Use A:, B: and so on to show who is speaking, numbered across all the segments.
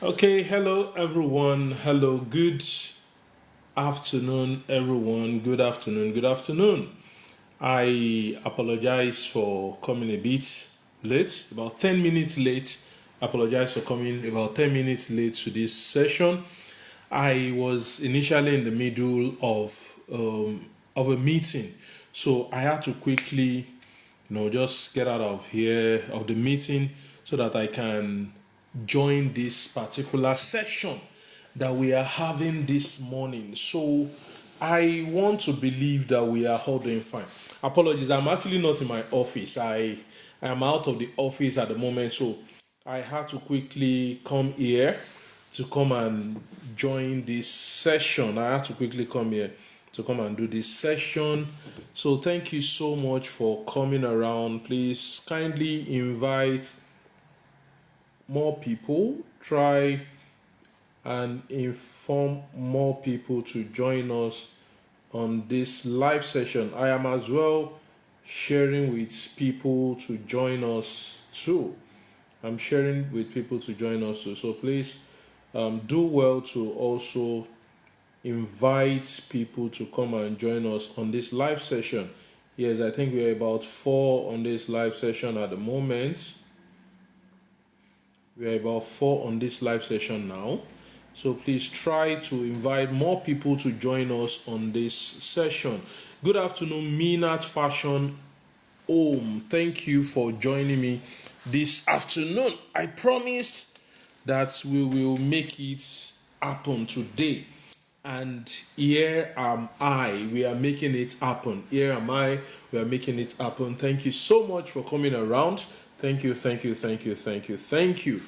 A: Okay, hello everyone. Hello, good afternoon, everyone. Good afternoon, good afternoon. I apologize for coming a bit late, about 10 minutes late. Apologize for coming about 10 minutes late to this session. I was initially in the middle of a meeting, so I had to quickly, just get out of here of the meeting so that I can join this particular session that we are having this morning. So I want to believe that we are all doing fine. Apologies, I'm actually not in my office. I am out of the office at the moment, so I had to quickly come here to come and join this session. I had to quickly come here to come and do this session. So thank you so much for coming around. Please kindly invite more people. Try and inform more people to join us on this live session. I am as well sharing with people to join us too. I'm sharing with people to join us too. So please do well to also invite people to come and join us on this live session. Yes, I think we're about four on this live session at the moment. We are about four on this live session now. So please try to invite more people to join us on this session. Good afternoon, Minat Fashion Home. Thank you for joining me this afternoon. I promised that we will make it happen today. And here am I. We are making it happen. Here am I. We are making it happen. Thank you so much for coming around. Thank you, thank you, thank you, thank you, thank you.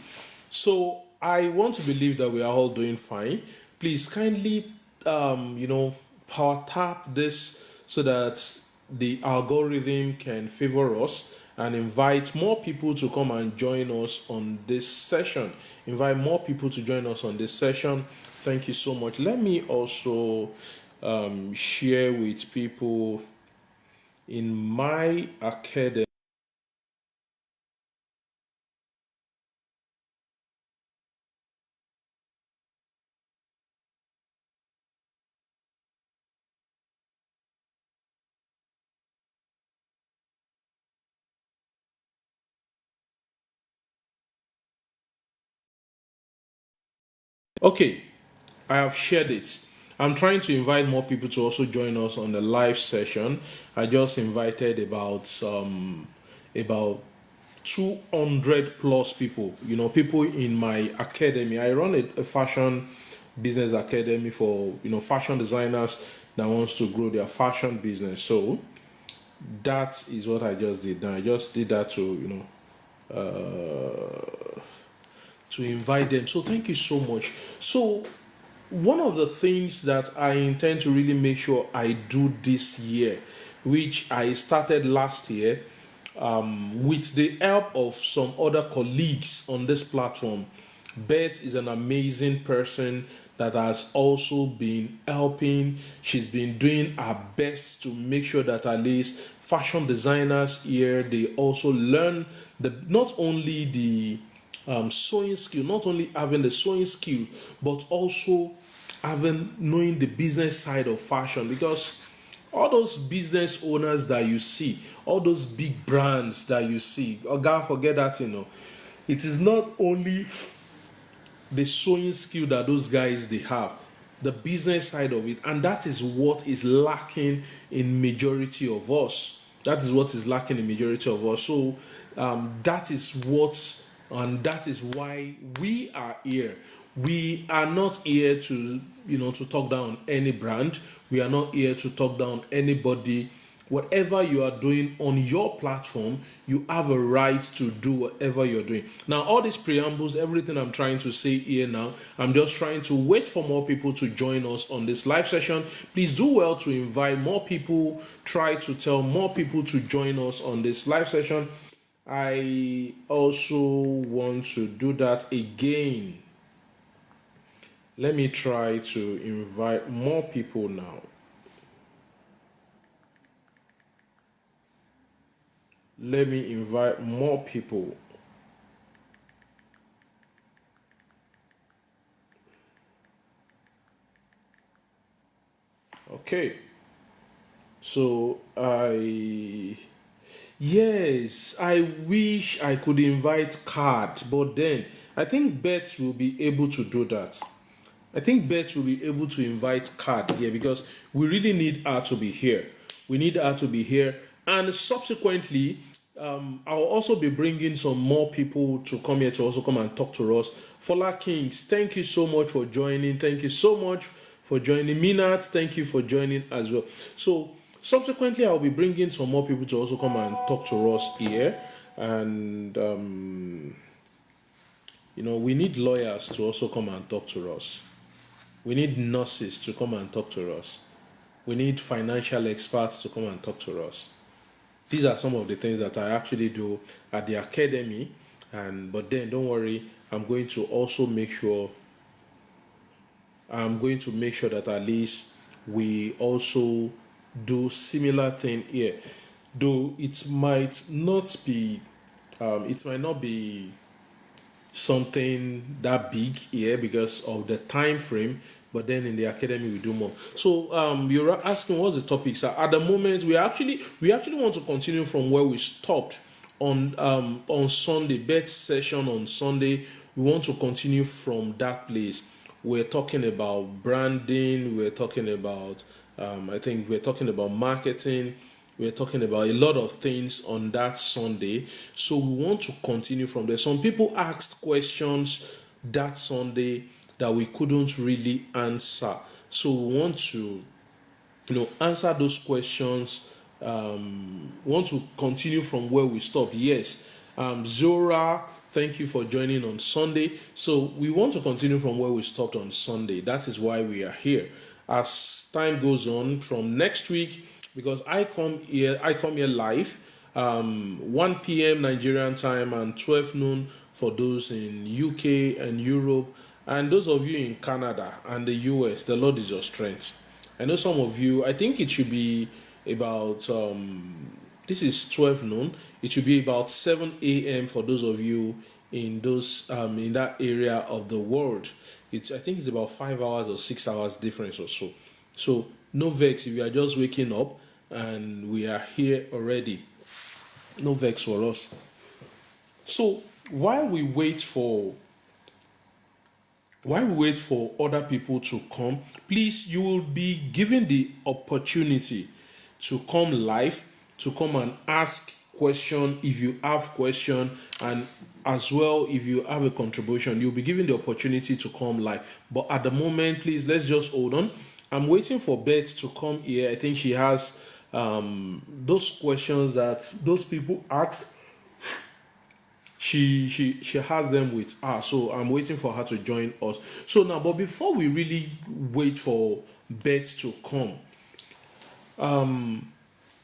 A: So I want to believe that we are all doing fine. Please kindly, power tap this so that the algorithm can favor us and invite more people to come and join us on this session. Invite more people to join us on this session. Thank you so much. Let me also share with people in my academy. Okay, I have shared it. I'm trying to invite more people to also join us on the live session. I just invited about 200 plus people. People in my academy. I run a fashion business academy for fashion designers that wants to grow their fashion business. So that is what I just did. Now I just did that to to invite them. So thank you so much. So one of the things that I intend to really make sure I do this year, which I started last year, with the help of some other colleagues on this platform. Beth is an amazing person that has also been helping. She's been doing her best to make sure that at least fashion designers here they also learn the not only the sewing skill, not only having the sewing skill, but also having knowing the business side of fashion because all those business owners that you see, all those big brands that you see, oh God, forget that, it is not only the sewing skill that those guys they have, the business side of it, and that is what is lacking in majority of us. That is what is lacking in majority of us. So that is what, and that is why we are here. We are not here to to talk down any brand. We are not here to talk down anybody. Whatever you are doing on your platform, you have a right to do whatever you're doing. Now, all these preambles, everything I'm trying to say here now, I'm just trying to wait for more people to join us on this live session. Please do well to invite more people. Try to tell more people to join us on this live session. I also want to do that again. Let me try to invite more people now. Let me invite more people. Okay. So yes, I wish I could invite Card, but then I think Beth will be able to do that. I think Beth will be able to invite Card here because we really need her to be here. We need her to be here, and subsequently, I'll also be bringing some more people to come here to also come and talk to us. Fola Kings, thank you so much for joining. Thank you so much for joining. Minat, thank you for joining as well. So subsequently, I'll be bringing some more people to also come and talk to us here, and we need lawyers to also come and talk to us. We need nurses to come and talk to us. We need financial experts to come and talk to us. These are some of the things that I actually do at the academy. And but then don't worry, I'm going to make sure that at least we also do similar thing here. Though it might not be something that big here because of the time frame, but then in the academy we do more. So you're asking what's the topic, sir? At the moment we actually want to continue from where we stopped on Sunday, bet session on Sunday. We want to continue from that place. We're talking about branding, we're talking about I think we're talking about marketing, we're talking about a lot of things on that Sunday. So we want to continue from there. Some people asked questions that Sunday that we couldn't really answer. So we want to answer those questions. Want to continue from where we stopped. Yes. Zora, thank you for joining on Sunday. So we want to continue from where we stopped on Sunday. That is why we are here. As time goes on from next week, because I come here live, 1 p.m. Nigerian time and 12 noon for those in UK and Europe, and those of you in Canada and the US. The Lord is your strength. I know some of you. I think it should be about this is 12 noon. It should be about 7 a.m. for those of you in that area of the world. I think it's about 5 hours or 6 hours difference or so. So no vex if you are just waking up and we are here already. No vex for us. So while we wait for other people to come, please, you will be given the opportunity to come live, to come and ask question if you have question, and as well if you have a contribution, you'll be given the opportunity to come live. But at the moment, please, let's just hold on. I'm waiting for Beth to come here. I think she has those questions that those people asked. She has them with her, so I'm waiting for her to join us. So now, but before we really wait for Beth to come,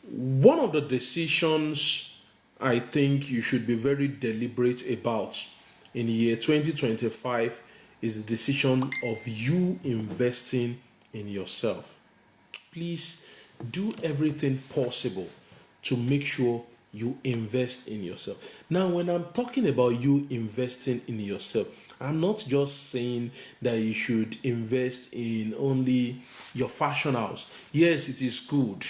A: one of the decisions I think you should be very deliberate about in the year 2025 is the decision of you investing in yourself. Please do everything possible to make sure you invest in yourself. Now, when I'm talking about you investing in yourself, I'm not just saying that you should invest in only your fashion house. Yes, it is good.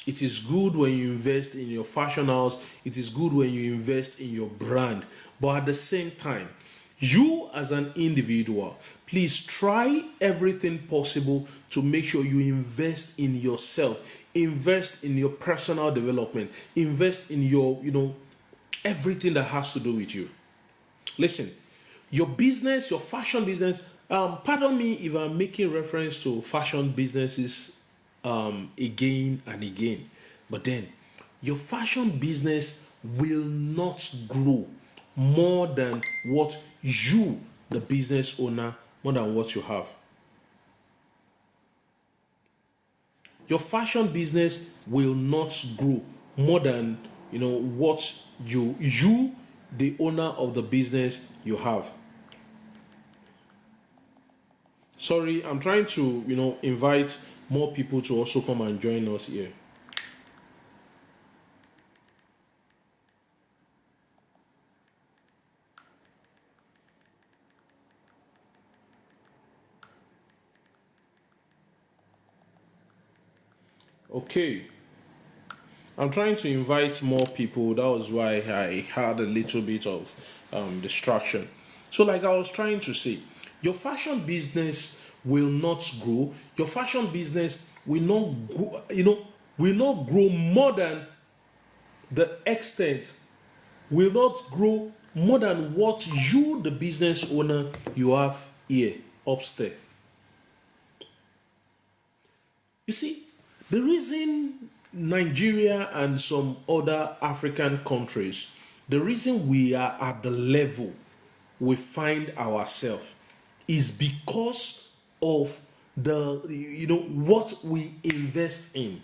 A: It is good when you invest in your fashion house. It is good when you invest in your brand. But at the same time, you as an individual, please try everything possible to make sure you invest in yourself. Invest in your personal development. Invest in your, everything that has to do with you. Listen, your business, your fashion business, pardon me if I'm making reference to fashion businesses again and again, but then your fashion business will not grow more than what you, the business owner, more than what you have. Your fashion business will not grow more than what you the owner of the business you have. Sorry, I'm trying to invite more people to also come and join us here. Okay, I'm trying to invite more people. That was why I had a little bit of distraction. So, like I was trying to say, your fashion business will not grow. Your fashion business will not grow, will not grow more than the extent, will not grow more than what you, the business owner, you have here upstairs. You see, the reason Nigeria and some other African countries, the reason we are at the level we find ourselves is because of the what we invest in.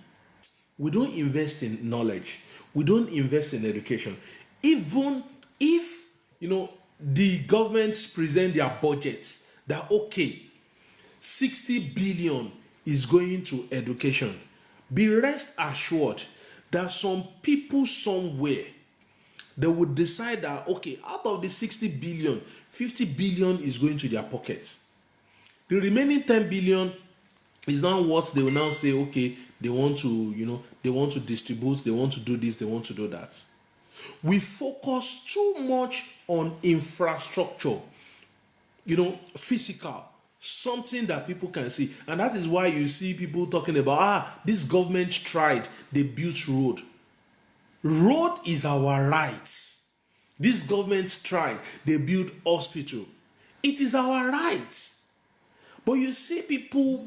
A: We don't invest in knowledge. We don't invest in education. Even if the governments present their budgets that okay, 60 billion is going to education, be rest assured that some people somewhere they would decide that okay, out of the 60 billion, 50 billion is going to their pocket. The remaining 10 billion is now what they will now say okay, they want to they want to distribute, they want to do this, they want to do that. We focus too much on infrastructure, physical, something that people can see. And that is why you see people talking about, this government tried, they built road. Road is our right. This government tried, they built hospital. It is our right. But you see people,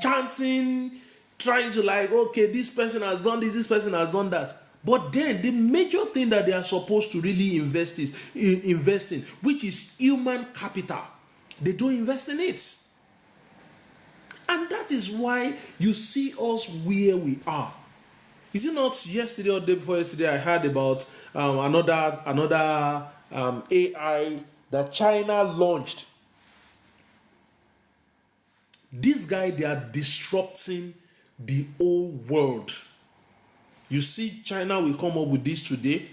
A: chanting, trying to like, okay, this person has done this person has done that. But then the major thing that they are supposed to really invest in, which is human capital, they don't invest in it. And that is why you see us where we are. Is it not yesterday or day before yesterday I heard about another AI that China launched. This guy, they are disrupting the whole world. You see, China will come up with this today,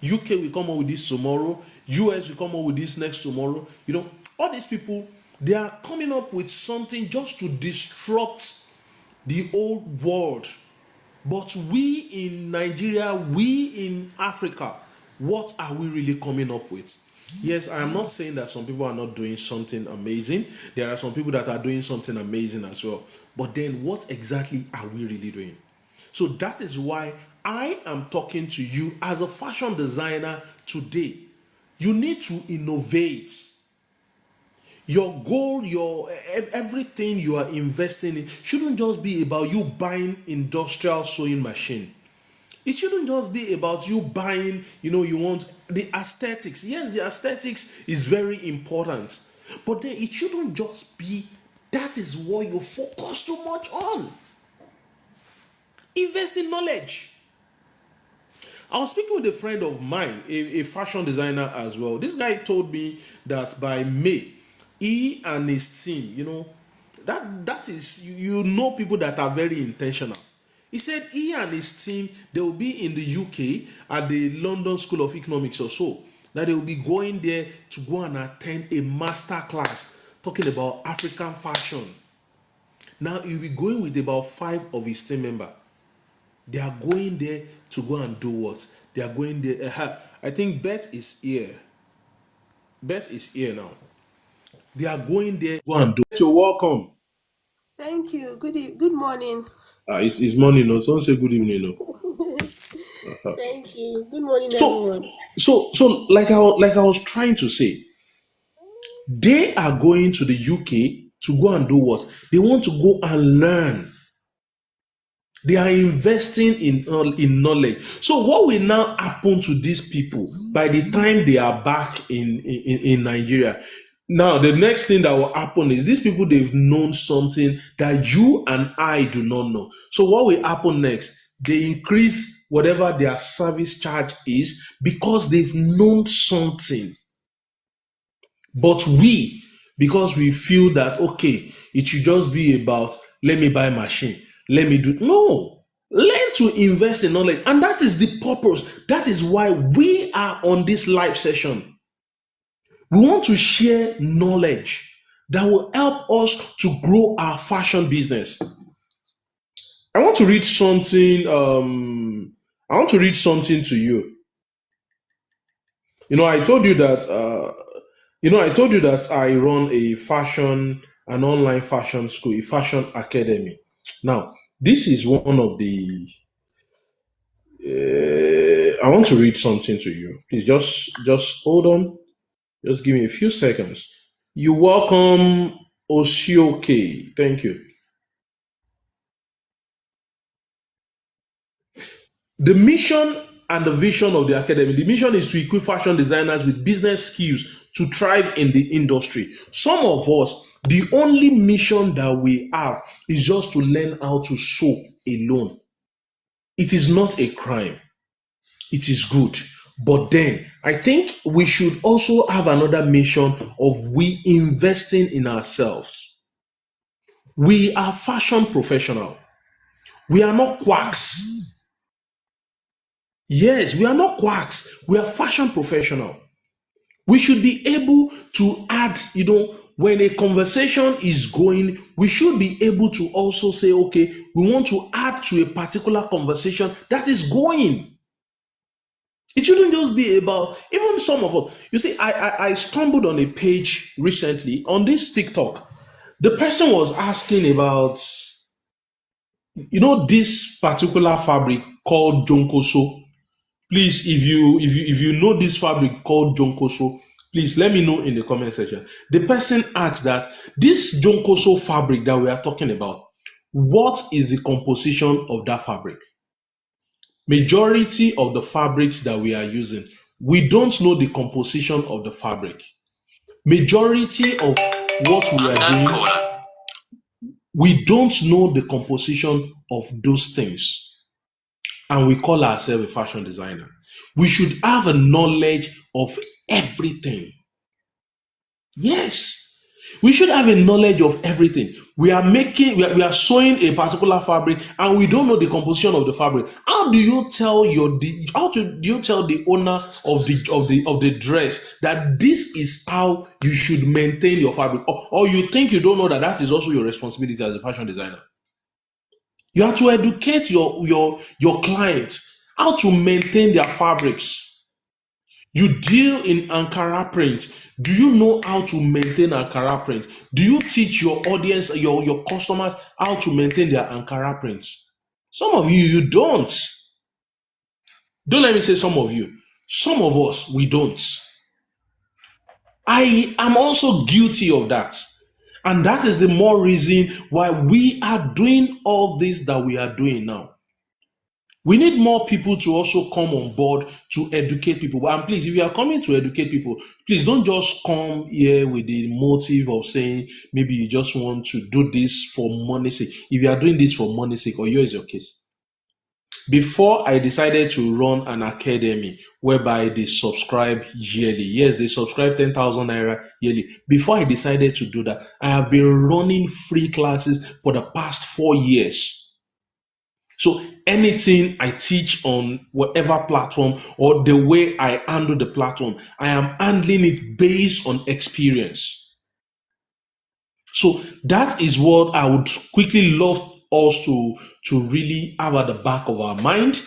A: UK will come up with this tomorrow, US will come up with this next tomorrow. All these people, they are coming up with something just to disrupt the whole world. But we in Nigeria, we in Africa, what are we really coming up with? Yes, I am not saying that some people are not doing something amazing. There are some people that are doing something amazing as well. But then what exactly are we really doing? So that is why I am talking to you as a fashion designer today. You need to innovate. Your goal, your everything you are investing in shouldn't just be about you buying industrial sewing machine. It shouldn't just be about you buying, you want the aesthetics. Yes, the aesthetics is very important. But then it shouldn't just be that is what you focus too much on. Invest in knowledge. I was speaking with a friend of mine, a fashion designer as well. This guy told me that by May, he and his team, that is people that are very intentional. He said he and his team they will be in the UK at the London School of Economics or so. That they will be going there to go and attend a master class talking about African fashion. Now he'll be going with about 5 of his team members. They are going there to go and do what? They are going there. I think Beth is here. Beth is here now. They are going there to go and do. So welcome.
B: Thank you. Good morning.
A: It's morning. No, don't say good evening. No.
B: Thank you. Good morning,
A: So,
B: everyone.
A: so like I was trying to say, they are going to the UK to go and do what? They want to go and learn. They are investing in knowledge. So what will now happen to these people by the time they are back in Nigeria? Now the next thing that will happen is these people they've known something that you and I do not know. So what will happen next? They increase whatever their service charge is because they've known something. But we, because we feel that okay, it should just be about let me buy a machine, let me do no. Learn to invest in knowledge, and that is the purpose. That is why we are on this live session. We want to share knowledge that will help us to grow our fashion business. I want to read something. I want to read something to you. You know, I told you that. I told you that I run an online fashion school, a fashion academy. Now, this is one of the. I want to read something to you. Please just hold on. Just give me a few seconds. You welcome Osioke. Thank you. The mission and the vision of the academy. The mission is to equip fashion designers with business skills to thrive in the industry. Some of us, the only mission that we have is just to learn how to sew alone. It is not a crime. It is good. But then I think we should also have another mission of we investing in ourselves. We are fashion professional. We are not quacks. Yes, we are not quacks. We are fashion professional. We should be able to add, when a conversation is going, we should be able to also say, okay, we want to add to a particular conversation that is going. It shouldn't just be about, even some of us. You see, I stumbled on a page recently on this TikTok. The person was asking about, this particular fabric called jonkoso. Please, if you know this fabric called jonkoso, please let me know in the comment section. The person asked that this jonkoso fabric that we are talking about, what is the composition of that fabric? Majority of the fabrics that we are using, we don't know the composition of the fabric. Majority of what we are doing, we don't know the composition of those things. And we call ourselves a fashion designer. We should have a knowledge of everything. Yes. We should have a knowledge of everything. We are sewing a particular fabric and we don't know the composition of the fabric. How do you tell do you tell the owner of the dress that this is how you should maintain your fabric? Or you think you don't know that is also your responsibility as a fashion designer? You have to educate your clients how to maintain their fabrics. You deal in Ankara print. Do you know how to maintain Ankara print? Do you teach your audience, your customers, how to maintain their Ankara prints? Some of you don't. Don't let me say some of you. Some of us, we don't. I am also guilty of that. And that is the more reason why we are doing all this that we are doing now. We need more people to also come on board to educate people. And please, if you are coming to educate people, please don't just come here with the motive of saying maybe you just want to do this for money's sake. If you are doing this for money's sake, or here is your case. Before I decided to run an academy whereby they subscribe yearly. Yes, they subscribe 10,000 naira yearly. Before I decided to do that, I have been running free classes for the past 4 years. So anything I teach on whatever platform or the way I handle the platform, I am handling it based on experience. So that is what I would quickly love us to really have at the back of our mind.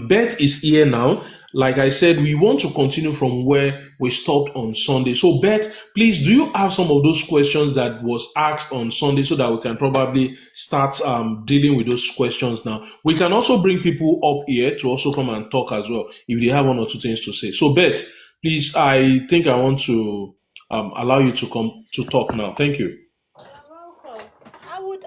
A: Beth is here now. Like I said, we want to continue from where we stopped on Sunday. So Beth, please, do you have some of those questions that was asked on Sunday so that we can probably start dealing with those questions now? We can also bring people up here to also come and talk as well if they have one or two things to say. So Beth, please, I think I want to allow you to come to talk now. Thank you.
B: Welcome.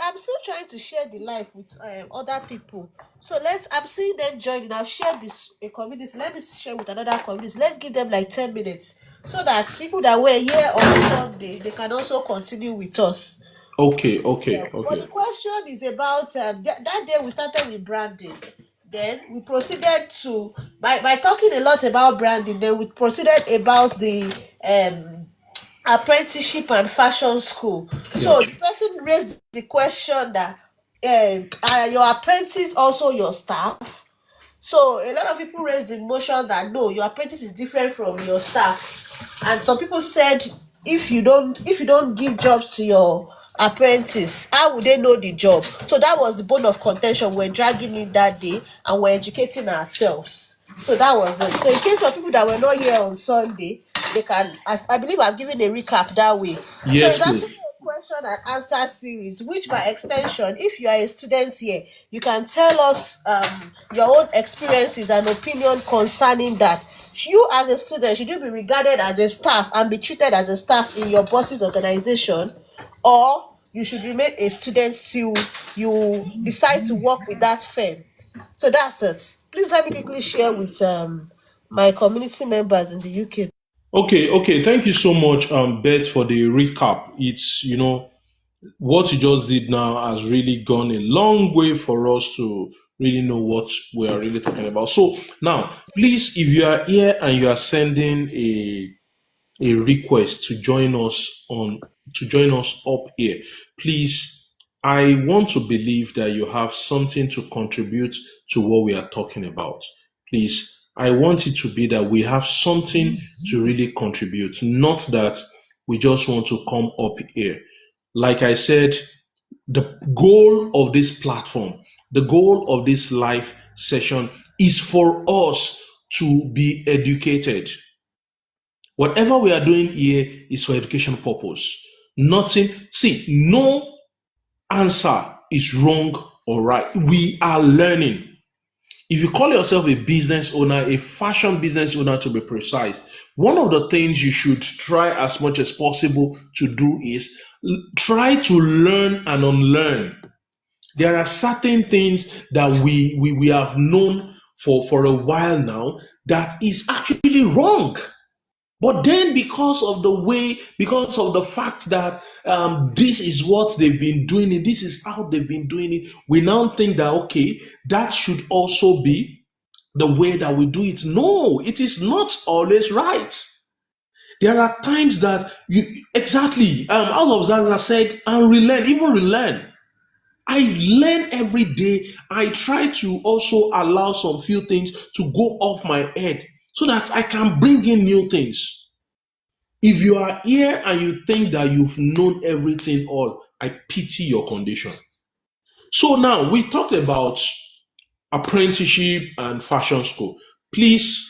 B: I'm still trying to share the life with other people. So I'm seeing them join. I've shared this a community. Let me share with another community. Let's give them like 10 minutes so that people that were here on Sunday, they can also continue with us.
A: Okay,
B: Yeah.
A: okay,
B: But
A: okay.
B: the question is about that day we started with branding. Then we proceeded to by talking a lot about branding. Then we proceeded about the apprenticeship and fashion school.
A: Yeah.
B: So the person raised the question that are your apprentice also your staff? So a lot of people raised the motion that no, your apprentice is different from your staff. And some people said if you don't give jobs to your apprentice, how would they know the job? So that was the bone of contention. We're dragging in that day and we're educating ourselves. So that was it. So in case of people that were not here on Sunday, they can, I believe I've given a recap that way. So
A: Yes,
B: it's actually
A: please.
B: a question and answer series, which by extension, if you are a student here, you can tell us your own experiences and opinion concerning that. You as a student, should you be regarded as a staff and be treated as a staff in your boss's organization, or you should remain a student till you decide to work with that firm? So that's it. Please let me quickly share with my community members in the UK.
A: Okay, okay. Thank you so much, Beth, for the recap. It's, what you just did now has really gone a long way for us to really know what we are really talking about. So now, please, if you are here and you are sending a request to join us up here, please, I want to believe that you have something to contribute to what we are talking about. Please, I want it to be that we have something to really contribute, not that we just want to come up here. Like I said, the goal of this platform, the goal of this live session is for us to be educated. Whatever we are doing here is for education purpose. Nothing, see, no answer is wrong or right. We are learning. If you call yourself a business owner, a fashion business owner to be precise, one of the things you should try as much as possible to do is try to learn and unlearn. There are certain things that we have known for a while now that is actually wrong. But then, because of the fact that this is what they've been doing it, this is how they've been doing it, we now think that, okay, that should also be the way that we do it. No, it is not always right. There are times that exactly, all of that I said, and relearn, even relearn. I learn every day. I try to also allow some few things to go off my head so that I can bring in new things. If you are here and you think that you've known everything all, I pity your condition. So now we talked about apprenticeship and fashion school. Please,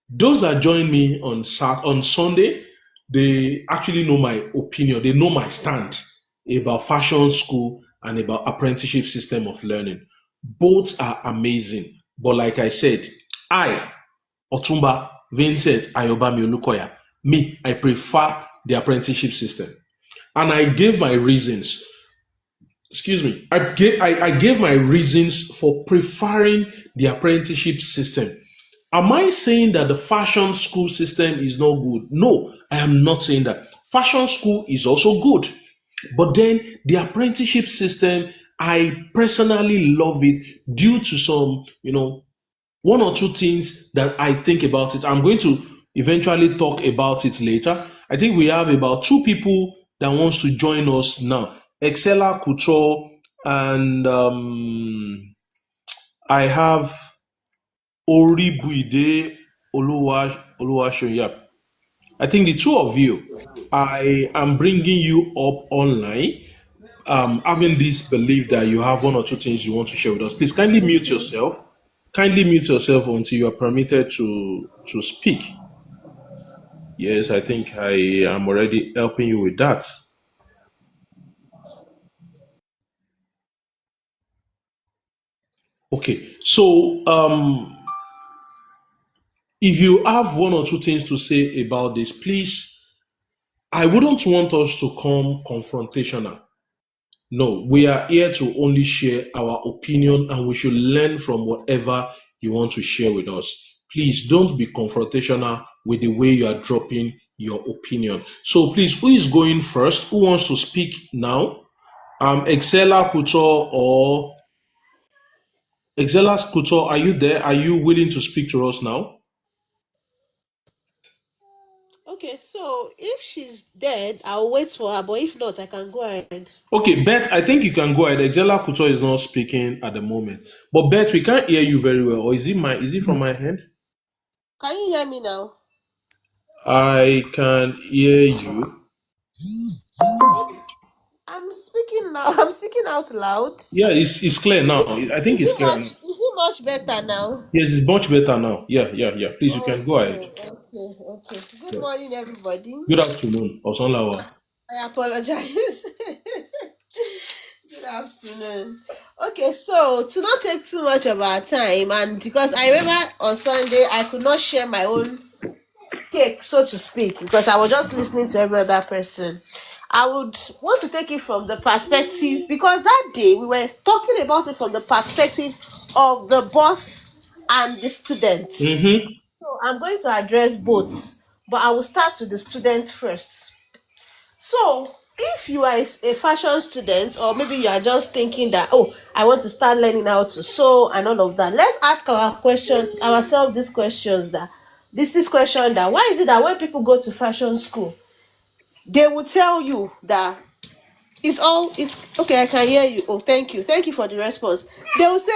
A: those that join me on Sunday, they actually know my opinion. They know my stand about fashion school and about apprenticeship system of learning. Both are amazing. But like I said, I Otumba, Vincent, Ayobami Olukoya. Me, I prefer the apprenticeship system. And I gave my reasons. Excuse me. I gave my reasons for preferring the apprenticeship system. Am I saying that the fashion school system is not good? No, I am not saying that. Fashion school is also good. But then the apprenticeship system, I personally love it due to some, one or two things that I think about it. I'm going to eventually talk about it later. I think we have about two people that wants to join us now. Excella Couture and I have Oribuide Oluwaseun. I think the two of you, I am bringing you up online, having this belief that you have one or two things you want to share with us. Please kindly mute yourself. Kindly mute yourself until you are permitted to speak. Yes, I think I am already helping you with that. Okay, so if you have one or two things to say about this, please, I wouldn't want us to come confrontational. No, we are here to only share our opinion and we should learn from whatever you want to share with us. Please don't be confrontational with the way you are dropping your opinion. So please, who is going first? Who wants to speak now? Excella Couture or Excella Couture, are you there? Are you willing to speak to us now?
B: Okay, so if she's dead, I'll wait for her, but if not, I can go ahead.
A: Okay, Beth, I think you can go ahead. Excella Couture is not speaking at the moment. But Beth, we can't hear you very well. Or is it from my end?
B: Can you hear me now?
A: I can hear you.
B: I'm speaking now. I'm speaking out loud.
A: Yeah, it's clear now. I think it's clear now.
B: Is it much better now?
A: Yes, it's much better now. Yeah, yeah, yeah. Please, you can go ahead.
B: Okay. Good
A: Yeah.
B: morning, everybody.
A: Good afternoon, Osanlawa.
B: I apologize. Good afternoon. Okay, so to not take too much of our time, and because I remember on Sunday I could not share my own take, so to speak, because I was just listening to every other person. I would want to take it from the perspective, because that day we were talking about it from the perspective of the boss and the student.
A: Mm-hmm.
B: So I'm going to address both, but I will start with the student first. So, if you are a fashion student, or maybe you are just thinking that, oh, I want to start learning how to sew and all of that, let's ask ourselves these questions that this question that why is it that when people go to fashion school, they will tell you that it's okay, I can hear you. Oh, thank you for the response. They will say,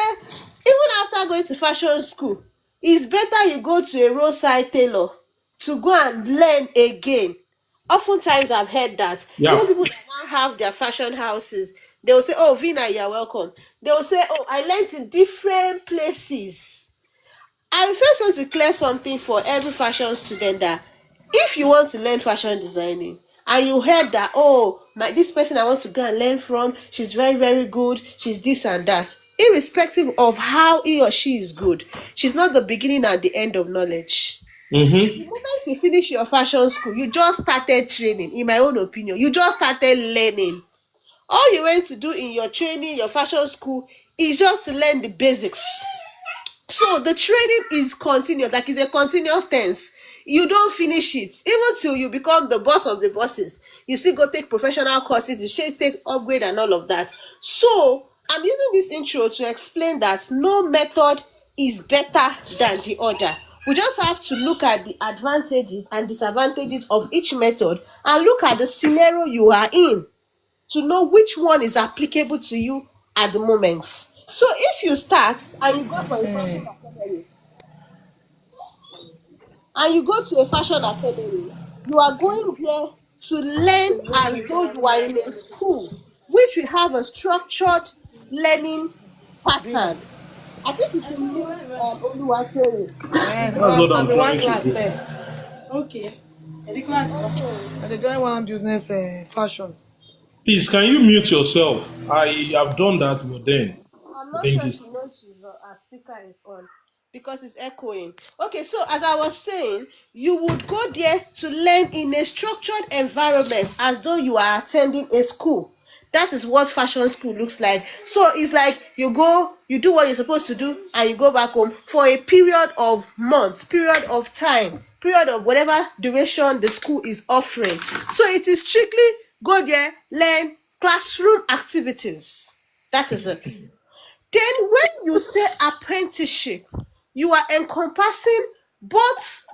B: even after going to fashion school, it's better you go to a roadside tailor to go and learn again. Oftentimes I've heard that. Even
A: Yeah.
B: people that now have their fashion houses, they will say, oh, Vina, you're welcome. They will say, oh, I learned in different places. I first want to clear something for every fashion student that if you want to learn fashion designing and you heard that, oh, this person I want to go and learn from, she's very, very good, she's this and that, irrespective of how he or she is good, she's not the beginning and the end of knowledge. The
A: Mm-hmm.
B: moment you finish your fashion school, you just started training. In my own opinion, you just started learning. All you went to do in your training, your fashion school, is just to learn the basics. So the training is continuous, like it's a continuous tense. You don't finish it even till you become the boss of the bosses. You still go take professional courses, you still take upgrade and all of that. So I'm using this intro to explain that no method is better than the other. We just have to look at the advantages and disadvantages of each method and look at the scenario you are in to know which one is applicable to you at the moment. So if you start and you go for a fashion academy and you go to a fashion academy, you are going there to learn as though you are in a school, which will have a structured learning
C: Vina.
B: pattern. I think you should mute Oluwatoyin.
A: That's what
C: I'm
A: I'm
C: in one
A: trying to
C: class
A: do.
C: first. Okay. The class.
B: Mhm.
C: I dey join one business fashion.
A: Please, can you mute yourself? I have done that, but then
B: I'm
A: I
B: not
A: think
B: sure she
A: it's
B: knows her speaker is on because it's echoing. Okay, so as I was saying, you would go there to learn in a structured environment as though you are attending a school. That is what fashion school looks like. So it's like you go, you do what you're supposed to do, and you go back home for a period of months, period of time, period of whatever duration the school is offering. So it is strictly go there, learn classroom activities. That is it. Then when you say apprenticeship, you are encompassing both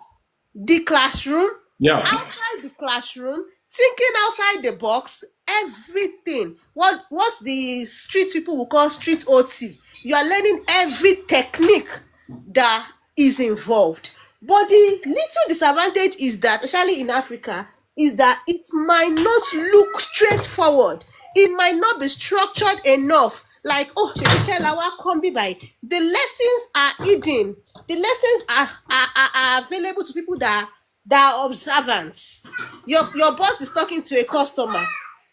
B: the classroom,
A: yeah.
B: outside the classroom, thinking outside the box, everything. What the street people will call street OT. You are learning every technique that is involved. But the little disadvantage is that, especially in Africa, is that it might not look straightforward. It might not be structured enough. Like, oh, Shekisha Lawa Kombi by. The lessons are hidden. The lessons are available to people that are observant. Your boss is talking to a customer.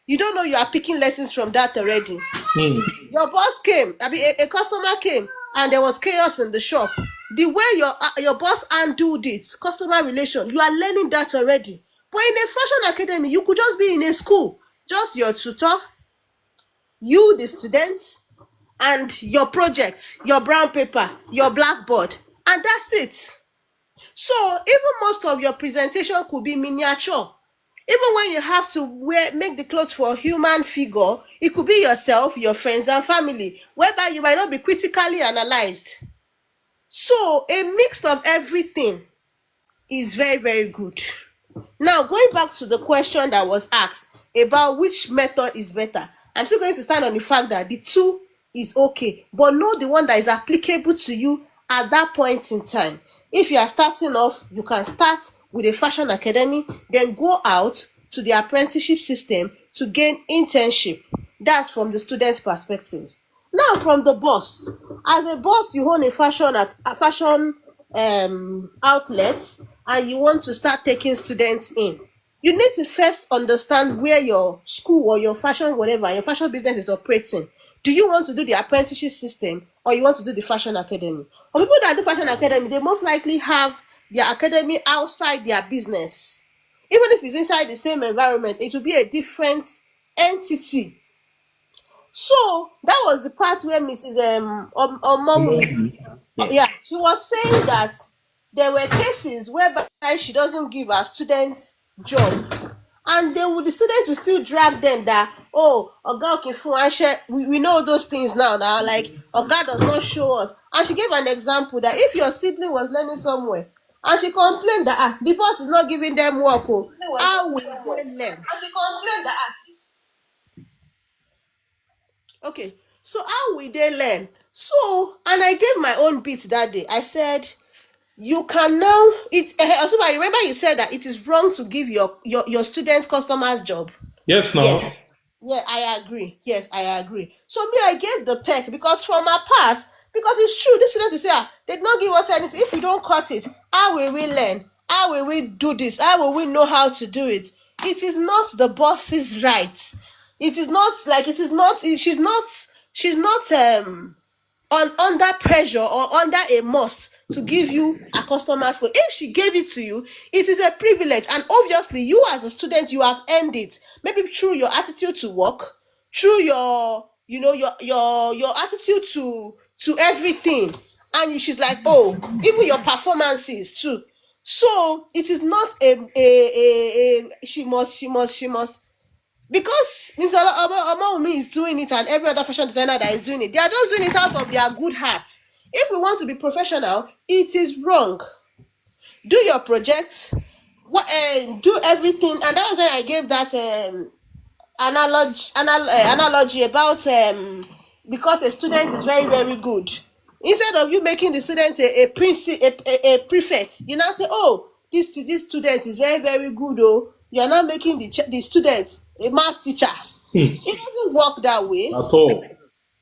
B: You don't know you are picking lessons from that already.
A: Hmm.
B: Your boss came, I mean, a customer came, and there was chaos in the shop. The way your boss handled it, customer relation, you are learning that already. But in a fashion academy, you could just be in a school, just your tutor, you the student, and your project, your brown paper, your blackboard, and that's it. So even most of your presentation could be miniature. Even when you have to make the clothes for a human figure, it could be yourself, your friends and family, whereby you might not be critically analyzed. So a mix of everything is very, very good. Now, going back to the question that was asked about which method is better, I'm still going to stand on the fact that the two is okay, but know the one that is applicable to you at that point in time. If you are starting off, you can start with a fashion academy, then go out to the apprenticeship system to gain internship. That's from the student perspective. Now from the boss, as a boss you own a fashion outlet, and you want to start taking students in. You need to first understand where your school or your fashion whatever your fashion business is operating. Do you want to do the apprenticeship system, or you want to do the fashion academy? For people that do fashion academy, they most likely have their academy outside their business. Even if it's inside the same environment, it will be a different entity. So that was the part where Mrs. Omowumi,
A: Yes.
B: yeah, she was saying that there were cases whereby she doesn't give her students job, and the students will still drag them that, oh, oga Okinfunwa, we know those things now, like oga does not show us. And she gave an example that if your sibling was learning somewhere and she complained that the boss is not giving them work, oh, how will they learn? And she complained that okay, so how will they learn? So, and I gave my own bit that day. I said, you can now also, I remember you said that it is wrong to give your students customers job.
A: Yes, now.
B: Yeah, yeah, I agree. Yes, I agree. So me, I gave the peck because from our part, because it's true, this student will say, they did not give us anything. If we don't cut it, how will we learn? How will we do this? How will we know how to do it? It is not the boss's right. It is not like it is not. She's not under pressure or under a must to give you a customer's code. If she gave it to you, it is a privilege, and obviously you as a student, you have earned it, maybe through your attitude to work, through your your attitude to everything. And she's like, oh, even your performances too. So it is not she must, because Mr. Omawumi is doing it, and every other fashion designer that is doing it, they are just doing it out of their good heart. If we want to be professional, it is wrong. Do your project, do everything, and that was why I gave that analogy about because a student is very very good. Instead of you making the student a prefect, you now say, oh, this student is very very good, oh, you are now making the student a math teacher. It doesn't work that way.
A: At all.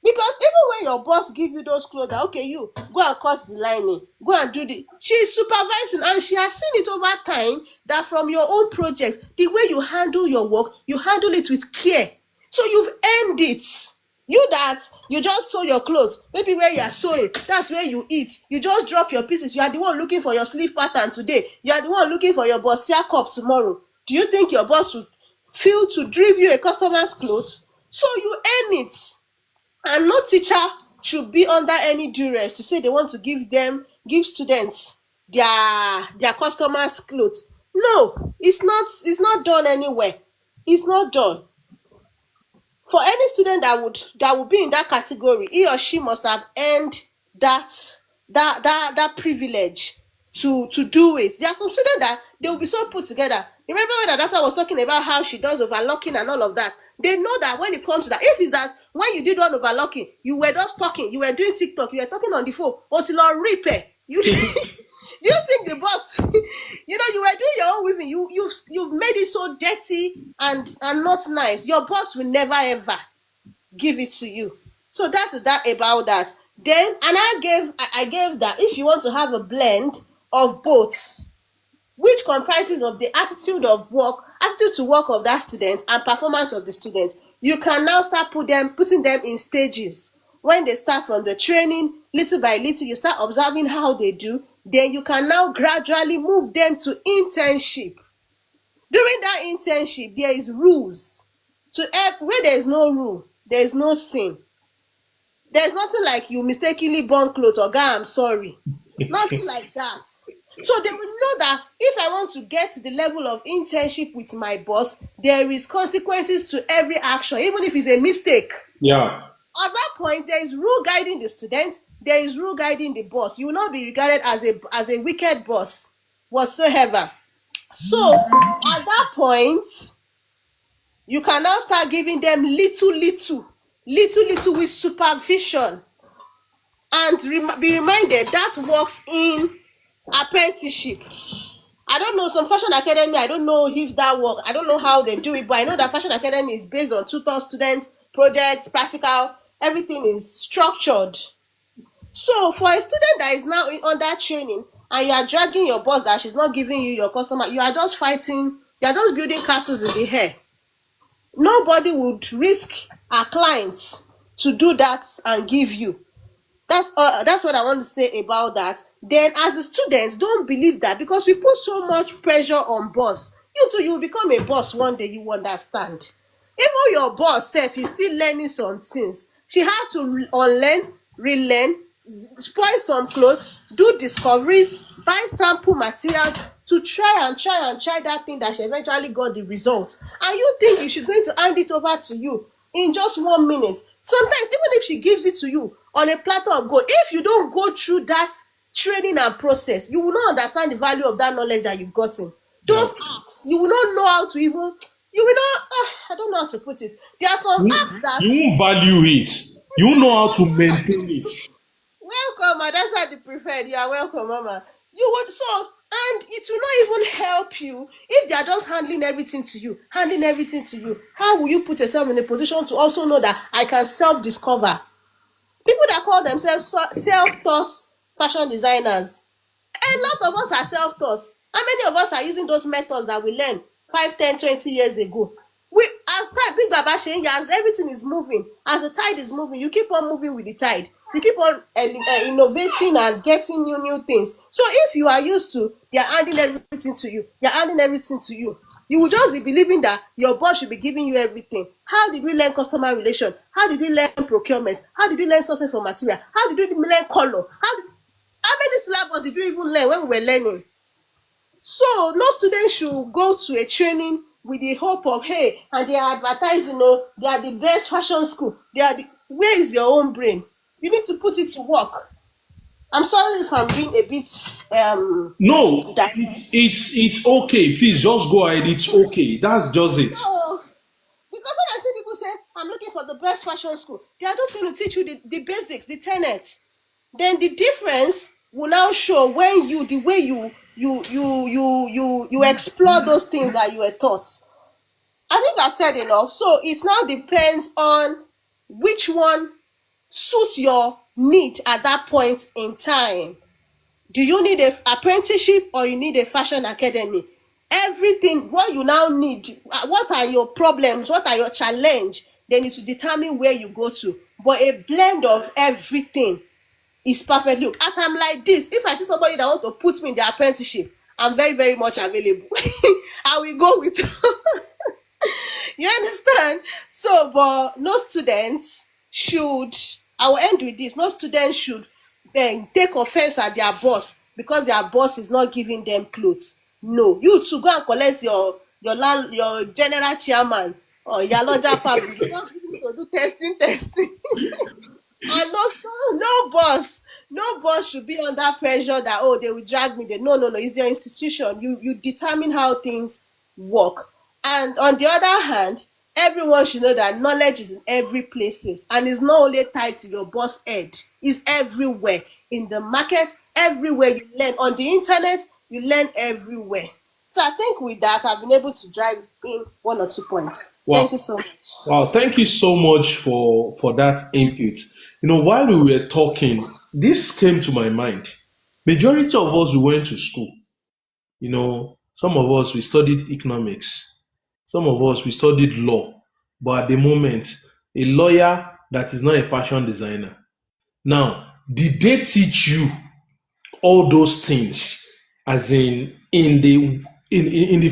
B: Because even when your boss give you those clothes, that, okay, you go and cut the lining, go and do the, she's supervising, and she has seen it over time that from your own project, the way you handle your work, you handle it with care. So you've earned it. You that you just sew your clothes, maybe where you are sewing, that's where you eat. You just drop your pieces. You are the one looking for your sleeve pattern today. You are the one looking for your bustier cup tomorrow. Do you think your boss would feel to give you a customer's clothes? So you earn it. And no teacher should be under any duress to say they want to give students their customers clothes. No, it's not done anywhere. It's not done. For any student that would be in that category, he or she must have earned that privilege to do it. There are some students that they will be so put together. Remember when that's I was talking about how she does overlocking and all of that. They know that when it comes to that, if it's that when you did one overlocking, you were just talking, you were doing TikTok, you were talking on the phone until on repair. You do you think the boss, you were doing your own weaving, you've made it so dirty and not nice. Your boss will never ever give it to you. So that is that about that. Then, and I gave that if you want to have a blend of both, which comprises of the attitude to work of that student and performance of the student, you can now start putting them in stages. When they start from the training, little by little, you start observing how they do. Then you can now gradually move them to internship. During that internship, there is rules. To help, where there is no rule, there is no sin. There's nothing like you mistakenly burn clothes or God, I'm sorry. Nothing like that. So they will know that if I want to get to the level of internship with my boss, there is consequences to every action, even if it's a mistake.
A: Yeah.
B: At that point, there is rule guiding the student, there is rule guiding the boss. You will not be regarded as a wicked boss whatsoever. So at that point, you can now start giving them little with supervision. And be reminded that works in apprenticeship. I don't know some fashion academy. I don't know if that work. I don't know how they do it, but I know that fashion academy is based on tutor, student, projects, practical. Everything is structured. So for a student that is now under training and you are dragging your boss that she's not giving you your customer, you are just fighting. You are just building castles in the air. Nobody would risk our clients to do that and give you. That's what I want to say about that. Then as the students, don't believe that because we put so much pressure on boss. You too, you will become a boss one day, you will understand. Even your boss sef is still learning some things. She had to unlearn, relearn, spoil some clothes, do discoveries, buy sample materials to try that thing that she eventually got the result. And you think she's going to hand it over to you in just 1 minute. Sometimes even if she gives it to you on a platter of gold, if you don't go through that training and process, you will not understand the value of that knowledge that you've gotten.
A: Yeah.
B: Those acts, you will not know how to even, you will not, I don't know how to put it. There are some acts that,
A: You won't value it. You won't know how to maintain it.
B: welcome, ma, that's how the preferred. You are welcome, mama. You would so, and it will not even help you if they are just handling everything to you. How will you put yourself in a position to also know that I can self-discover? People that call themselves self-taught fashion designers, a lot of us are self-taught. How many of us are using those methods that we learned 5, 10, 20 years ago? We, as time, big baba shey, as everything is moving, as the tide is moving, you keep on moving with the tide. You keep on innovating and getting new things. So if you are used to they are handing everything to you, they are handing everything to you, you will just be believing that your boss should be giving you everything. How did we learn customer relation? How did we learn procurement? How did we learn sourcing for material? How did we learn color? How many syllabus did we even learn when we were learning? So no student should go to a training with the hope of, hey, and they are advertising, oh, they are the best fashion school. Where is your own brain? You need to put it to work. I'm sorry if I'm being a bit
A: No,
B: direct.
A: it's okay. Please just go ahead. It's okay. That's just it.
B: No, because when I see people say I'm looking for the best fashion school, they are just going to teach you the basics, the tenets. Then the difference will now show when you the way you explore those things that you were taught. I think I've said enough. So it now depends on which one suits your need at that point in time. Do you need a apprenticeship or you need a fashion academy? Everything what you now need, what are your problems, what are your challenge, then it will determine where you go to. But a blend of everything is perfect. Look, as I'm like this, if I see somebody that want to put me in the apprenticeship, I'm very much available. I will go with you understand? So but no students should, I will end with this, no student should take offense at their boss because their boss is not giving them clothes. No, you too go and collect your general chairman or yaloja fabric, you don't need to do testing. And no boss should be under pressure that, oh, they will drag me there. No, it's your institution. You determine how things work. And on the other hand, everyone should know that knowledge is in every places and is not only tied to your boss head. It's everywhere, in the market, everywhere. You learn on the internet, you learn everywhere. So I think with that I've been able to drive in one or two points. Thank
A: Wow.
B: you so much.
A: Wow. Thank you so much for that input. While we were talking, this came to my mind. Majority of us we went to school. Some of us we studied economics. Some of us we studied law. But at the moment, a lawyer that is not a fashion designer. Now, did they teach you all those things as in the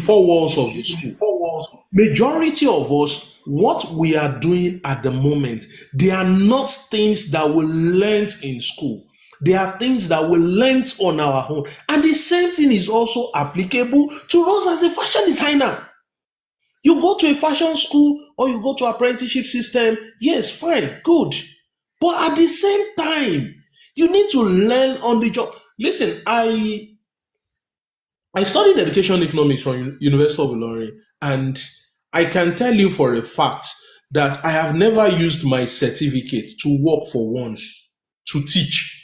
A: four walls of the school? Majority of us, what we are doing at the moment, they are not things that we learned in school. They are things that we learned on our own. And the same thing is also applicable to us as a fashion designer. You go to a fashion school or you go to apprenticeship system, yes, fine, good. But at the same time, you need to learn on the job. Listen, I studied education economics from University of Ilorin, and I can tell you for a fact that I have never used my certificate to work for once to teach.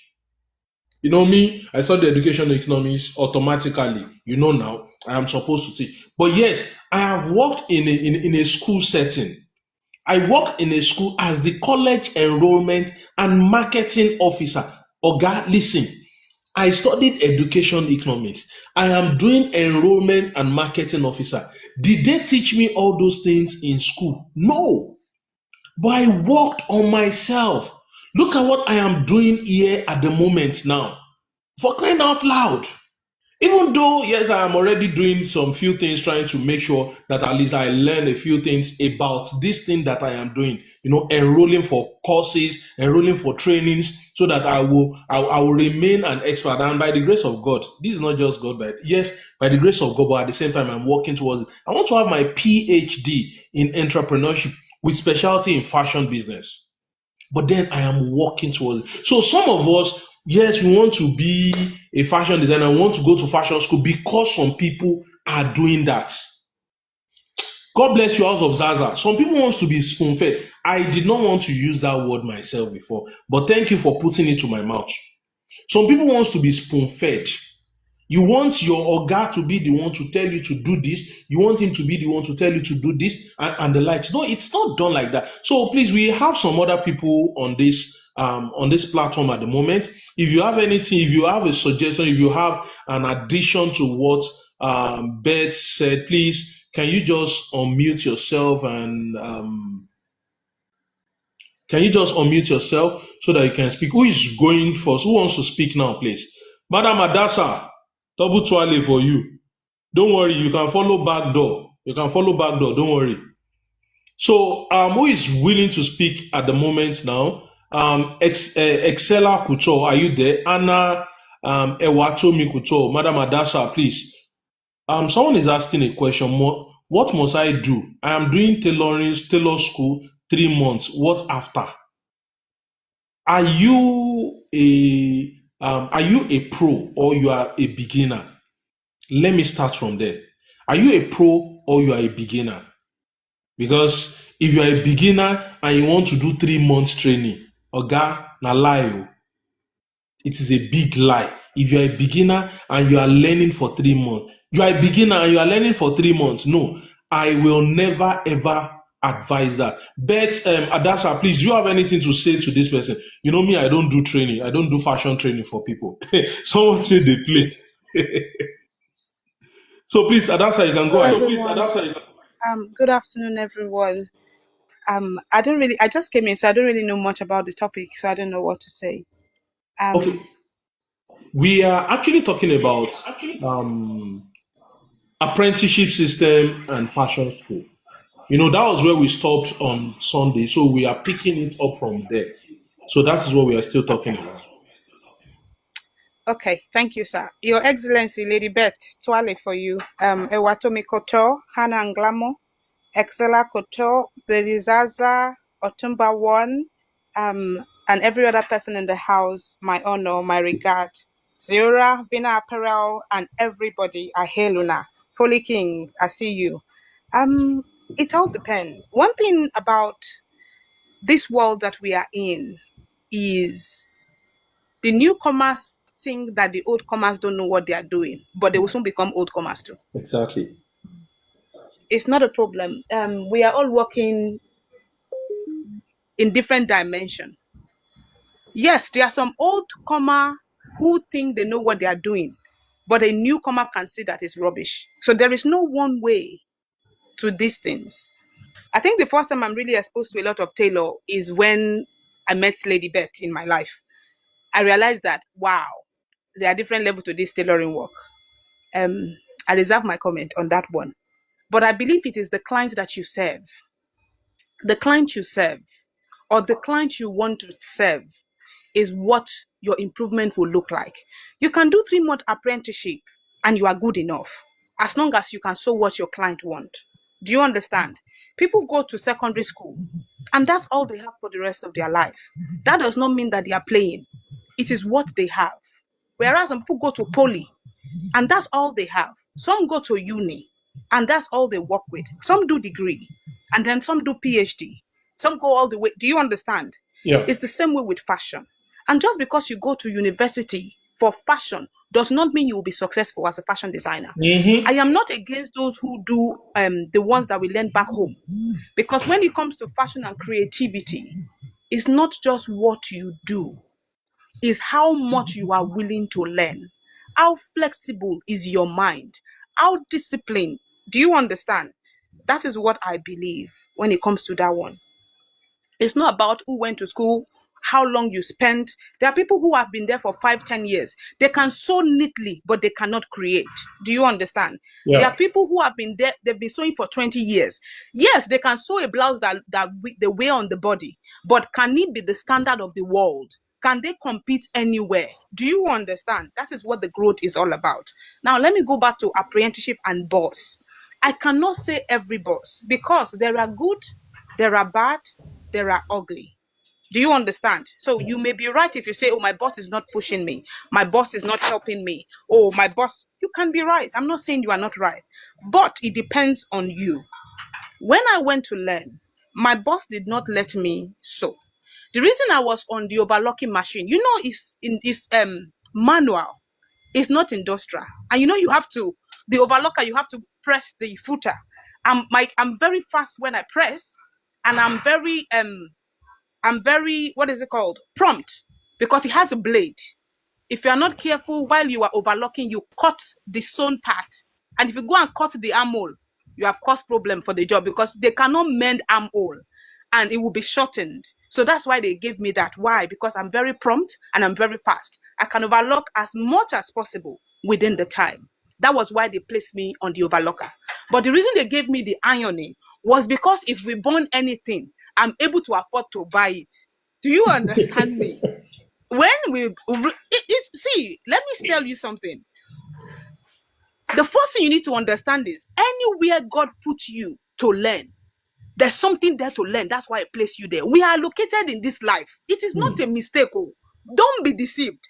A: You know me, I studied education economics automatically. You know now, I am supposed to teach. But yes, I have worked in a school setting. I worked in a school as the college enrollment and marketing officer. Oga, listen, I studied education economics. I am doing enrollment and marketing officer. Did they teach me all those things in school? No. But I worked on myself. Look at what I am doing here at the moment now. For crying out loud. Even though, yes, I am already doing some few things trying to make sure that at least I learn a few things about this thing that I am doing, enrolling for courses, enrolling for trainings, so that I will remain an expert. And by the grace of God, this is not just God, but yes, by the grace of God, but at the same time, I'm working towards it. I want to have my PhD in entrepreneurship with specialty in fashion business. But then I am working towards it. So some of us, yes, we want to be a fashion designer, we want to go to fashion school because some people are doing that. God bless you, House of Zaza. Some people want to be spoon-fed. I did not want to use that word myself before, but thank you for putting it to my mouth. Some people want to be spoon-fed. You want your Oga to be the one to tell you to do this. You want him to be the one to tell you to do this and the likes. No, it's not done like that. So please, we have some other people on this platform at the moment. If you have anything, if you have a suggestion, if you have an addition to what Beth said, please can you just unmute yourself and can you just unmute yourself so that you can speak? Who is going first? Who wants to speak now, please? Madam Adasa, double twirly for you. Don't worry, you can follow back door. You can follow back door, don't worry. So, who is willing to speak at the moment now? Excella Kuto, are you there? Anna Ewatomi Kuto, Madam Adasa, please. Someone is asking a question. What must I do? I am doing tailor school 3 months. What after? Are you a pro or you are a beginner? Let me start from there. Are you a pro or you are a beginner? Because if you are a beginner and you want to do 3 months training, oga, na lie o. It is a big lie. If you are a beginner and you are learning for 3 months, you are a beginner and you are learning for 3 months. No, I will never ever advise that. But Adasha, please, do you have anything to say to this person? You know me, I don't do training. I don't do fashion training for people. Someone said they play. So please, Adasha, you can go ahead.
C: Everyone. Good afternoon, everyone. I just came in, so I don't really know much about the topic, so I don't know what to say.
A: Okay,
C: Um,
A: we are actually talking about apprenticeship system and fashion school. That was where we stopped on Sunday, so we are picking it up from there. So that is what we are still talking about.
C: okay, thank you, sir. Your Excellency, Lady Beth, Twale for you. Ewatomi Koto, Hannah Anglamo, Excella Koto, Lady Zaza, Otumba One, and every other person in the house, my honor, my regard. Ziora, Vina Apparel, and everybody, I hail Luna. Foley King, I see you. Um, it all depends. One thing about this world that we are in is the newcomers think that the old comers don't know what they are doing, but they will soon become old comers too.
A: Exactly.
C: It's not a problem. We are all working in different dimension. Yes, there are some old comer who think they know what they are doing, but a newcomer can see that it's rubbish. So there is no one way to these things. I think the first time I'm really exposed to a lot of tailor is when I met Lady Beth in my life. I realized that wow, there are different levels to this tailoring work. Um, I reserve my comment on that one. But I believe it is the client that you serve, the client you serve, or the client you want to serve is what your improvement will look like. You can do 3 month apprenticeship and you are good enough as long as you can show what your client want. Do you understand? People go to secondary school and that's all they have for the rest of their life. That does not mean that they are playing. It is what they have. Whereas some people go to poly and that's all they have. Some go to uni and that's all they work with. Some do degree and then some do PhD. Some go all the way. Do you understand?
A: Yeah.
C: It's the same way with fashion. And just because you go to university for fashion does not mean you will be successful as a fashion designer. I
A: Mm-hmm.
C: am not against those who do the ones that we learn back home, because when it comes to fashion and creativity, it's not just what you do, it's how much you are willing to learn. How flexible is your mind? How disciplined? Do you understand? That is what I believe when it comes to that one. It's not about who went to school, how long you spent. There are people who have been there for 5, 10 years. They can sew neatly, but they cannot create. Do you understand? There
A: Yeah.
C: are people who have been there, they've been sewing for 20 years. Yes, they can sew a blouse they wear on the body, but can it be the standard of the world? Can they compete anywhere? Do you understand? That is what the growth is all about. Now, let me go back to apprenticeship and boss. I cannot say every boss, because there are good, there are bad, there are ugly. Do you understand? So you may be right if you say, oh, my boss is not pushing me. My boss is not helping me. Oh, my boss, you can be right. I'm not saying you are not right, but it depends on you. When I went to learn, my boss did not let me sew. The reason I was on the overlocking machine, is manual. It's not industrial. And you have to, the overlocker, you have to press the footer. I'm very fast when I press, and I'm very, what is it called? Prompt, because it has a blade. If you are not careful while you are overlocking, you cut the sewn part. And if you go and cut the armhole, you have caused problem for the job, because they cannot mend armhole and it will be shortened. So that's why they gave me that. Why? Because I'm very prompt and I'm very fast. I can overlock as much as possible within the time. That was why they placed me on the overlocker. But the reason they gave me the ironing was because if we burn anything, I'm able to afford to buy it. Do you understand me? When see, let me tell you something. The first thing you need to understand is, anywhere God puts you to learn, there's something there to learn. That's why I place you there. We are located in this life. It is not a mistake. Oh, don't be deceived.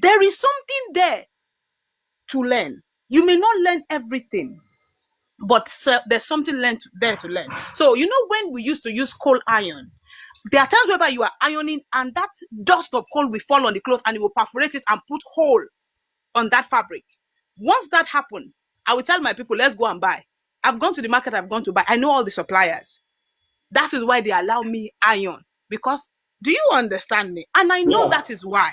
C: There is something there to learn. You may not learn everything, but there's something there to learn. So when we used to use coal iron, there are times whereby you are ironing and that dust of coal will fall on the cloth and it will perforate it and put hole on that fabric. Once that happens, I will tell my people, let's go and buy. I've gone to the market, I've gone to buy. I know all the suppliers. That is why they allow me iron. Because, do you understand me? And I know
A: Yeah.
C: that is why.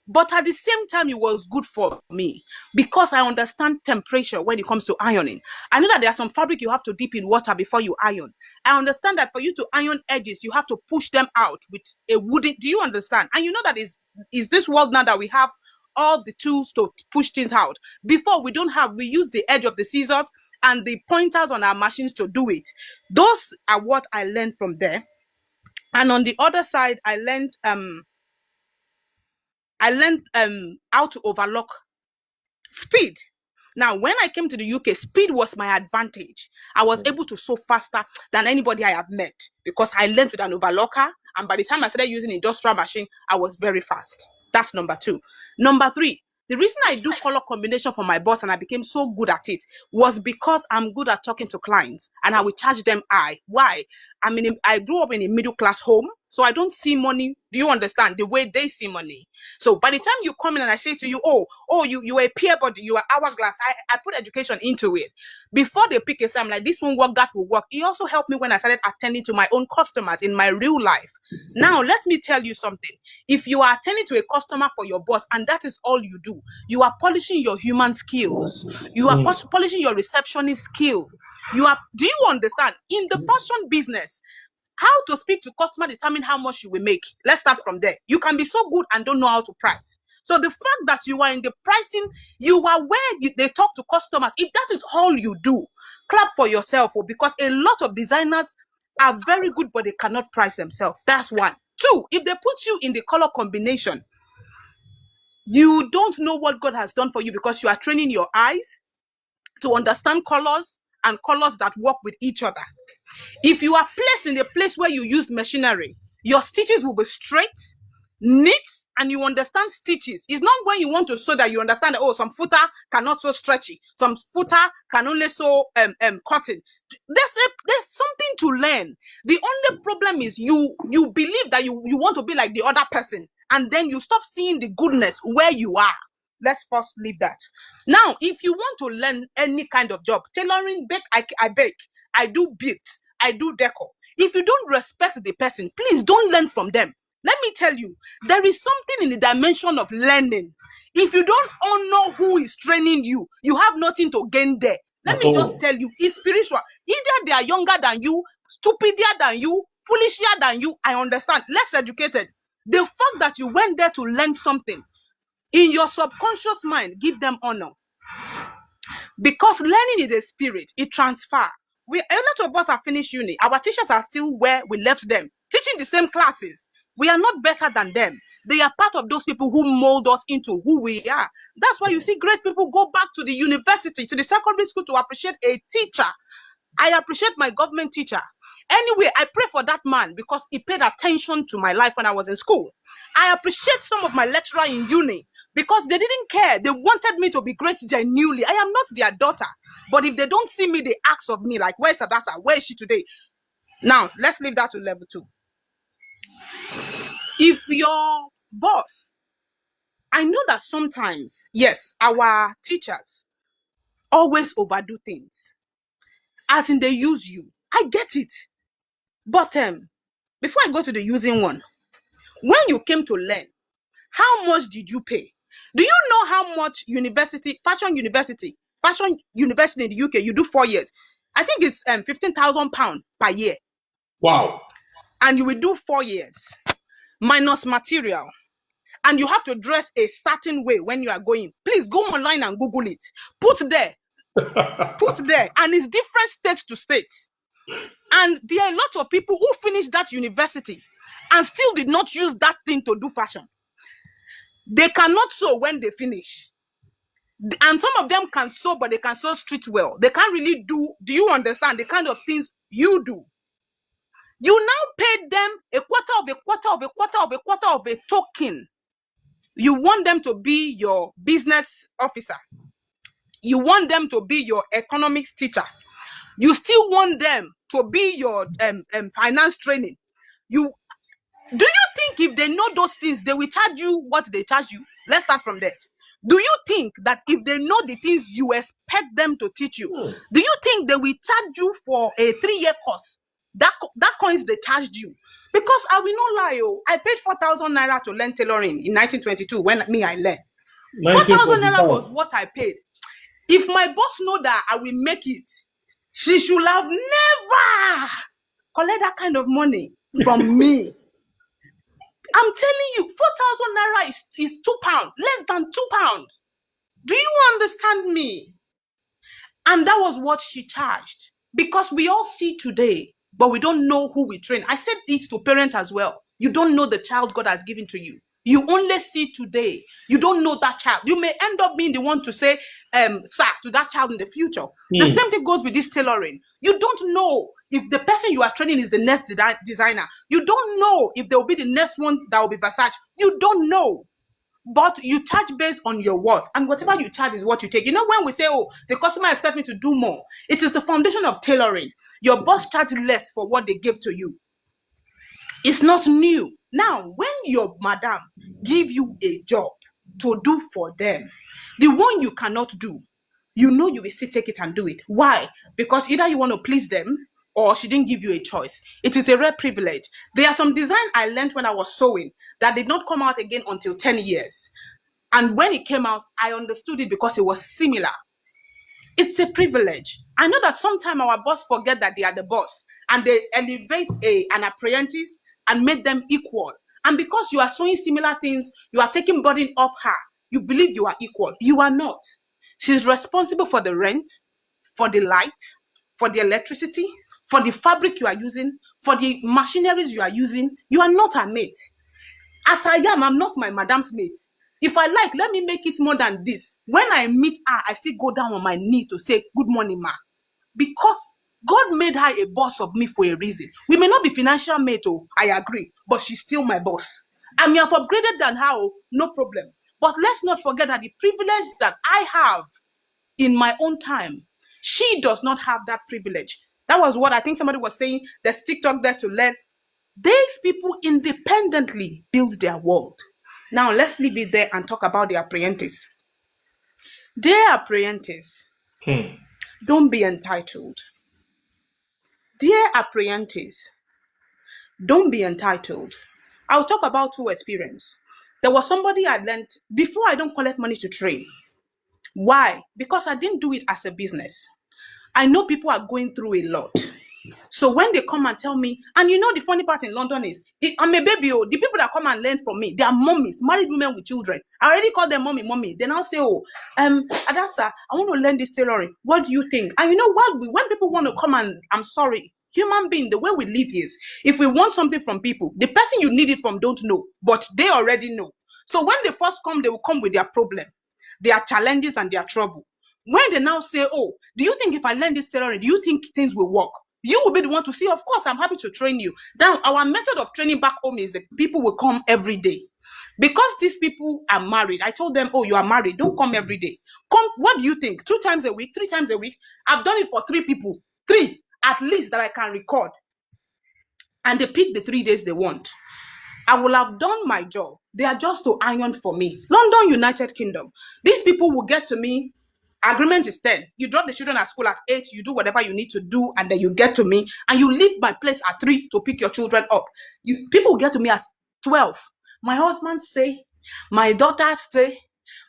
C: But at the same time, it was good for me, because I understand temperature when it comes to ironing. I know that there are some fabric you have to dip in water before you iron. I understand that for you to iron edges, you have to push them out with a wooden. Do you understand? And you know that is this world now that we have all the tools to push things out. Before, we use the edge of the scissors and the pointers on our machines to do it. Those are what I learned from there. And on the other side, I learned how to overlock speed. Now, when I came to the UK, speed was my advantage. I was able to sew faster than anybody I have met, because I learned with an overlocker. And by the time I started using industrial machine, I was very fast. That's number two. Number three, the reason I do color combination for my boss and I became so good at it was because I'm good at talking to clients and I will charge them high. Why? I grew up in a middle class home, so I don't see money. Do you understand? The way they see money. So by the time you come in and I say to you, oh, you are a peer body, you are hourglass. I put education into it. Before they pick a say, I'm like, this won't work, that will work. It also helped me when I started attending to my own customers in my real life. Now, let me tell you something. If you are attending to a customer for your boss and that is all you do, you are polishing your human skills. You are polishing your receptionist skill. Do you understand? In the fashion business, how to speak to customer determine how much you will make. Let's start from there. You can be so good and don't know how to price. So the fact that you are in the pricing, you are where they talk to customers. If that is all you do, clap for yourself. Because a lot of designers are very good, but they cannot price themselves. That's one. Two, if they put you in the color combination, you don't know what God has done for you, because you are training your eyes to understand colors and colors that work with each other. If you are placed in a place where you use machinery, your stitches will be straight, neat, and you understand stitches. It's not when you want to sew that you understand that, some footer cannot sew stretchy, some footer can only sew cotton. There's something to learn. The only problem is you believe that you want to be like the other person, and then you stop seeing the goodness where you are. Let's first leave that. Now, if you want to learn any kind of job, tailoring, bake, I bake, I do beats, I do decor. If you don't respect the person, please don't learn from them. Let me tell you, there is something in the dimension of learning. If you don't honor who is training you, you have nothing to gain there. Let
A: At
C: me just
A: all.
C: tell you, it's spiritual. Either they are younger than you, stupider than you, foolisher than you, I understand, less educated. The fact that you went there to learn something, in your subconscious mind, give them honor. Because learning is a spirit, it transfers. A lot of us have finished uni. Our teachers are still where we left them, teaching the same classes. We are not better than them. They are part of those people who mold us into who we are. That's why you see great people go back to the university, to the secondary school to appreciate a teacher. I appreciate my government teacher. Anyway, I pray for that man because he paid attention to my life when I was in school. I appreciate some of my lecturers in uni because they didn't care. They wanted me to be great genuinely. I am not their daughter. But if they don't see me, they ask of me, like, where's Sadasa? Where is she today? Now, let's leave that to level 2. If your boss, I know that sometimes, yes, our teachers always overdo things. As in, they use you. I get it. But before I go to the using one, when you came to learn, how much did you pay? Do you know how much fashion university in the UK, you do 4 years? I think it's £15,000 per year.
A: Wow.
C: And you will do 4 years minus material. And you have to dress a certain way when you are going. Please go online and Google it. Put there. And it's different state to state. And there are a lot of people who finished that university and still did not use that thing to do fashion. They cannot sew when they finish. And some of them can sew, but they can sew street well. They can't really do you understand the kind of things you do? You now paid them a quarter of a quarter of a quarter of a quarter of a token. You want them to be your business officer. You want them to be your economics teacher. You still want them to be your finance training. Do you think if they know those things, they will charge you what they charge you? Let's start from there. Do you think that if they know the things you expect them to teach you, do you think they will charge you for a 3-year course? That coins they charged you. Because I will not lie, I paid 4,000 naira to learn tailoring in 1922 when I learned. 4,000 naira was what I paid. If my boss know that I will make it, she should have never collect that kind of money from me. I'm telling you, 4,000 naira is £2, less than £2. Do you understand me? And that was what she charged. Because we all see today, but we don't know who we train. I said this to parents as well. You don't know the child God has given to you. You only see today. You don't know that child. You may end up being the one to say, sir, to that child in the future. The same thing goes with this tailoring. You don't know if the person you are training is the next designer. You don't know if there will be the next one that will be Versace. You don't know. But you charge based on your worth. And whatever you charge is what you take. You know, when we say, oh, the customer expects me to do more, it is the foundation of tailoring. Your boss charges less for what they give to you. It's not new. Now, when your madam give you a job to do for them, the one you cannot do, you know you will still take it and do it. Why? Because either you want to please them or she didn't give you a choice. It is a rare privilege. There are some design I learned when I was sewing that did not come out again until 10 years. And when it came out, I understood it because it was similar. It's a privilege. I know that sometimes our boss forget that they are the boss and they elevate an apprentice and make them equal. And because you are sewing similar things, you are taking burden off her. You believe you are equal. You are not. She's responsible for the rent, for the light, for the electricity, for the fabric you are using, for the machineries you are using. You are not her mate. As I am, I'm not my madam's mate. If I like, let me make it more than this. When I meet her, I still go down on my knee to say, good morning, ma. Because God made her a boss of me for a reason. We may not be financial mate, oh, I agree, but she's still my boss. I may have upgraded than her, oh, no problem. But let's not forget that the privilege that I have in my own time, she does not have that privilege. That was what I think somebody was saying. There's TikTok there to learn. These people independently build their world. Now, let's leave it there and talk about the apprentice. Dear apprentice,
A: Hmm.
C: don't be entitled. Dear apprentice, don't be entitled. I'll talk about two experience. There was somebody I learned before. I don't collect money to train. Why? Because I didn't do it as a business. I know people are going through a lot. So when they come and tell me, and you know the funny part in London is, I'm a baby, oh, the people that come and learn from me, they are mummies, married women with children. I already call them mommy, mommy. They now say, oh, Adasa, I want to learn this tailoring. What do you think? And you know what? When people want to come and, I'm sorry, human being, the way we live is, if we want something from people, the person you need it from don't know, but they already know. So when they first come, they will come with their problem, their challenges and their trouble. When they now say, oh, do you think if I learn this tailoring, do you think things will work? You will be the one to see, of course, I'm happy to train you. Now, our method of training back home is that people will come every day. Because these people are married, I told them, oh, you are married, don't come every day. Come, what do you think? 2 times a week, 3 times a week? I've done it for 3 people, three at least that I can record. And they pick the 3 days they want. I will have done my job. They are just to iron for me. London, United Kingdom. These people will get to me. Agreement is 10. You drop the children at school at 8. You do whatever you need to do, and then you get to me, and you leave my place at 3 to pick your children up. People will get to me at 12. My husband say, my daughter say,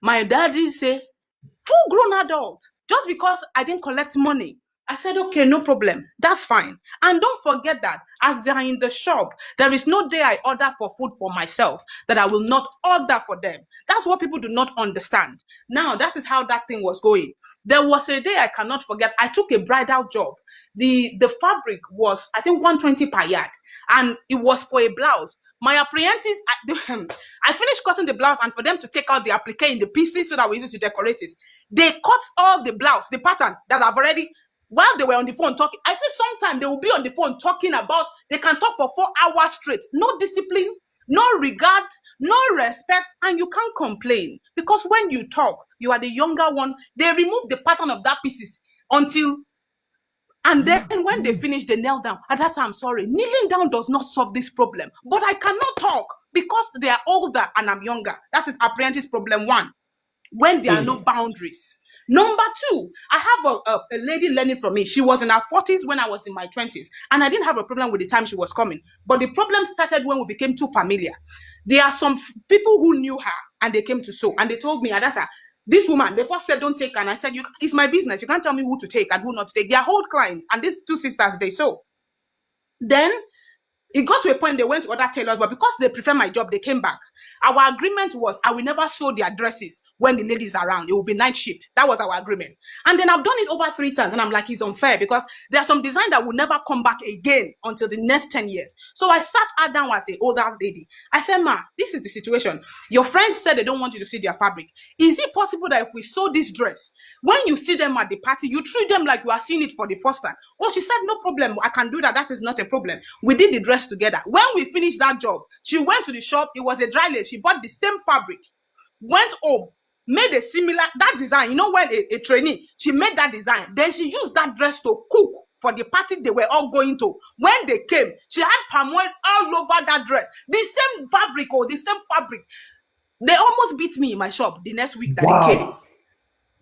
C: my daddy say, full grown adult, just because I didn't collect money. I said, okay, no problem. That's fine. And don't forget that as they are in the shop, there is no day I order for food for myself that I will not order for them. That's what people do not understand. Now, that is how that thing was going. There was a day I cannot forget. I took a bridal job. The fabric was, I think, 120 per yard. And it was for a blouse. My apprentice, I finished cutting the blouse, and for them to take out the applique in the pieces so that we use it to decorate it, they cut all the blouse, the pattern that I've already, while they were on the phone talking. I said sometimes they will be on the phone talking about, they can talk for 4 hours straight. No discipline, no regard, no respect, and you can't complain. Because when you talk, you are the younger one. They remove the pattern of that pieces until, and then when they finish, they kneel down. And that's, I'm sorry. Kneeling down does not solve this problem. But I cannot talk because they are older and I'm younger. That is apprentice problem one. When there are no boundaries. Number two, I have a lady learning from me. She was in her 40s when I was in my 20s. And I didn't have a problem with the time she was coming. But the problem started when we became too familiar. There are some people who knew her and they came to sew. And they told me, Adasa, this woman, they first said, don't take her. And I said, it's my business. You can't tell me who to take and who not to take. They are whole clients. And these two sisters, they sew. Then it got to a point they went to other tailors, but because they prefer my job, they came back. Our agreement was I will never show their dresses when the ladies are around. It will be night shift. That was our agreement. And then I've done it over 3 times, and I'm like, it's unfair because there are some design that will never come back again until the next 10 years. So I sat her down as an older lady. I said, ma, this is the situation. Your friends said they don't want you to see their fabric. Is it possible that if we sew this dress, when you see them at the party, you treat them like you are seeing it for the first time? Oh, she said, no problem. I can do that. That is not a problem. We did the dress together. When we finished that job, she went to the shop. It was a dry lace. She bought the same fabric, went home, made a similar, that design. You know, when a trainee, she made that design. Then she used that dress to cook for the party they were all going to. When they came, she had palm oil all over that dress. The same fabric, or the same fabric. They almost beat me in my shop the next week that they came.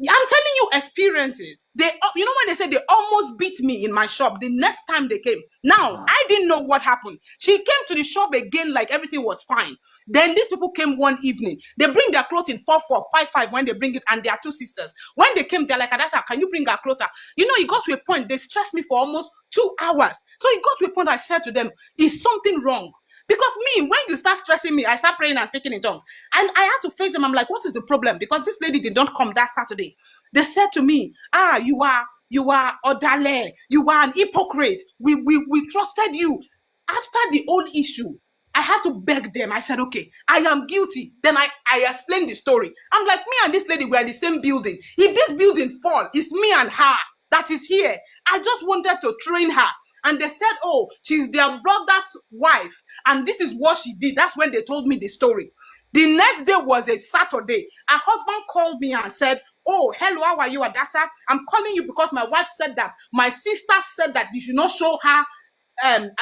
C: I'm telling you experiences. You know when they say they almost beat me in my shop the next time they came. Now, I didn't know what happened. She came to the shop again like everything was fine. Then these people came one evening. They bring their clothes in 4-4, 5-5 when they bring it, and they are two sisters. When they came, they're like, Adasa, can you bring our clothes? You know, it got to a point, they stressed me for almost 2 hours. So it got to a point I said to them, is something wrong? Because me, when you start stressing me, I start praying and speaking in tongues. And I had to face them. I'm like, what is the problem? Because this lady did not come that Saturday. They said to me, you are Odale. You are an hypocrite. We trusted you. After the old issue, I had to beg them. I said, okay, I am guilty. Then I explained the story. I'm like, me and this lady, we are in the same building. If this building fall, it's me and her that is here. I just wanted to train her. And they said, oh, she's their brother's wife. And this is what she did. That's when they told me the story. The next day was a Saturday. Her husband called me and said, oh, hello, how are you, Adasa? I'm calling you because my wife said that. My sister said that you should not show her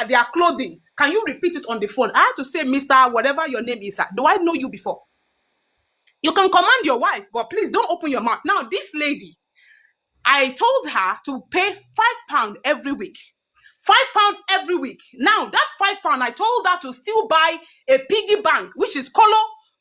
C: their clothing. Can you repeat it on the phone? I had to say, Mr. Whatever your name is. Do I know you before? You can command your wife, but please don't open your mouth. Now, this lady, I told her to pay £5 every week. £5 every week. Now, that £5, I told her to still buy a piggy bank, which is color,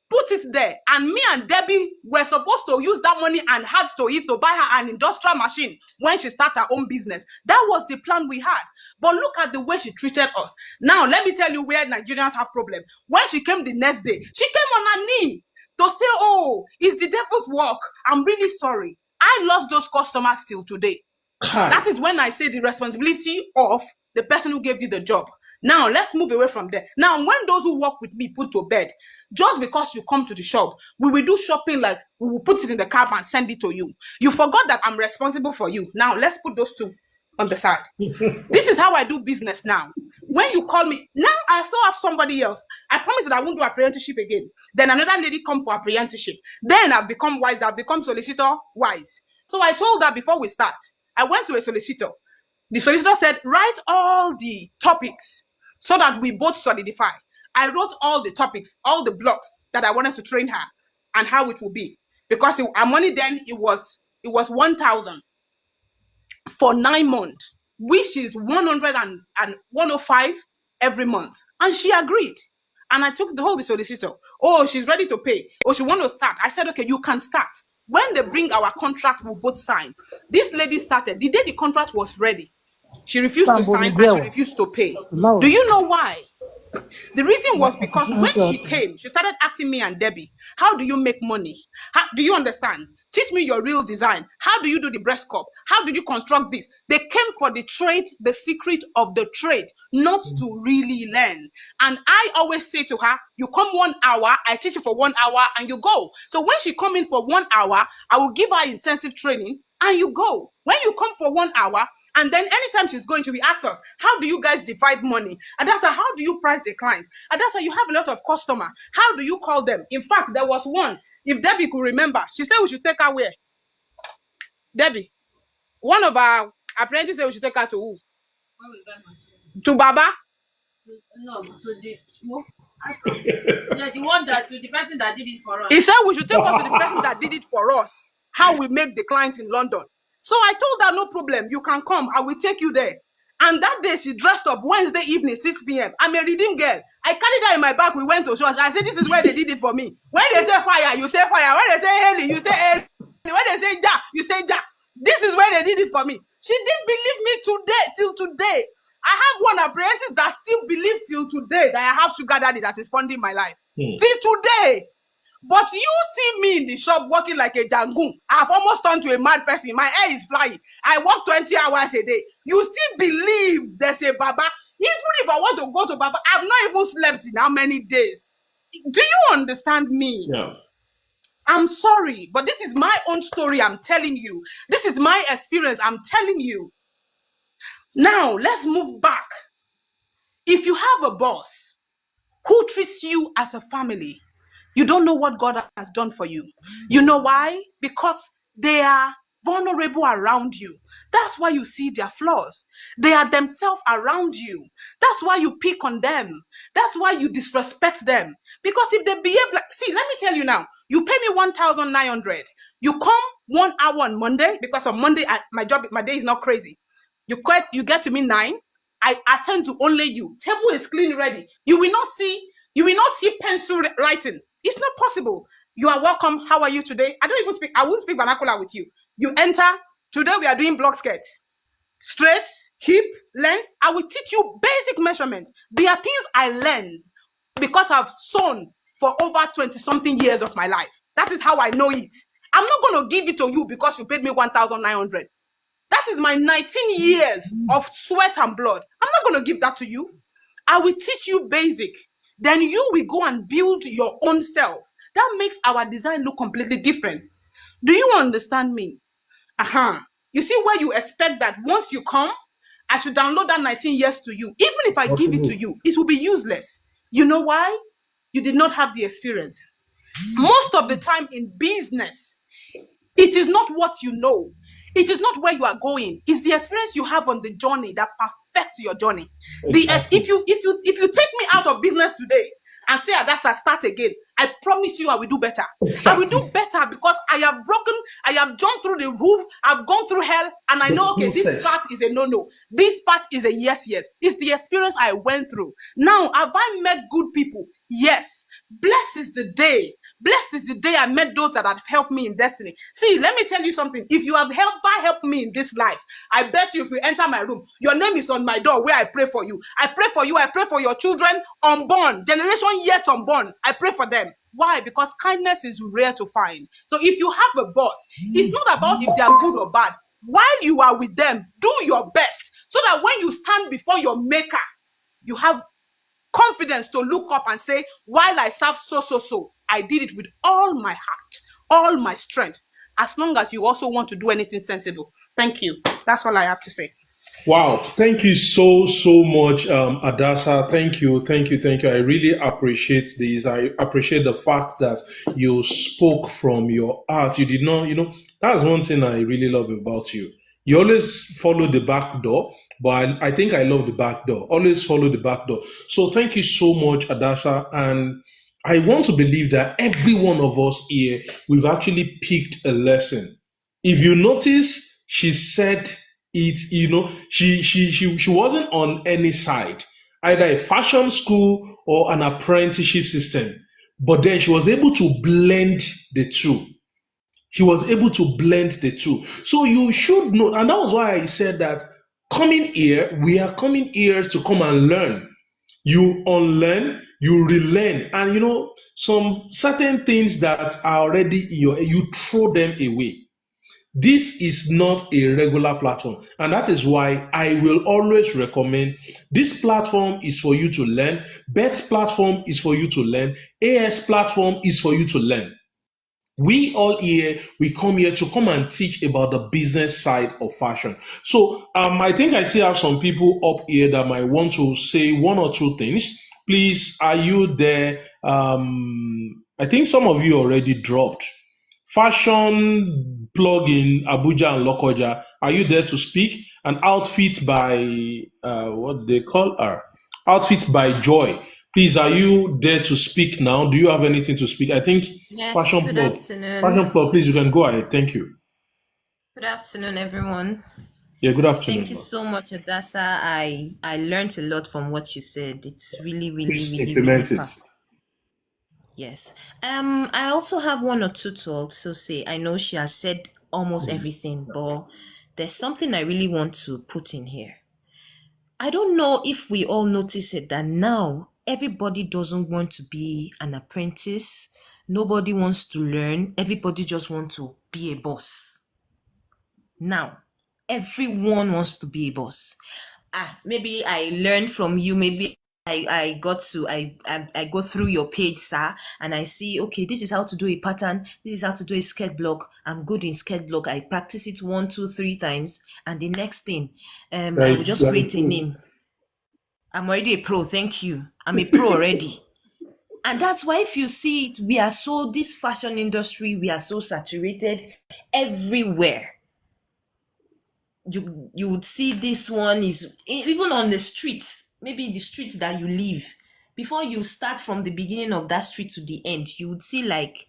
C: put it there. And me and Debbie were supposed to use that money and had to use to buy her an industrial machine when she started her own business. That was the plan we had. But look at the way she treated us. Now, let me tell you where Nigerians have problem. When she came the next day, she came on her knee to say, oh, it's the devil's work. I'm really sorry. I lost those customers till today.
A: Kai.
C: That is when I say the responsibility of the person who gave you the job. Now, let's move away from there. Now, when those who work with me put to bed, just because you come to the shop, we will do shopping like we will put it in the cab and send it to you. You forgot that I'm responsible for you. Now, let's put those two on the side. This is how I do business now. When you call me, now I still have somebody else. I promise that I won't do apprenticeship again. Then another lady come for apprenticeship. Then I've become wise. I've become solicitor wise. So I told her before we start, I went to a solicitor. The solicitor said, write all the topics so that we both solidify. I wrote all the topics, all the blocks that I wanted to train her and how it will be. Because our money then, it was 1,000 for 9 months, which is 100 and 105 every month. And she agreed. And I took the whole solicitor. Oh, she's ready to pay. Oh, she want to start. I said, okay, you can start. When they bring our contract, we'll both sign. This lady started. The day the contract was ready, she refused to sign and she refused to pay. Do you know why? The reason was because when she came, she started asking me and Debbie, how do you make money? How do you understand? Teach me your real design. How do you do the breast cup? How did you construct this? They came for the trade, the secret of the trade, not to really learn. And I always say to her, you come 1 hour, I teach you for 1 hour and you go. So when she come in for 1 hour, I will give her intensive training and you go. When you come for 1 hour, and then anytime she's going, she'll be asking us, how do you guys divide money? And that's how do you price the client? And that's you have a lot of customer. How do you call them? In fact, there was one. If Debbie could remember, she said we should take her where? Debbie, one of our apprentices said we should take her to who? To Baba?
B: No, to the yeah, the one that to the person that did it for us.
C: He said we should take us to the person that did it for us. How we make the clients in London. So I told her, no problem, you can come, I will take you there. And that day she dressed up Wednesday evening, 6 p.m. I'm a reading girl. I carried her in my bag, we went to church. I said, this is where they did it for me. When they say fire, you say fire. When they say Haley, you say Haley. When they say Ja, you say Ja. This is where they did it for me. She didn't believe me today, till today. I have one apprentice that still believes till today that I have sugar daddy that is funding my life. Till today. But you see me in the shop working like a jangoon. I've almost turned to a mad person. My hair is flying. I work 20 hours a day. You still believe there's a Baba? Even if I want to go to Baba, I've not even slept in how many days. Do you understand me?
A: Yeah.
C: I'm sorry, but this is my own story I'm telling you. This is my experience I'm telling you. Now, let's move back. If you have a boss who treats you as a family, you don't know what God has done for you. You know why? Because they are vulnerable around you. That's why you see their flaws. They are themselves around you. That's why you pick on them. That's why you disrespect them. Because if they behave like, see, let me tell you now, you pay me 1,900. You come 1 hour on Monday, because on Monday, my day is not crazy. You get to me 9. I attend to only you. Table is clean, ready. You will not see pencil writing. It's not possible. You are welcome. How are you today? I won't speak vernacular with you. You enter. Today we are doing block skirt. Straight, hip, length. I will teach you basic measurements. There are things I learned because I've sewn for over 20-something years of my life. That is how I know it. I'm not going to give it to you because you paid me 1,900. That is my 19 years of sweat and blood. I'm not going to give that to you. I will teach you basic. Then you will go and build your own self. That makes our design look completely different. Do you understand me? You see where you expect that once you come, I should download that 19 years to you. Even if I give it to you, it will be useless. You know why? You did not have the experience. Most of the time in business, it is not what you know. It is not where you are going. It's the experience you have on the journey that perfects your journey. Exactly. If you take me out of business today and say, that's a start again, I promise you I will do better. I will
A: Exactly.
C: do better because I have jumped through the roof, I've gone through hell, and I know,
A: The
C: okay, this
A: process.
C: part is a no-no. This part is a yes, yes. It's the experience I went through. Now, have I met good people? Yes. Blessed is the day. Blessed is the day I met those that have helped me in destiny. See, let me tell you something. If you have helped me in this life, I bet you if you enter my room, your name is on my door where I pray for you. I pray for you. I pray for your children unborn, generation yet unborn. I pray for them. Why? Because kindness is rare to find. So if you have a boss, it's not about if they are good or bad. While you are with them, do your best so that when you stand before your maker, you have confidence to look up and say, while I serve so, I did it with all my heart, all my strength, as long as you also want to do anything sensible. Thank you. That's all I have to say.
A: Wow, thank you so much, Adasa. Thank you. I really appreciate this. I appreciate the fact that you spoke from your heart. You did not, that's one thing I really love about you. You always follow the back door, but I think I love the back door. Always follow the back door. So thank you so much, Adasa. And I want to believe that every one of us here, we've actually picked a lesson. If you notice, she said it, she wasn't on any side, either a fashion school or an apprenticeship system. But then she was able to blend the two. He was able to blend the two. So you should know, and that was why I said that coming here, we are coming here to come and learn. You unlearn, you relearn, and some certain things that are already in your, you throw them away. This is not a regular platform, and that is why I will always recommend this platform is for you to learn. Bet's platform is for you to learn. AS platform is for you to learn. We all here, we come here to come and teach about the business side of fashion. So I think I still have some people up here that might want to say one or two things. Please, are you there? I think some of you already dropped. Fashion plug in Abuja and Lokoja. Are you there to speak? An outfit by what they call her? Outfit by Joy. Please, are you there to speak now? Do you have anything to speak? I think
D: Yes,
A: Fashion
D: good
A: Plug.
D: afternoon.
A: Fashion Plug, please, you can go ahead. Thank you.
D: Good afternoon, everyone.
A: Yeah, good
D: Thank
A: afternoon,
D: you
A: ma'am.
D: so much, Adasa. I learned a lot from what you said. It's really, really,
A: Please
D: really, really
A: implement it.
D: powerful. Yes. I also have one or two to also say. I know she has said almost everything, but there's something I really want to put in here. I don't know if we all notice it that now everybody doesn't want to be an apprentice. Nobody wants to learn. Everybody just wants to be a boss. Now, everyone wants to be a boss. Maybe I learned from you. Maybe I got to I go through your page, sir, and I see, okay, this is how to do a pattern. This is how to do a skirt block. I'm good in skirt block. I practice it one, two, three times, and the next thing, I will
A: Right,
D: just
A: right.
D: create a name. I'm already a pro. Thank you. I'm a pro already. And that's why if you see it, we are so, this fashion industry, we are so saturated everywhere. You would see this one is even on the streets, maybe the streets that you live. Before you start from the beginning of that street to the end, you would see like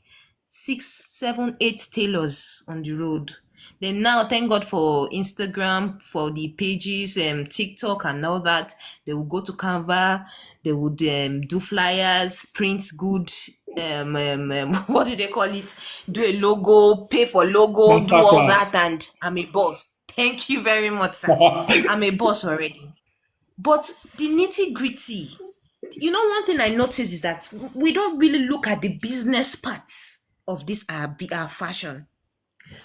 D: 6, 7, 8 tailors on the road. Then now, thank God for Instagram, for the pages, TikTok, and all that. They will go to Canva. They would do flyers, print good. What do they call it? Do a logo, pay for logo, do all that,
A: Masterclass.
D: and I'm a boss. Thank you very much, sir. I'm a boss already. But the nitty gritty, one thing I noticed is that we don't really look at the business parts of this our fashion.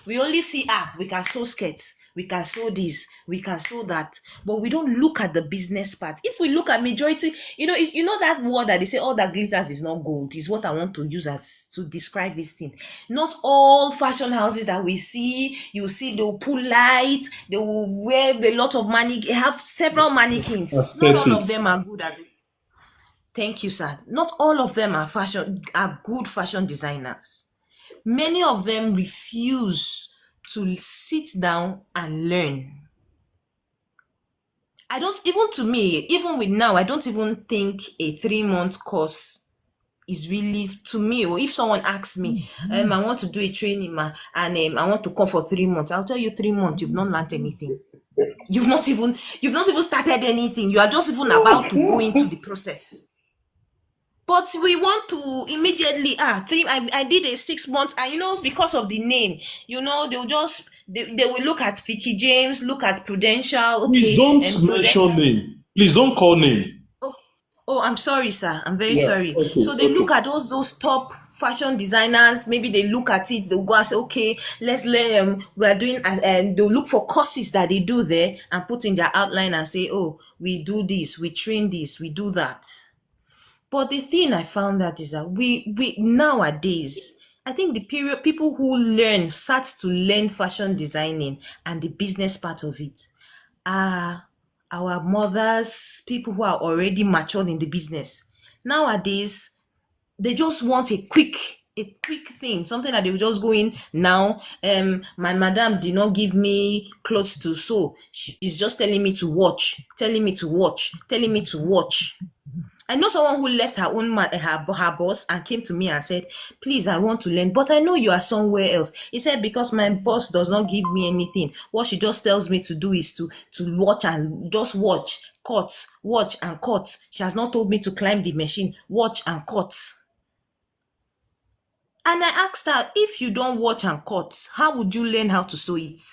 D: We only see, we can sew skirts, we can sew this, we can sew that, but we don't look at the business part. If we look at majority, that word that they say all that glitters is not gold is what I want to use as to describe this thing. Not all fashion houses that we see, you see they'll pull light, they will wear a lot of money, have several mannequins. Not all of
A: Aesthetics.
D: them are good as it. Thank you, sir. Not all of them are good fashion designers. Many of them refuse to sit down and learn. I don't even, to me, even with now, I don't even think a 3-month course is really to me. Or if someone asks me, I want to do a training, and I want to come for 3 months, I'll tell you 3 months, you've not learned anything. You've not even started anything. You are just even about to go into the process. But we want to immediately three. I did a 6 months, and because of the name, they will look at Vicky James, look at Prudential,
A: Please
D: okay,
A: don't
D: and
A: mention
D: Prudential.
A: name. Please don't call name.
D: Oh, oh, I'm sorry, sir. I'm very
A: Yeah.
D: sorry.
A: Okay.
D: So they look
A: Okay.
D: at those top fashion designers. Maybe they look at it. They'll go and say, okay, let's learn. We are doing, and they'll look for courses that they do there and put in their outline and say, oh, we do this, we train this, we do that. But the thing I found out is that we nowadays, I think the period people who start to learn fashion designing and the business part of it are our mothers, people who are already matured in the business. Nowadays, they just want a quick thing, something that they will just go in now. My madam did not give me clothes to sew. She's just telling me to watch, telling me to watch, telling me to watch. I know someone who left her own her boss and came to me and said, "Please, I want to learn, but I know you are somewhere else." He said, "Because my boss does not give me anything. What she just tells me to do is to watch and just watch, cut, watch and cut. She has not told me to climb the machine, watch and cut." And I asked her, "If you don't watch and cut, how would you learn how to sew it?"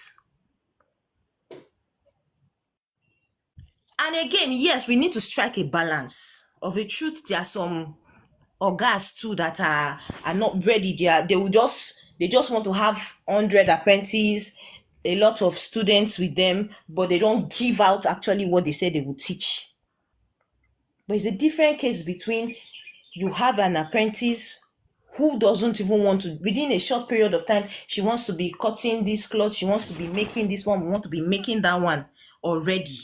D: And again, yes, we need to strike a balance. Of a truth, there are some ogas too that are not ready. They just want to have 100 apprentices, a lot of students with them, but they don't give out actually what they said they would teach. But it's a different case between you have an apprentice who doesn't even want to, within a short period of time, she wants to be cutting this cloth, she wants to be making this one, we want to be making that one already.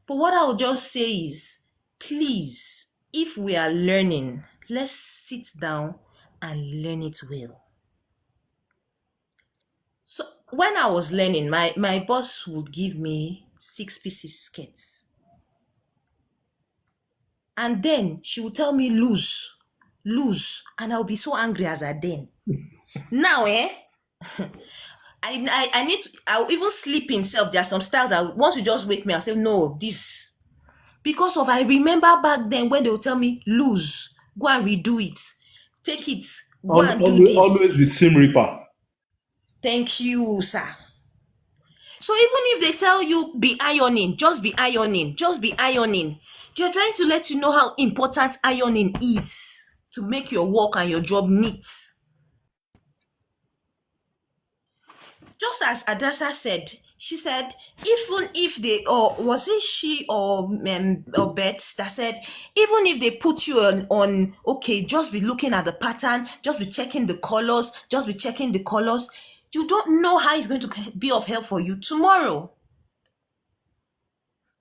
D: But what I'll just say is, please, if we are learning, let's sit down and learn it well. So when I was learning, my boss would give me 6 pieces skirts. And then she would tell me lose, lose. And I'll be so angry as I then. Now, I need to, I'll even sleep in self. There are some styles once you just wake me, I'll say, no, this. Because of I remember back then when they would tell me, lose, go and redo it. Take it, go and do
A: Always,
D: this.
A: always with Sim Reaper.
D: Thank you, sir. So even if they tell you be ironing, just be ironing, just be ironing, they're trying to let you know how important ironing is to make your work and your job neat. Just as Adasa said, she said, even if they, or was it she or Beth that said, even if they put you on, okay, just be looking at the pattern, just be checking the colors, just be checking the colors, you don't know how it's going to be of help for you tomorrow.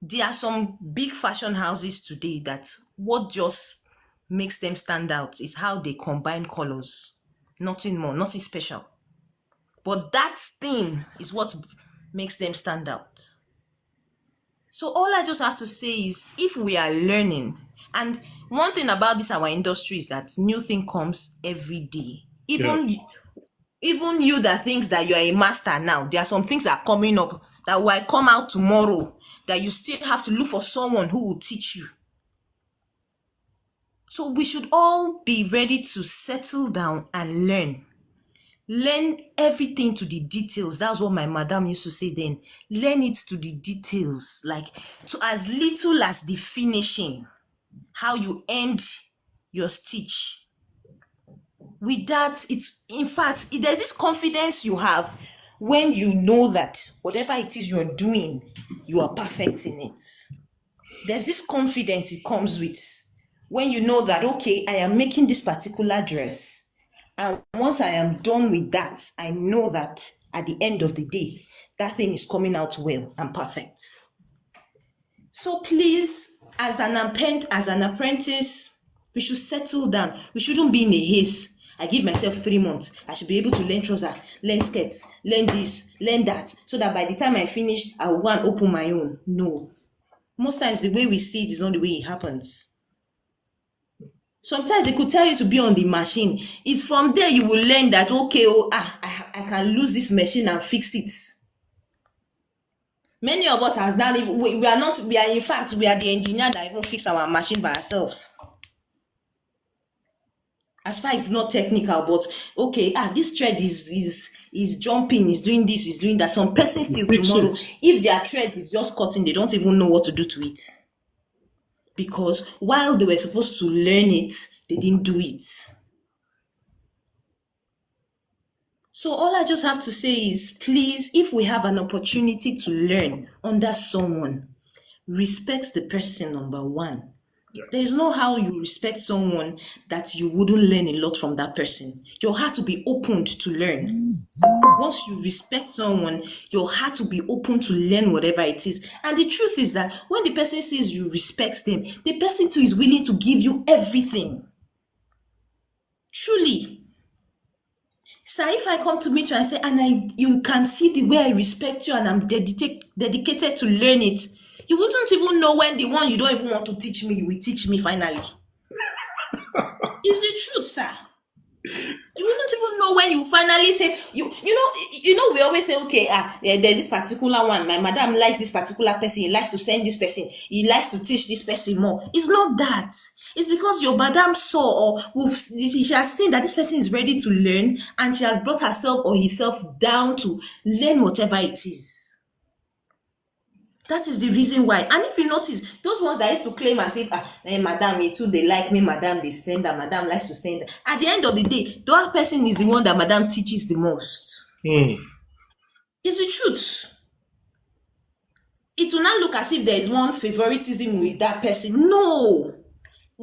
D: There are some big fashion houses today that what just makes them stand out is how they combine colors. Nothing more, nothing special. But that thing is what makes them stand out. So all I just have to say is if we are learning, and one thing about this our industry is that new thing comes every day.
A: Yeah.
D: Even you that thinks that you are a master now, there are some things that are coming up that will come out tomorrow that you still have to look for someone who will teach you. So we should all be ready to settle down and learn. Learn everything to the details. That's what my madam used to say then. Learn it to the details, like to as little as the finishing, how you end your stitch. With that, it's in fact, there's this confidence you have when you know that whatever it is you're doing, you are perfect in it. There's this confidence it comes with when you know that, okay, I am making this particular dress. And once I am done with that, I know that at the end of the day, that thing is coming out well and perfect. So please, as an apprentice, we should settle down. We shouldn't be in a haste. I give myself 3 months. I should be able to learn trouser, learn skirts, learn this, learn that, so that by the time I finish, I will go and open my own. No. Most times the way we see it is not the way it happens. Sometimes they could tell you to be on the machine. It's from there you will learn that, okay, oh, I can lose this machine and fix it. Many of us has not even, we are not, we are in fact, we are the engineer that even fix our machine by ourselves. As far as it's not technical, but okay, this thread is jumping, is doing this, is doing that. Some person
A: You
D: still
A: fix
D: tomorrow,
A: it.
D: if their thread is just cutting, they don't even know what to do to it. Because while they were supposed to learn it, they didn't do it. So all I just have to say is, please, if we have an opportunity to learn under someone, respect the person, number one.
A: Yeah.
D: There is no how you respect someone that you wouldn't learn a lot from that person. Your heart will be opened to learn. Once you respect someone, your heart will be open to learn whatever it is. And the truth is that when the person says you respect them, the person too is willing to give you everything. Truly. So if I come to meet you and say, and you can see the way I respect you and I'm dedicated to learn it, you wouldn't even know when the one you don't even want to teach me, you will teach me finally. It's the truth, sir. You wouldn't even know when you finally say, you know, we always say, okay, there's this particular one. My madam likes this particular person. He likes to send this person. He likes to teach this person more. It's not that. It's because your madam saw she has seen that this person is ready to learn and she has brought herself or himself down to learn whatever it is. That is the reason why. And if you notice, those ones that used to claim as if, madam, me too, they like me, madam, they send that, madam likes to send that. At the end of the day, that person is the one that madam teaches the most. It's the truth. It will not look as if there is one favoritism with that person. No.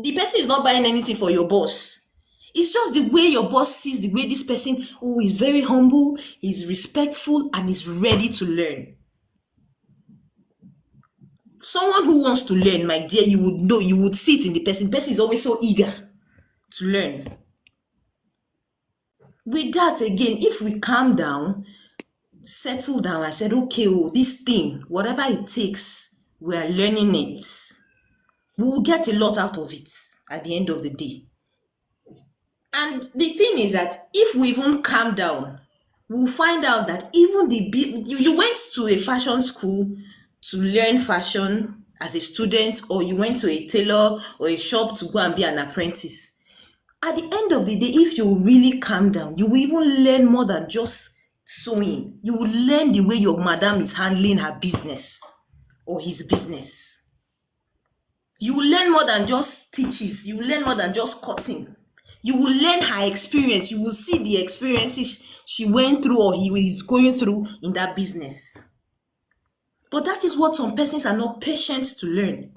D: The person is not buying anything for your boss. It's just the way your boss sees the way this person, is very humble, is respectful, and is ready to learn. Someone who wants to learn, my dear, you would know, you would see it in the person. The person is always so eager to learn. With that, again, if we calm down, settle down, I said, okay, this thing, whatever it takes, we are learning it. We will get a lot out of it at the end of the day. And the thing is that if we even calm down, we'll find out that even you went to a fashion school to learn fashion as a student, or you went to a tailor or a shop to go and be an apprentice. At the end of the day, if you really calm down, you will even learn more than just sewing. You will learn the way your madam is handling her business or his business. You will learn more than just stitches. You will learn more than just cutting. You will learn her experience. You will see the experiences she went through or he is going through in that business. But that is what some persons are not patient to learn.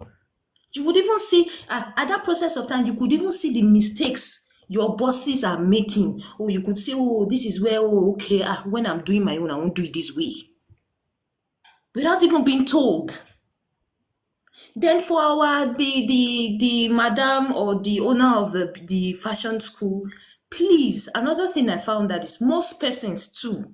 D: You would even see, at that process of time, you could even see the mistakes your bosses are making. Or you could say, this is where, okay, when I'm doing my own, I won't do it this way. Without even being told. Then for the madam or the owner of the fashion school, please, another thing I found that is most persons too,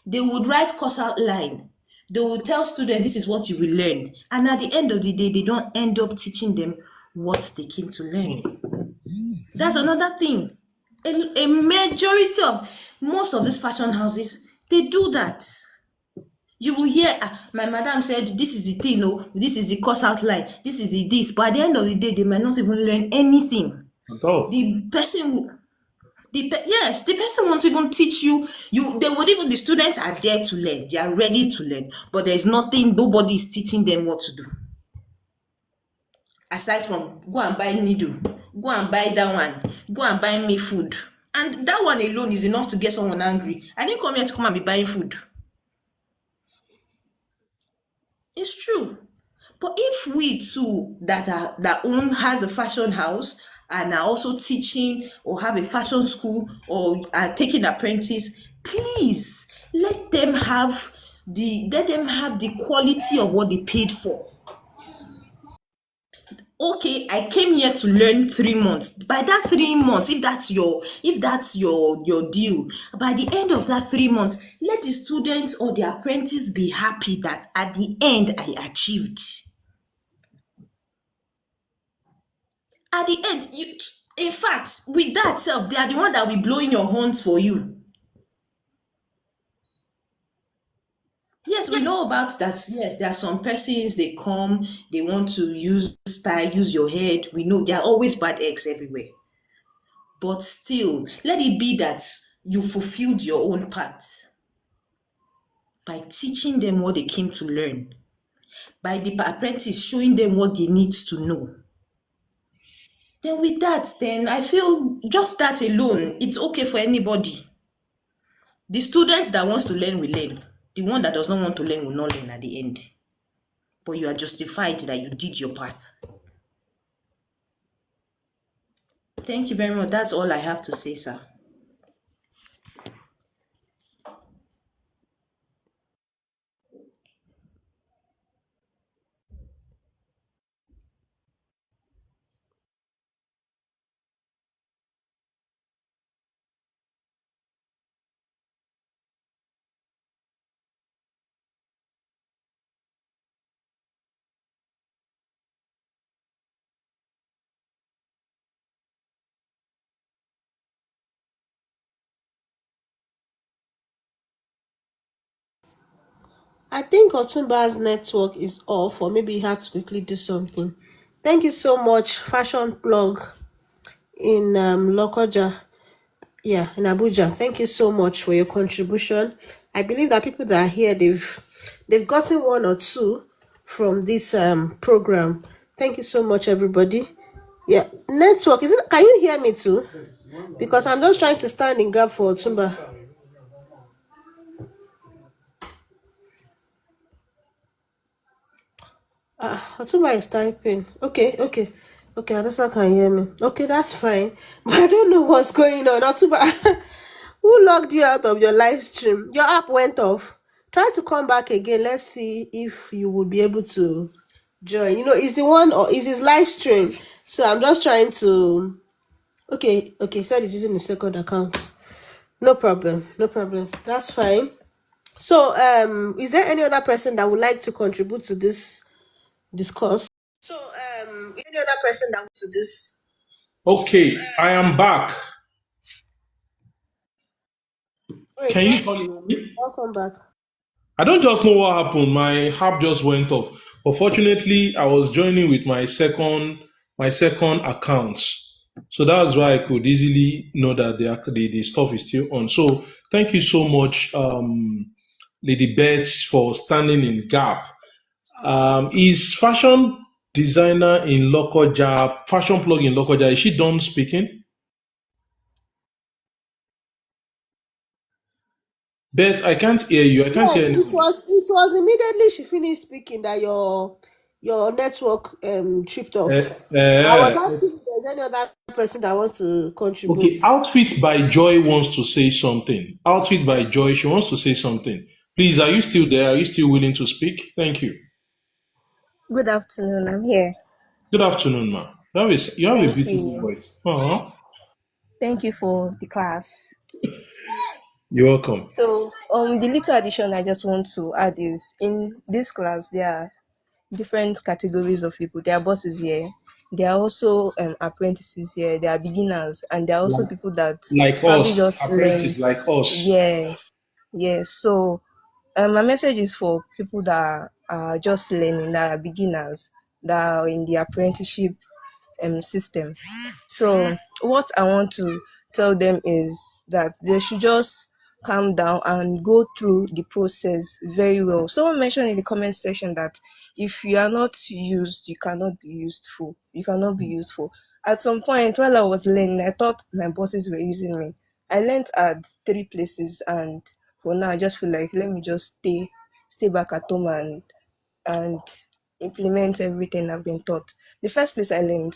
D: they would write course outline. They will tell students this is what you will learn. And at the end of the day, they don't end up teaching them what they came to learn. That's another thing. A majority of most of these fashion houses, they do that. You will hear, my madam said, this is the thing, this is the course outline, this is the this. But at the end of the day, they might not even learn anything.
A: At all.
D: The person won't even teach you. The students are there to learn. They are ready to learn. But there's nobody is teaching them what to do. Aside from, go and buy needle, go and buy that one, go and buy me food. And that one alone is enough to get someone angry. I didn't come here to come and be buying food. It's true. But if we too that has a fashion house and are also teaching or have a fashion school or are taking apprentice, please let them have the quality of what they paid for. Okay, I came here to learn 3 months. By that 3 months, if that's your deal, by the end of that 3 months, let the student or the apprentice be happy that at the end I achieved. At the end, In fact, with that self, they are the one that will be blowing your horns for you. Yes, we know about that. Yes, there are some persons they come, they want to use style, use your head. We know there are always bad eggs everywhere. But still, let it be that you fulfilled your own part by teaching them what they came to learn, by the apprentice showing them what they need to know. Then with that, then I feel just that alone, it's okay for anybody. The student that wants to learn will learn. The one that does not want to learn will not learn at the end. But you are justified that you did your part. Thank you very much. That's all I have to say, sir.
B: I think Otumba's network is off, or maybe he had to quickly do something. Thank you so much, Fashion Plug in Lokoja, yeah, in Abuja. Thank you so much for your contribution. I believe that people that are here, they've gotten one or two from this program. Thank you so much, everybody. Yeah, network, is it? Can you hear me too? Because I'm just trying to stand in gap for Otumba. Otumba is typing. Okay. Adosa can hear me. Okay, that's fine. But I don't know what's going on. Otumba, who logged you out of your live stream? Your app went off. Try to come back again. Let's see if you will be able to join. Is the one or is his live stream? So I'm just trying to. Okay. Said he's using the second account. No problem. No problem. That's fine. So, is there any other person that would like to contribute to this discourse? So, any other person that wants to this?
A: Okay, I am back.
B: Wait,
A: Can you call me?
B: welcome back.
A: I don't just know what happened. My app just went off. But fortunately, I was joining with my second account. So that's why I could easily know that the stuff is still on. So thank you so much, Lady Bets, for standing in gap. Is fashion designer in Lokoja, fashion plug in Lokoja, is she done speaking? Bet, I can't hear you. I can't
B: Yes,
A: hear
B: it
A: anything.
B: was. It was immediately she finished speaking that your network tripped off. I was asking if there's any other person that wants to contribute.
A: Okay, Outfit by Joy wants to say something. Outfit by Joy, she wants to say something. Please, are you still there? Are you still willing to speak? Thank you.
E: Good afternoon. I'm here.
A: Good afternoon, ma. You have a
E: Thank
A: beautiful
E: you.
A: voice. Uh-huh.
E: Thank you for the class.
A: You're welcome.
E: So, the little addition I just want to add is in this class there are different categories of people. There are bosses here. There are also apprentices here. There are beginners, and there are also
A: Like,
E: people that
A: like
E: probably
A: us,
E: just
A: apprentice,
E: learned.
A: like us.
E: Yeah, yeah. So, my message is for people that are just learning, that are beginners, that are in the apprenticeship system. So what I want to tell them is that they should just calm down and go through the process very well. Someone mentioned in the comment section that if you are not used, you cannot be useful. You cannot be useful. At some point while I was learning, I thought my bosses were using me. I learned at three places, and for now I just feel like let me just stay back at home and implement everything I've been taught. The first place I learned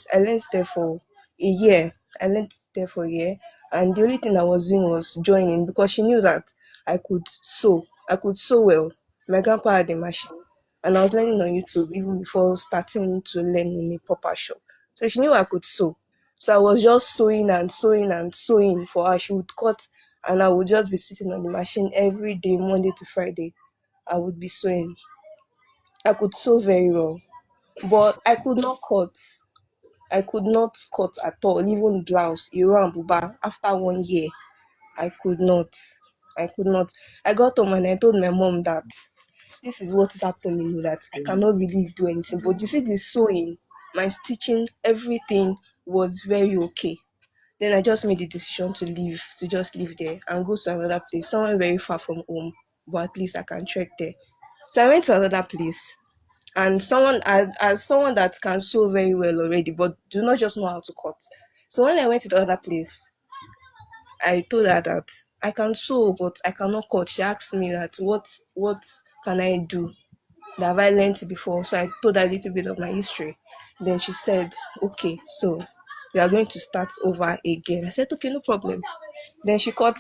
E: there for a year. I learned there for a year, and the only thing I was doing was joining because she knew that I could sew. I could sew well. My grandpa had a machine, and I was learning on YouTube even before starting to learn in a proper shop. So she knew I could sew. So I was just sewing and sewing and sewing for her. She would cut, and I would just be sitting on the machine every day, Monday to Friday. I would be sewing. I could sew very well, but I could not cut. I could not cut at all, even blouse, iro and buba. After 1 year, I could not. I could not. I got home and I told my mom that this is what is happening, that I cannot really do anything. But you see, the sewing, my stitching, everything was very okay. Then I just made the decision to leave, to just leave there and go to another place, somewhere very far from home, but at least I can trek there. So I went to another place, and as someone that can sew very well already, but do not just know how to cut. So when I went to the other place, I told her that I can sew, but I cannot cut. She asked me that what can I do that have I learned before. So I told her a little bit of my history. Then she said, okay, so we are going to start over again. I said, okay, no problem. Then she told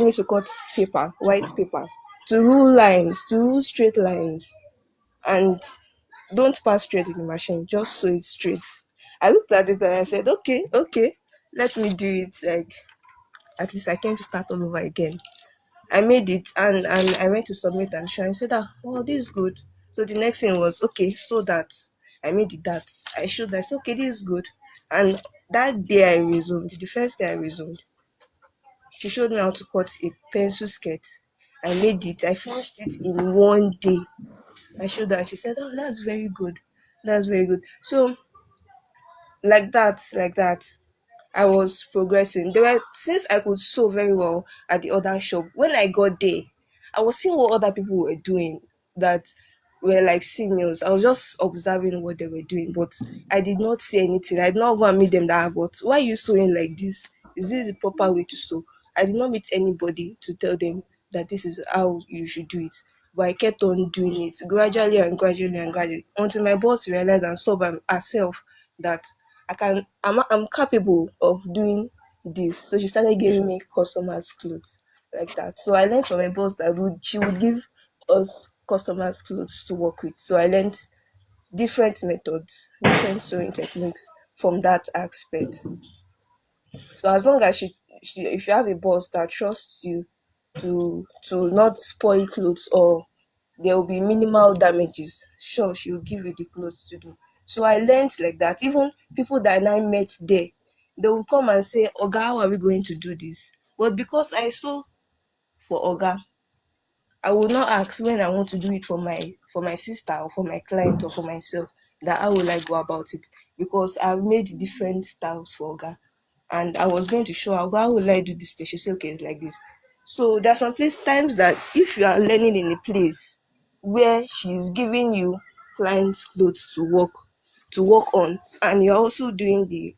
E: me to cut paper, white paper, to rule lines, to rule straight lines, and don't pass straight in the machine, just sew it straight. I looked at it and I said, okay, okay, let me do it. Like, at least I came to start all over again. I made it, and I went to submit and show and said, ah, oh, this is good. So the next thing was, okay, so that I made it that. I showed that, I said, okay, this is good. And that day I resumed, the first day I resumed, she showed me how to cut a pencil skirt. I made it. I finished it in 1 day. I showed her and she said, oh, that's very good. That's very good. So like that, I was progressing. There were, since I could sew very well at the other shop, when I got there, I was seeing what other people were doing that were like seniors. I was just observing what they were doing, but I did not say anything. I did not go and meet them that, but why are you sewing like this? Is this the proper way to sew? I did not meet anybody to tell them that this is how you should do it. But I kept on doing it gradually and gradually and gradually until my boss realized and saw by herself that I'm capable of doing this. So she started giving me customers clothes like that. So I learned from my boss that she would give us customers clothes to work with. So I learned different methods, different sewing techniques from that aspect. So as long as if you have a boss that trusts you to not spoil clothes, or there will be minimal damages, sure, she will give you the clothes to do. So I learned like that. Even people that I met there, they will come and say, Oga, how are we going to do this? But because I saw for Oga, I will not ask when I want to do it for my sister or for my client or for myself, that how will I go about it, because I've made different styles for Oga, and I was going to show her, how will I do this place? She said, okay, it's like this. So there are some times that if you are learning in a place where she's giving you clients' clothes to work on, and you're also doing the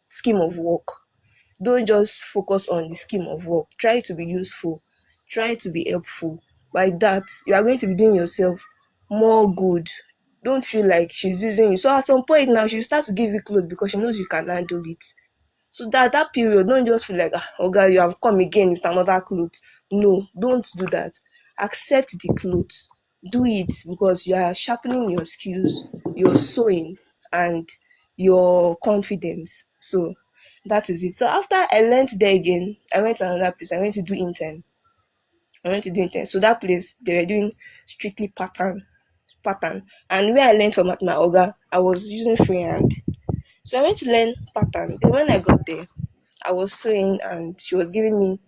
E: scheme of work, don't just focus on the scheme of work. Try to be useful, try to be helpful. By that, you are going to be doing yourself more good. Don't feel like she's using you. So at some point now, she'll start to give you clothes because she knows you can handle it. So that period, don't just feel like, oh God, you have come again with another clothes. No, don't do that. Accept the clothes. Do it because you are sharpening your skills, your sewing, and your confidence. So that is it. So after I learned there again, I went to another place. I went to do intern. So that place, they were doing strictly pattern. And where I learned from at my Oga, I was using freehand. So I went to learn pattern. Then when I got there, I was sewing and she was giving me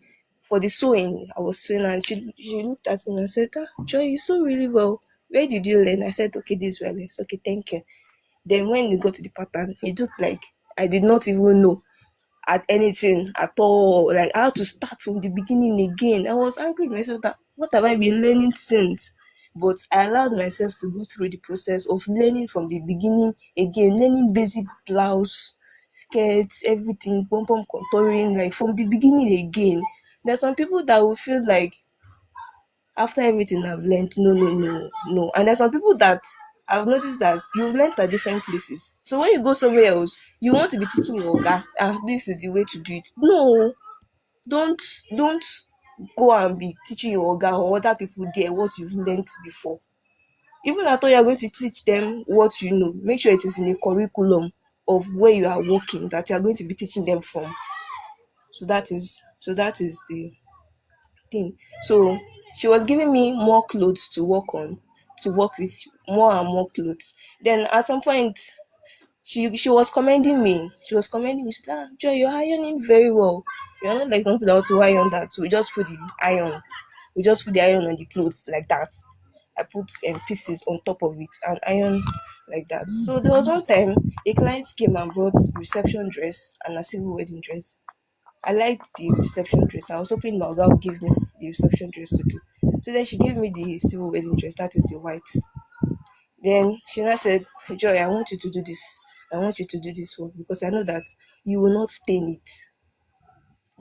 E: for the sewing. I was sewing and she looked at me and said, Joy, you sew really well. Where did you learn? I said, okay, this well. It's okay, thank you. Then when we got to the pattern, it looked like I did not even know at anything at all. Like I had to start from the beginning again. I was angry with myself that what have I been learning since? But I allowed myself to go through the process of learning from the beginning again, learning basic blouse, skirts, everything, pom pom contouring, like from the beginning again. There's some people that will feel like after everything I've learned, no, no, no, no. And there's some people that I've noticed that you've learned at different places. So when you go somewhere else, you want to be teaching your guy, this is the way to do it. No, don't don't go and be teaching your guy or other people there what you've learned before. Even after you are going to teach them what you know, make sure it is in a curriculum of where you are working that you are going to be teaching them from. So that is the thing. So she was giving me more clothes to work on, to work with more and more clothes. Then at some point, she was commending me. She was commending me. She said, Joy, you're ironing very well. You're not like some people that want to iron that. So we just put the iron on the clothes like that. I put pieces on top of it and iron like that. So there was one time a client came and brought reception dress and a civil wedding dress. I liked the reception dress. I was hoping my girl would give me the reception dress to do. So then she gave me the civil wedding dress, that is the white. Then she now said, Joy, I want you to do this. I want you to do this work because I know that you will not stain it.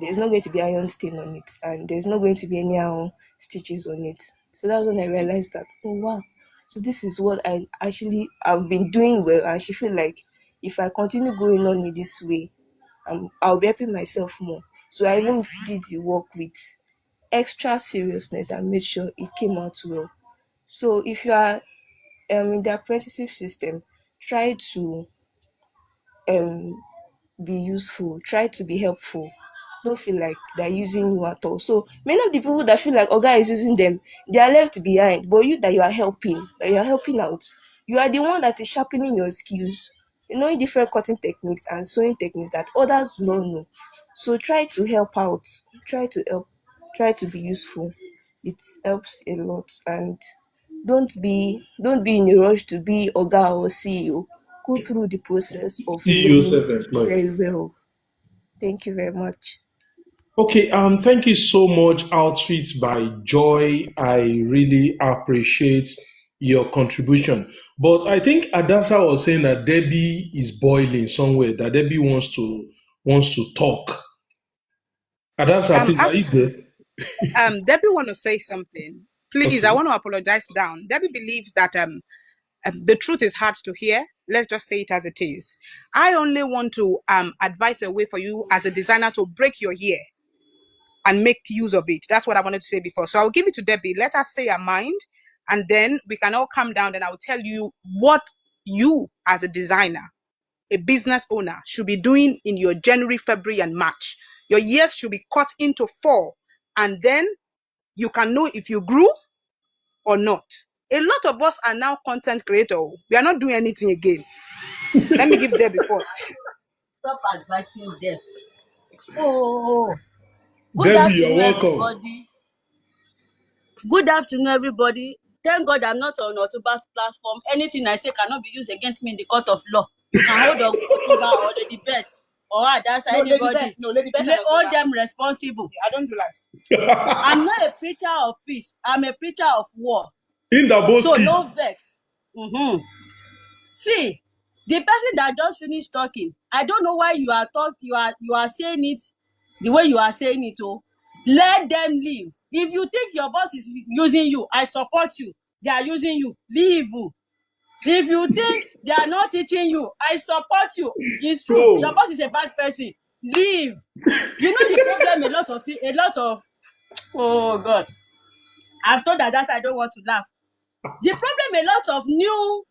E: There's not going to be iron stain on it, and there's not going to be any stitches on it. So that's when I realized that, oh wow, so this is what I actually have been doing well. And she feel like if I continue going on in this way, I'll be helping myself more. So I even did the work with extra seriousness and made sure it came out well. So if you are in the apprenticeship system, try to um be useful, try to be helpful. Don't feel like they're using you at all. So many of the people that feel like Oga is using them, they are left behind. But you that you are helping, that you are helping out, you are the one that is sharpening your skills, knowing different cutting techniques and sewing techniques that others do not know. So try to help out, try to help, try to be useful. It helps a lot. And don't be in a rush to be Oga or CEO. Go through the process of
A: CEO
E: learning
A: self-employed.
E: very well. Thank you very much.
A: Okay, thank you so much, Outfits by Joy. I really appreciate your contribution. But I think Adasa was saying that Debbie is boiling somewhere, that Debbie wants to talk. Adasa, please, are you
C: Actually,
A: there?
C: Debbie want to say something. Please, I
A: Okay.
C: want to apologize down. Debbie believes that the truth is hard to hear. Let's just say it as it is. I only want to advise a way for you as a designer to break your ear and make use of it. That's what I wanted to say before. So I'll give it to Debbie. Let us say our mind, and then we can all come down. And I'll tell you what you, as a designer, a business owner, should be doing in your January, February, and March. Your years should be cut into 4, and then you can know if you grew or not. A lot of us are now content creators. We are not doing anything again. Let me give Debbie first.
F: Stop advising them. Oh, good
A: Debbie, you're
F: afternoon,
A: welcome.
F: everybody. Good afternoon, everybody. Thank God I'm not on Otuba's platform. Anything I say cannot be used against me in the court of law. You can hold Otuba or Lady Beth or Adasa,
C: No, Lady
F: anybody.
C: Beth. No, Lady Beth.
F: Hold them responsible.
C: I don't do lies.
F: I'm not a preacher of peace. I'm a preacher of war.
A: In the
F: So
A: Boski.
F: no vex. See, the person that just finished talking, I don't know why you are saying it the way you are saying it. Oh, let them leave. If you think your boss is using you, I support you. They are using you. Leave. If you think they are not teaching you, I support you. It's true.
A: Oh.
F: Your boss is a bad person. Leave. You know the problem. A lot of. Oh God. I've told that I don't want to laugh. The problem, a lot of new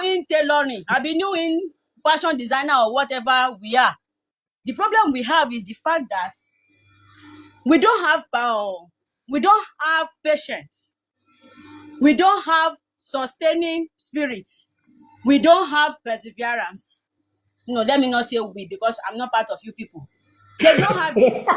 F: in tailoring, I be new in fashion designer or whatever we are. The problem we have is the fact that we don't have power, we don't have patience, we don't have sustaining spirit, we don't have perseverance. No, let me not say we, because I'm not part of you people. They don't have it.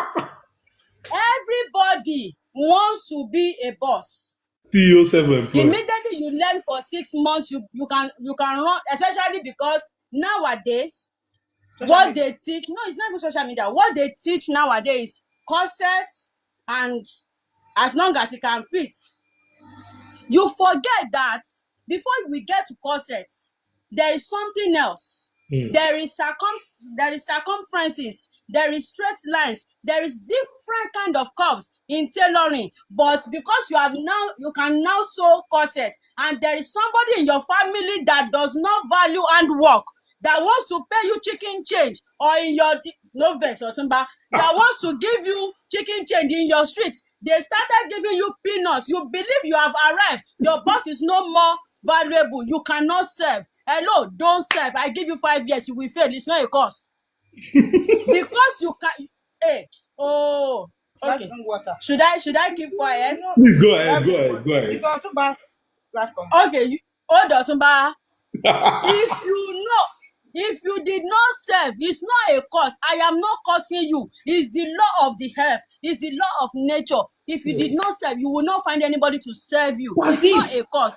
F: Everybody wants to be a boss.
A: CEO self-employed.
F: Immediately you learn for 6 months, you can run, especially because nowadays what they teach, no, it's not even social media. What they teach nowadays, corsets, and as long as it can fit. You forget that before we get to corsets, there is something else. There is circumferences, there is straight lines, there is different kind of curves in tailoring. But because you can now sew corsets, and there is somebody in your family that does not value handwork, that wants to pay you chicken change, or in your no vex or tumba, that wants to give you chicken change in your street. They started giving you peanuts. You believe you have arrived. Your boss is no more valuable. You cannot serve. Hello, don't serve. I give you 5 years, you will fail. It's not a course. Because you can. Hey, oh, okay. Should I keep quiet?
A: Please go ahead.
C: It's on Otuba's platform.
F: Okay, hold on, Tumba. If you know, If you did not serve, it's not a curse. I am not cursing you. It's the law of the earth. It's the law of nature. If you did not serve, you will not find anybody to serve you.
A: That's
F: It's not
A: it.
F: a curse.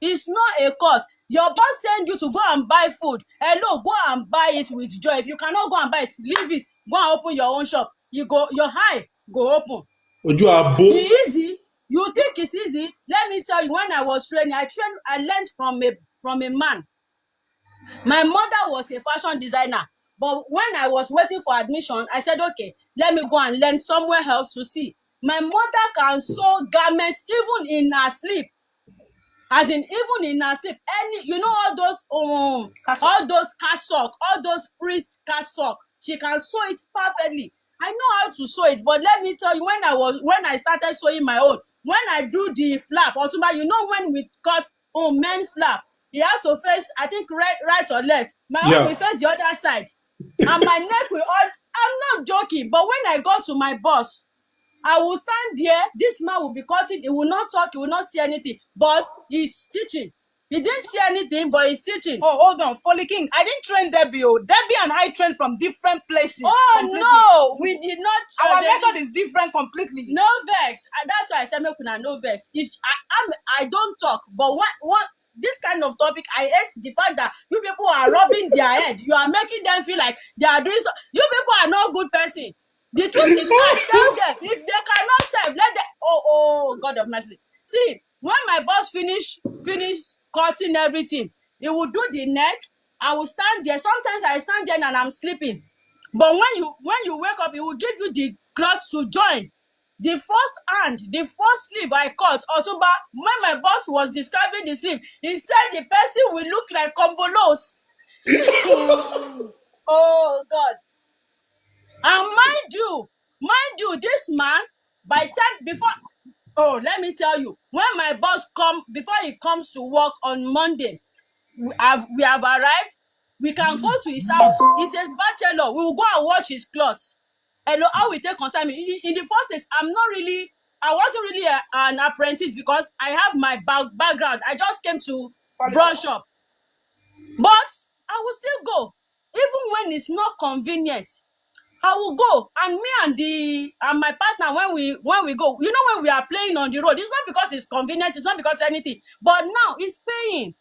F: It's not a curse. Your boss send you to go and buy food. Hello, go and buy it with joy. If you cannot go and buy it, leave it. Go and open your own shop. You go, your eye go open.
A: Ojú abo.
F: It's easy. You think it's easy? Let me tell you, when I was training, I learned from a man. My mother was a fashion designer, but when I was waiting for admission, I said, okay, let me go and learn somewhere else to see. My mother can sew garments even in her sleep. As in, even in her sleep, all those cassock, all those priest cassock, she can sew it perfectly. I know how to sew it, but let me tell you, when I started sewing my own, when I do the flap, Otumba, when we cut men flap, he has to face, I think, right or left. My own will face the other side, and my neck will all. I'm not joking, but when I got to my boss, I will stand there. This man will be cutting. He will not talk. He will not see anything. But he's teaching. He didn't see anything, but he's teaching.
C: Oh, hold on, Folly King. I didn't train Debbie. Debbie and I trained from different places.
F: Oh
C: completely.
F: No, we did not.
C: Our method is different completely.
F: No vex. And that's why I said, "Make una no vex." I don't talk, but what this kind of topic, I hate the fact that you people are rubbing their head. You are making them feel like they are doing so. You people are not good person. The truth is, I tell them, if they cannot serve, let them. Oh, God of mercy. See, when my boss finish cutting everything, he will do the neck. I will stand there. Sometimes I stand there and I'm sleeping. But when you wake up, he will give you the cloth to join. The first sleeve I cut, Otumba, when my boss was describing the sleeve, he said the person will look like Combolos. Oh, God. And mind you, this man, by time before, let me tell you, when my boss before he comes to work on Monday, we have arrived. We can go to his house. He's a bachelor. We will go and watch his clothes. Hello, how we take concern me? In the first place, I wasn't really an apprentice because I have my background. I just came to brush up. But I will still go, even when it's not convenient. I will go, and me and my partner, when we go, when we are playing on the road, it's not because it's convenient, it's not because anything, but now it's paying.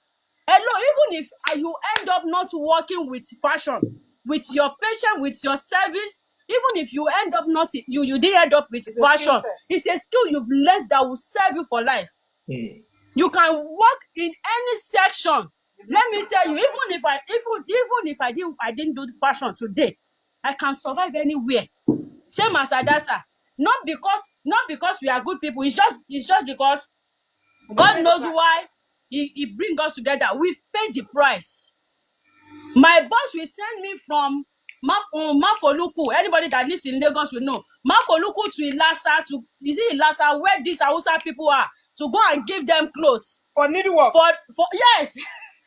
F: Hello, even if you end up not working with fashion, with your patience, with your service, even if you end up not, you didn't end up with fashion, it's a skill you've learned that will serve you for life. You can work in any section. Let me tell you, even if I didn't do fashion today, I can survive anywhere. Same as Adasa. Not because we are good people. It's just because God knows why He brings us together. We've paid the price. My boss will send me from Mafoluku. Anybody that lives in Lagos will know. Mafoluku to Ilasa, where these Hausa people are, to go and give them clothes.
C: For needlework.
F: Yes,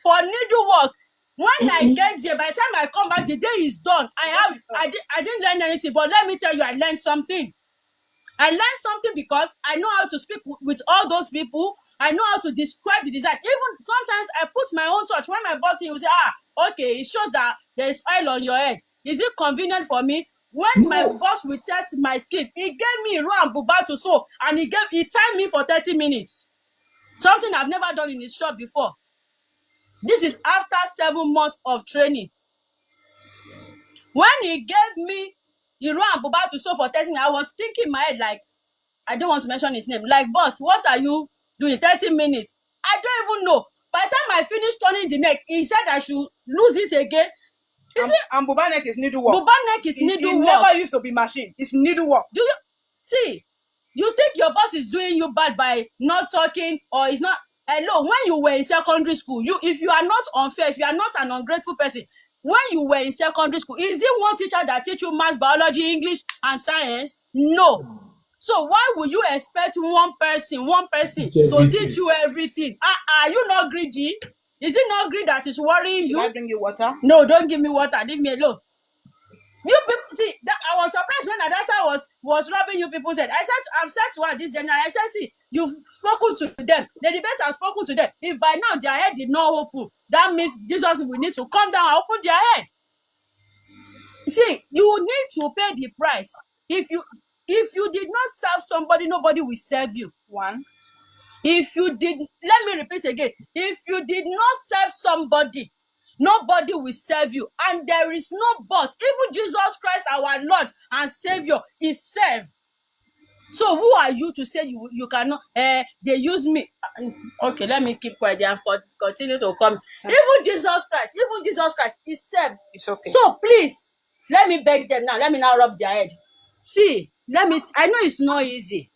F: for needlework. When I get there, by the time I come back, the day is done. I didn't learn anything, but let me tell you, I learned something. I learned something because I know how to speak with all those people. I know how to describe the design. Even sometimes I put my own touch. When my boss, he will say, okay, it shows that there is oil on your head. Is it convenient for me? When my boss will test my skin, he gave me Iro and Buba to sew, and he timed me for 30 minutes. Something I've never done in his shop before. This is after 7 months of training. When he gave me Iro and Buba to sew for 30 minutes, I was thinking in my head, like, I don't want to mention his name. Like, boss, what are you doing 30 minutes? I don't even know. By the time I finished turning the neck, he said I should lose it again.
C: And Buba neck is needlework.
F: Buba neck is needlework.
C: It never used to be machine. It's needlework.
F: Do you see? You think your boss is doing you bad by not talking, or is not? Hello, when you were in secondary school, if you are not unfair, if you are not an ungrateful person, when you were in secondary school, is it one teacher that teach you maths, biology, English, and science? No. So why would you expect one person to teach you everything? Are you not greedy? Is it not greed that is worrying you?
C: Should I bring you water?
F: No, don't give me water. Leave me alone. You people see that I was surprised when Adasa was rubbing you people's head. I've said to her this January, I said, see, you've spoken to them. The debate has spoken to them. If by now their head did not open, that means Jesus will need to come down and open their head. See, you need to pay the price. If you did not serve somebody, nobody will serve you.
C: One.
F: If you did, let me repeat again. If you did not serve somebody, nobody will serve you. And there is no boss. Even Jesus Christ, our Lord and Savior, is served. So who are you to say you cannot? They use me. Okay, let me keep quiet. They have continue to come. Even Jesus Christ is served.
C: It's okay.
F: So please, let me beg them now. Let me now rub their head. See, I know it's not easy.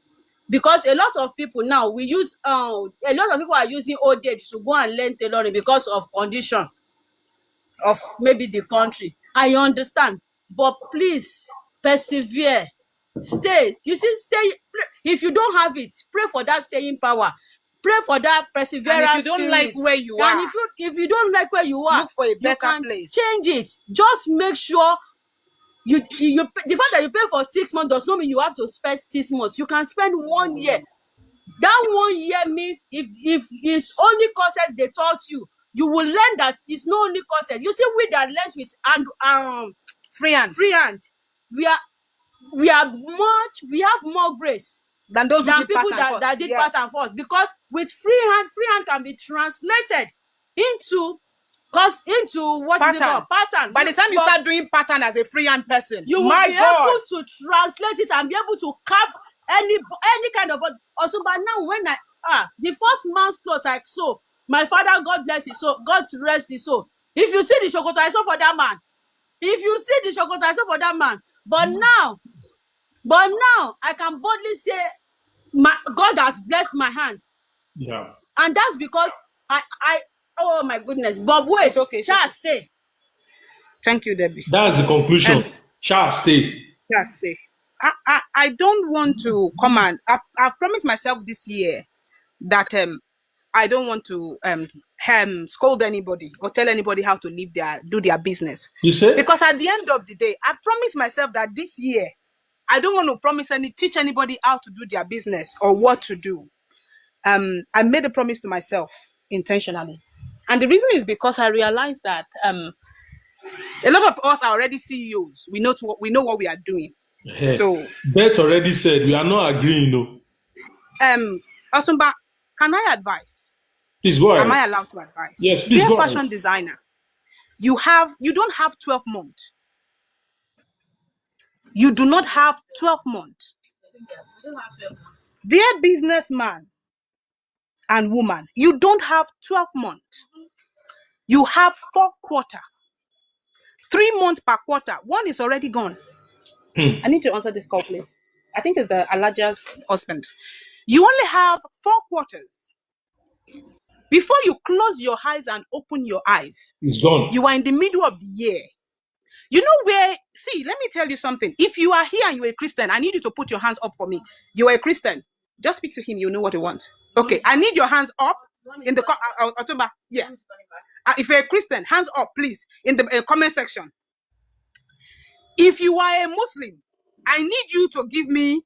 F: Because a lot of people now a lot of people are using old age to go and learn tailoring because of condition of maybe the country. I understand, but please persevere, stay. You see, stay. If you don't have it, pray for that staying power. Pray for that perseverance.
C: And if you don't like where you are,
F: and if you don't like where you are,
C: look for a better
F: you
C: place.
F: Change it. Just make sure. The fact that you pay for 6 months does not mean you have to spend 6 months. You can spend 1 year. That 1 year means if it's only courses they taught you, you will learn that it's not only courses. You see, we that learned with free hand, we have more grace
C: than those who did
F: people
C: that
F: did pattern first, because with free hand can be translated into what
C: pattern.
F: Is it called? Pattern.
C: By the time you start doing pattern as a freehand person,
F: you will be able to translate it and be able to carve any kind of. Also, but now when the first man's clothes I sew, my father, God bless his soul, God rest his soul. If you see the shokoto I sew for that man, but now I can boldly say, God has blessed my hand.
A: Yeah.
F: And that's because I oh my goodness, Bob, wait,
C: it's okay.
F: Stay.
C: Thank you, Debbie.
A: That's the conclusion. Stay.
C: Stay. I don't want to come and I've promised myself this year that I don't want to scold anybody or tell anybody how to do their business.
A: You say?
C: Because at the end of the day, I promised myself that this year I don't want to teach anybody how to do their business or what to do. I made a promise to myself intentionally. And the reason is because I realized that a lot of us are already CEOs. We know what we are doing.
A: Hey,
C: so
A: Beth already said we are not agreeing though.
C: Osumba, can I advise?
A: Please go ahead.
C: Am I allowed to advise?
A: Yes, please.
C: Dear fashion designer, you don't have 12 months. You do not have 12 months. Dear businessman and woman, you don't have 12 months. You have 4 quarters. 3 months per quarter. 1 is already gone. I need to answer this call, please. I think it's the Alaja's husband. You only have 4 quarters. Before you close your eyes and open your eyes,
A: it's gone.
C: You are in the middle of the year. You know where, see, let me tell you something. If you are here and you're a Christian, I need you to put your hands up for me. You are a Christian. Just speak to him, you know what you want. Okay, I need your hands up in the October. Yeah. If you're a Christian, hands up, please, in the comment section. If you are a Muslim, I need you to give me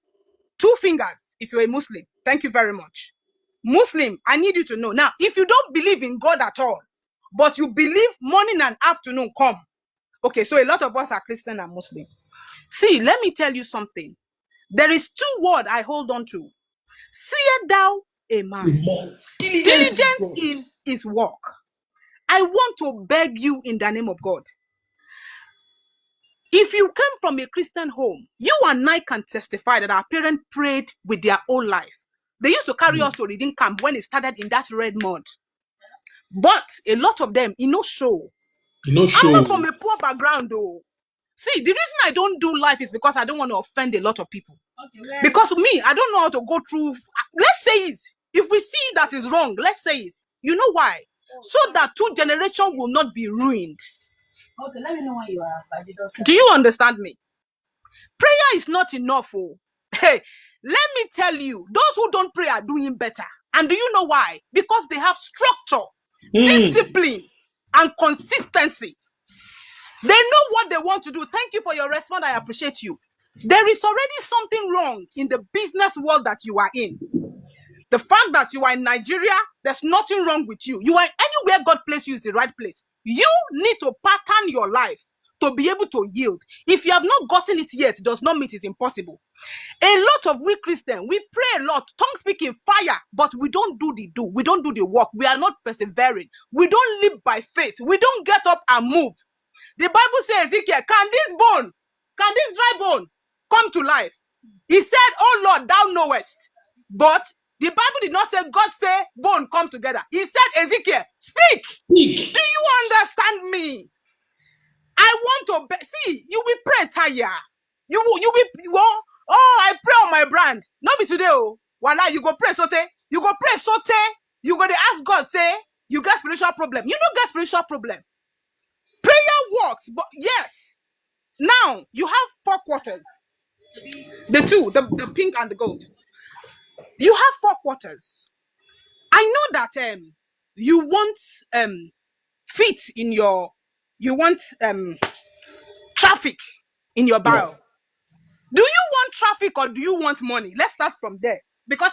C: 2 fingers if you're a Muslim. Thank you very much. Muslim, I need you to know. Now, if you don't believe in God at all, but you believe morning and afternoon come. Okay, so a lot of us are Christian and Muslim. See, let me tell you something. There is 2 words I hold on to. Seest thou a man diligent in his work. I want to beg you in the name of God. If you came from a Christian home, you and I can testify that our parents prayed with their whole life. They used to carry us to reading camp when it started in that red mud. But a lot of them, show. I'm not from a poor background though. See, the reason I don't do life is because I don't want to offend a lot of people. Okay, because me, I don't know how to go through. Let's say it. If we see that is wrong, let's say it. You know why? So that 2 generations will not be ruined.
F: Okay, let me know when you are.
C: Do you understand me? Prayer is not enough. Oh. Hey, let me tell you, those who don't pray are doing better. And do you know why? Because they have structure, discipline, and consistency. They know what they want to do. Thank you for your response. I appreciate you. There is already something wrong in the business world that you are in. The fact that you are in Nigeria, there's nothing wrong with you. You are anywhere God placed you is the right place. You need to pattern your life to be able to yield. If you have not gotten it yet, it does not mean it is impossible. A lot of we Christians, we pray a lot, tongue speaking, fire, but we don't do the do. We don't do the work. We are not persevering. We don't live by faith. We don't get up and move. The Bible says, Ezekiel, can this dry bone come to life? He said, oh Lord, thou knowest. But the Bible did not say, God say, bone come together. He said, Ezekiel, speak.
A: Speak.
C: Do you understand me? I want to see, you will pray, Taya. You will, I pray on my brand. Not be today, oh. Voila, you go pray sote. You go pray sote. You go to ask God, say, you got spiritual problem. You don't get spiritual problem. Prayer works, but yes. Now, you have 4 quarters. The two, the pink and the gold. You have 4 quarters. I know that you want fit in your, you want traffic in your barrel. Yeah. Do you want traffic or do you want money? Let's start from there. Because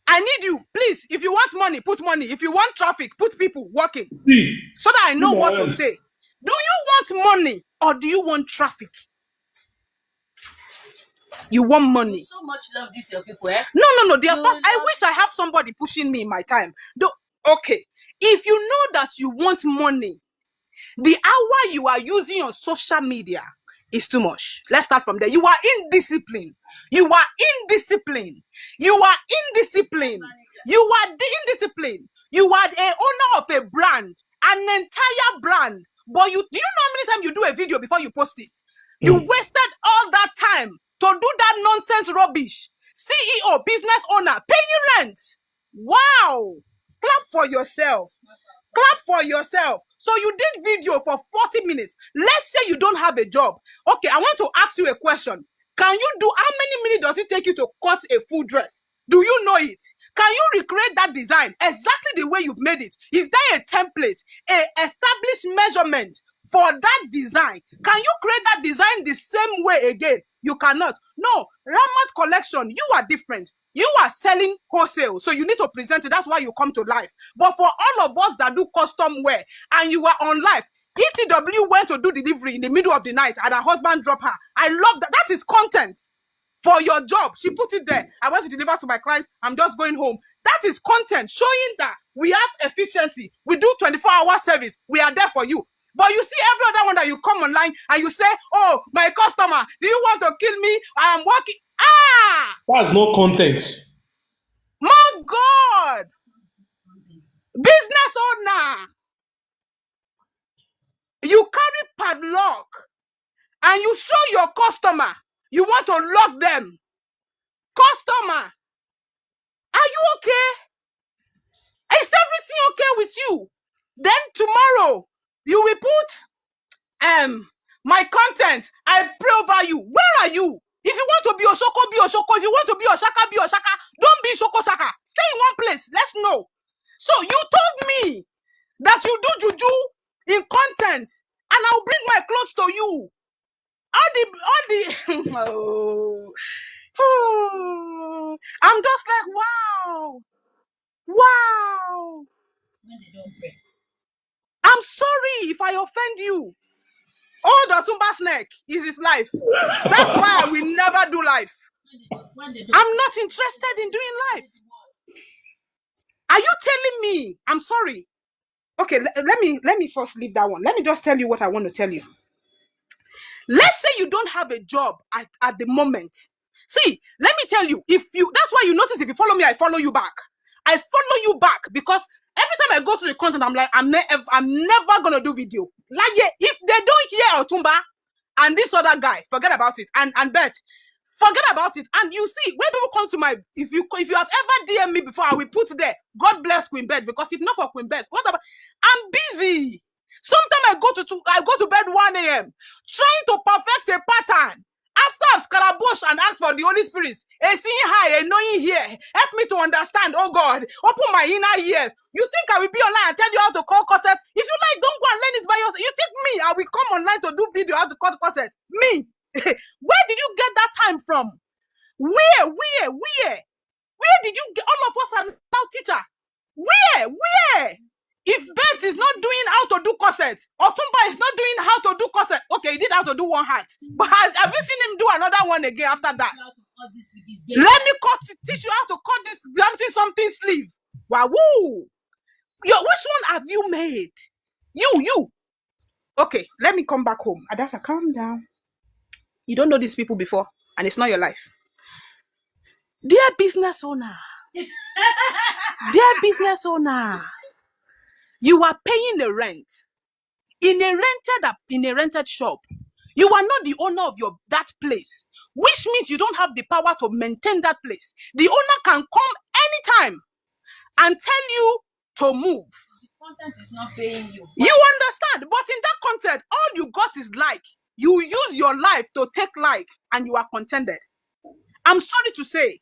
C: I need you, please, if you want money, put money. If you want traffic, put people working. See. So that I know what to say. Do you want money or do you want traffic? You want money.
F: You so much love this your people, eh?
C: No. I wish I have somebody pushing me in my time. Okay. If you know that you want money, the hour you are using your social media is too much. Let's start from there. You are indisciplined. You are indisciplined. You are indisciplined. You are indisciplined. You are an owner of a brand, an entire brand. But do you know how many times you do a video before you post it? You wasted all that time to do that nonsense rubbish. CEO, business owner, paying rent. Wow. Clap for yourself. Clap for yourself. So you did video for 40 minutes. Let's say you don't have a job. Okay, I want to ask you a question. Can you do, how many minutes does it take you to cut a full dress? Do you know it? Can you recreate that design exactly the way you've made it? Is there a template, a established measurement for that design? Can you create that design the same way again? You cannot. No, Ramat collection, you are different. You are selling wholesale, so you need to present it. That's why you come to life. But for all of us that do custom wear and you are on life, ETW went to do delivery in the middle of the night and her husband dropped her. I love that. That is content for your job. She put it there. I want to deliver to my clients. I'm just going home. That is content showing that we have efficiency. We do 24-hour service. We are there for you. But you see every other one that you come online and you say, oh, my customer, do you want to kill me? I am working.
A: That's no content.
C: My God. Business owner. You carry padlock and you show your customer you want to lock them. Customer, are you okay? Is everything okay with you? Then tomorrow you will put my content. I pray over you. Where are you? If you want to be Oshoko, be Oshoko. If you want to be Oshaka, be Oshaka. Don't be Shoko Shaka. Stay in one place. Let's know. So you told me that you do juju in content, and I'll bring my clothes to you. All the I'm just like, wow.
F: When they don't pray.
C: I'm sorry if I offend you. All the Tumba's neck is his life. That's why I will never do life. I'm not interested in doing life. Are you telling me? I'm sorry. Okay, let me first leave that one. Let me just tell you what I want to tell you. Let's say you don't have a job at the moment. See, let me tell you, that's why you notice if you follow me, I follow you back. I follow you back because every time I go to the content, I'm like, I'm never gonna do video. Like, yeah, if they don't hear Otumba and this other guy, forget about it. And Bet, forget about it. And you see, when people come to my, if you have ever DM me before, I will put there, God bless Queen Bet, because if not for Queen Bet, what about? I'm busy. Sometimes I go to bed 1 a.m. trying to perfect a pattern. After stop scarabush and ask for the Holy Spirit. A seeing high, a knowing here. Help me to understand, oh God. Open my inner ears. You think I will be online and tell you how to call corset? If you like, don't go and learn it by yourself. You think me, I will come online to do video how to call corset? Me. Where did you get that time from? Where did you get? All of us are now teacher. Where? If Beth is not doing how to do corset, Otumba is not doing how to do corset. Okay, he did how to do one hat. But have you seen him do another one again after that? Let me teach you how to cut this something sleeve. Wow. Which one have you made? You. Okay, let me come back home. Adasa, calm down. You don't know these people before, and it's not your life. Dear business owner, you are paying the rent in a rented shop. You are not the owner of that place, which means you don't have the power to maintain that place. The owner can come anytime and tell you to move.
F: The content is not paying you.
C: You understand? But in that content, all you got is like. You use your life to take like, and you are contented. I'm sorry to say,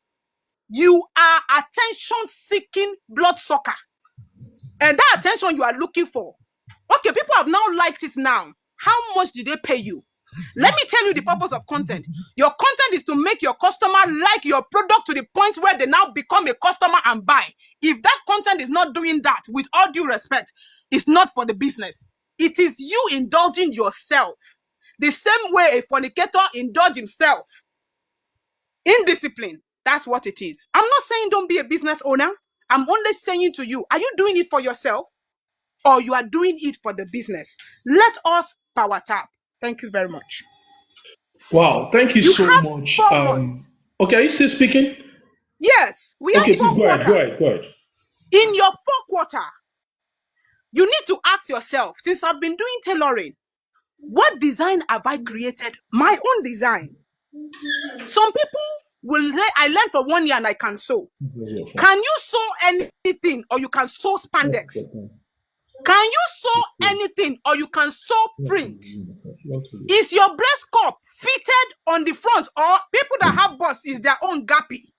C: you are attention-seeking bloodsucker. And that attention you are looking for. Okay, people have now liked it now. How much did they pay you? Let me tell you the purpose of content. Your content is to make your customer like your product to the point where they now become a customer and buy. If that content is not doing that, with all due respect, it's not for the business. It is you indulging yourself. The same way a fornicator indulges himself. Indiscipline. That's what it is. I'm not saying don't be a business owner. I'm only saying to you, are you doing it for yourself or you are doing it for the business? Let us power tap. Thank you very much.
A: Wow, thank you
C: You
A: so
C: have
A: much.
C: 4 months.
A: Okay, are you still speaking?
C: Yes, we
A: Okay,
C: have
A: please
C: 4
A: go ahead.
C: quarters.
A: Go ahead.
C: In your 4 quarter, you need to ask yourself, since I've been doing tailoring, what design have I created? My own design. Some people will say, I learned for 1 year and I can sew. Can you sew anything or you can sew spandex? Can you sew anything or you can sew print? Is your breast cup fitted on the front, or people that have bust is their own gappy?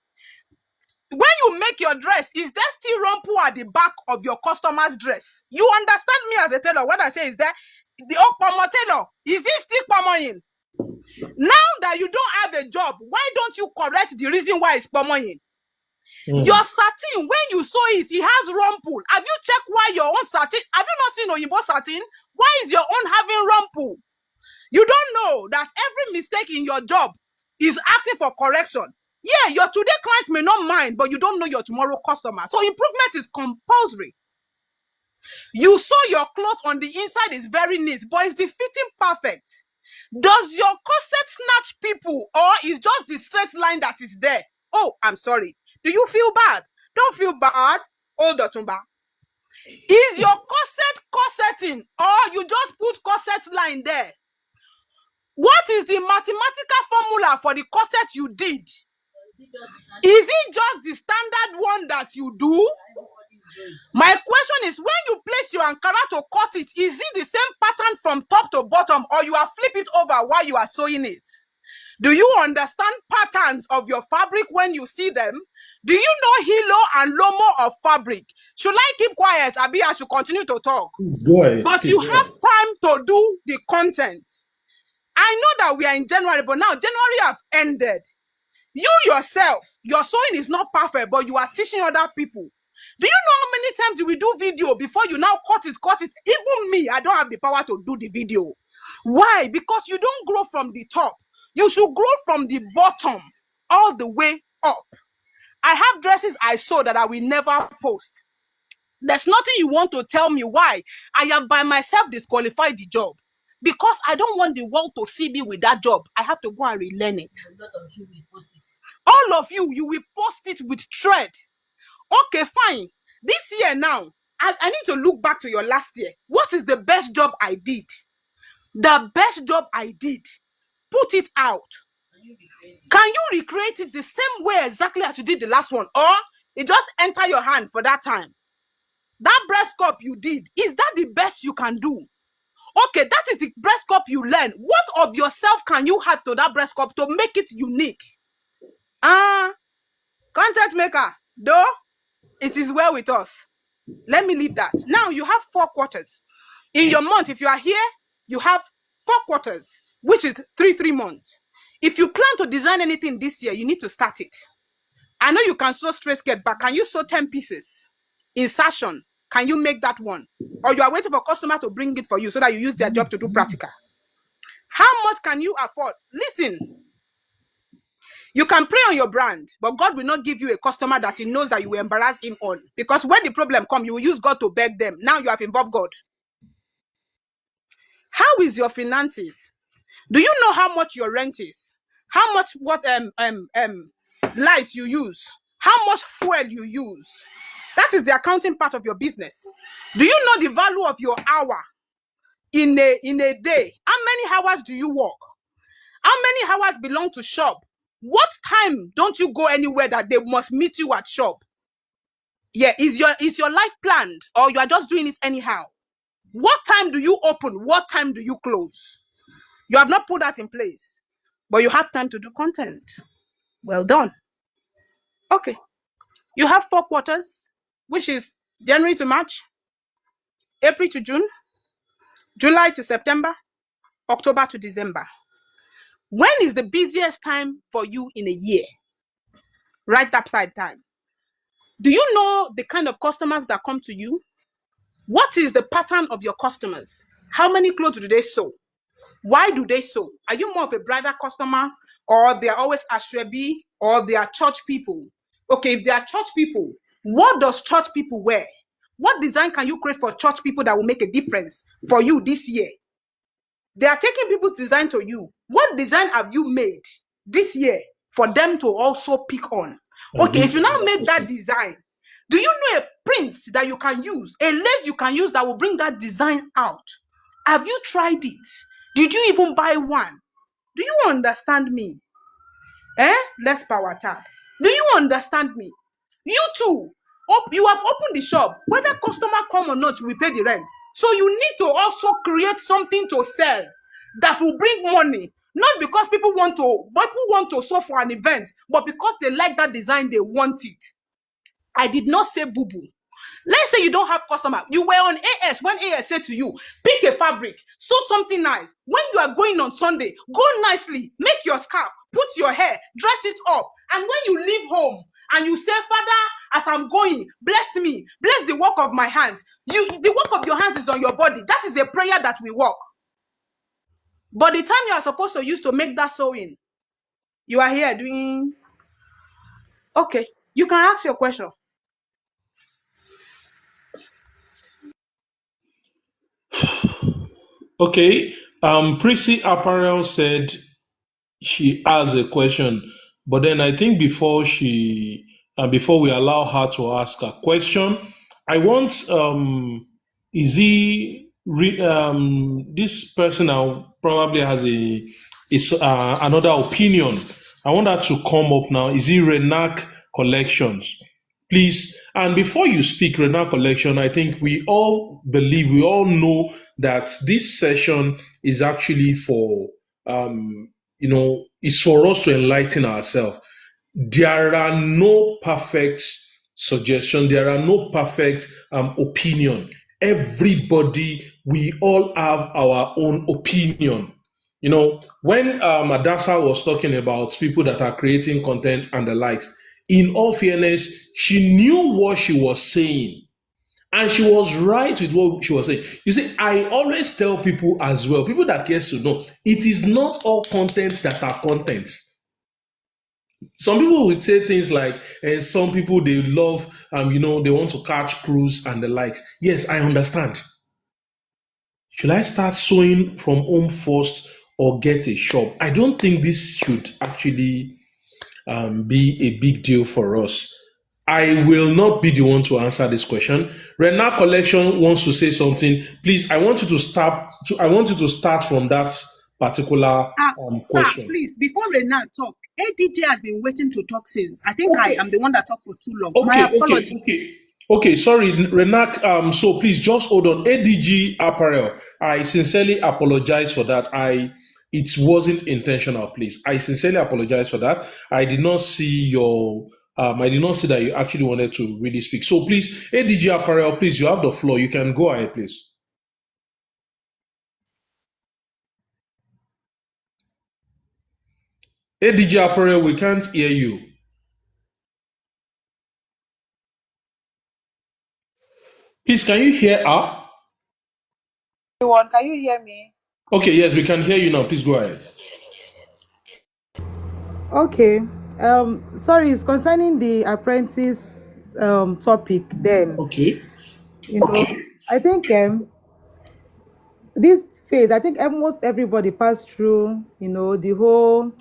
C: When you make your dress, is there still rumple at the back of your customer's dress? You understand me as a tailor? What I say is that the Okpamo tailor, is it still pomoing? Now that you don't have a job, why don't you correct the reason why it's pomoing? Your satin, when you sew it, it has rumple. Have you checked why your own satin? Have you not seen Oyinbo satin? Why is your own having rumple? You don't know that every mistake in your job is asking for correction. Yeah, your today clients may not mind, but you don't know your tomorrow customer. So improvement is compulsory. You sew your cloth on the inside is very neat, but is the fitting perfect? Does your corset snatch people, or is just the straight line that is there? Oh, I'm sorry. Do you feel bad? Don't feel bad. Hold Otumba. Is your corset corseting, or you just put corset line there? What is the mathematical formula for the corset you did? Is it just the standard one that you do? My question is, when you place your Ankara to cut it, is it the same pattern from top to bottom, or you are flip it over while you are sewing it? Do you understand patterns of your fabric when you see them? Do you know hilo and lomo of fabric? Should I keep quiet? Abi, I should continue to talk.
A: Go ahead.
C: But you have time to do the content. I know that we are in January, but now January have ended. You yourself, your sewing is not perfect, but you are teaching other people. Do you know how many times you will do video before you now cut it? Even me, I don't have the power to do the video. Why? Because you don't grow from the top. You should grow from the bottom all the way up. I have dresses I sew that I will never post. There's nothing you want to tell me why I have by myself disqualified the job. Because I don't want the world to see me with that job. I have to go and relearn it.
F: A lot of you will post it.
C: All of you, you will post it with thread. Okay, fine. This year now, I need to look back to your last year. What is the best job I did? The best job I did. Put it out. Can you recreate it the same way exactly as you did the last one? Or it just enter your hand for that time? That breast cup you did, is that the best you can do? Okay, that is the breast cup you learn. What of yourself can you add to that breast cup to make it unique? Content maker, though, it is well with us. Let me leave that. Now you have 4 quarters. In your month, if you are here, you have 4 quarters, which is 3 months. If you plan to design anything this year, you need to start it. I know you can sew straight skirt, but can you sew 10 pieces? Insertion, can you make that one? Or you are waiting for customer to bring it for you so that you use their job to do practical? How much can you afford? Listen, you can pray on your brand, but God will not give you a customer that he knows that you will embarrass him on. Because when the problem comes, you will use God to beg them. Now you have involved God. How is your finances? Do you know how much your rent is? How much lights you use? How much fuel you use? That is the accounting part of your business. Do you know the value of your hour in a day? How many hours do you work? How many hours belong to shop? What time don't you go anywhere that they must meet you at shop? Yeah, is your life planned, or you are just doing it anyhow? What time do you open? What time do you close? You have not put that in place, but you have time to do content. Well done. Okay. You have 4 quarters, which is January to March, April to June, July to September, October to December. When is the busiest time for you in a year? Write that side time. Do you know the kind of customers that come to you? What is the pattern of your customers? How many clothes do they sew? Why do they sew? Are you more of a bridal customer, or they are always ashrebi, or they are church people? Okay, if they are church people, what does church people wear? What design can you create for church people that will make a difference for you this year? They are taking people's design to you. What design have you made this year for them to also pick on? Okay, if you now made that design, do you know a print that you can use, a lace you can use that will bring that design out? Have you tried it? Did you even buy one? Do you understand me? Let's power tap. Do you understand me? You too. You have opened the shop. Whether customer come or not, you will pay the rent. So you need to also create something to sell that will bring money. Not because people want to sew for an event, but because they like that design, they want it. I did not say boo-boo. Let's say you don't have customer. You were on AS when AS said to you, pick a fabric, sew something nice. When you are going on Sunday, go nicely, make your scarf, put your hair, dress it up. And when you leave home and you say, Father, as I'm going, bless me, bless the work of my hands. The work of your hands is on your body. That is a prayer that we work. But the time you are supposed to use to make that sewing, you are here doing. Okay, you can ask your question.
A: Okay. Prissy Apparel said she has a question, but then I think before we allow her to ask a question, I want is he this person now probably has another opinion. I want her to come up now. Is he Renac Collections? Please, and before you speak, Renac Collection, I think we all know that this session is actually for is for us to enlighten ourselves. There are no perfect suggestions. There are no perfect opinion. Everybody, we all have our own opinion. When Adasa was talking about people that are creating content and the likes, in all fairness, she knew what she was saying. And she was right with what she was saying. You see, I always tell people as well, people that cares to know, it is not all content that are contents. Some people will say things like, some people, they love, they want to catch cruise and the likes. Yes, I understand. Should I start sewing from home first or get a shop? I don't think this should actually be a big deal for us. I will not be the one to answer this question. Renac Collection wants to say something. Please, I want you to start from that particular question.
C: Sir, please, before Renat talk, ADJ has been waiting to talk since. I think I am the one that talked for too long. My apologies.
A: Okay, sorry, Renak. So please just hold on. ADG Apparel. I sincerely apologize for that. It wasn't intentional, please. I sincerely apologize for that. I did not see your I did not see that you actually wanted to really speak. So please, ADG Apparel, please, you have the floor. You can go ahead, please. ADG Apparel, we can't hear you. Please, can you hear her?
G: Everyone, can you hear me?
A: Okay, yes, we can hear you now. Please go ahead.
G: Okay. Sorry, it's concerning the apprentice topic then.
A: Okay.
G: You know, I think this phase, I think almost everybody passed through, the whole,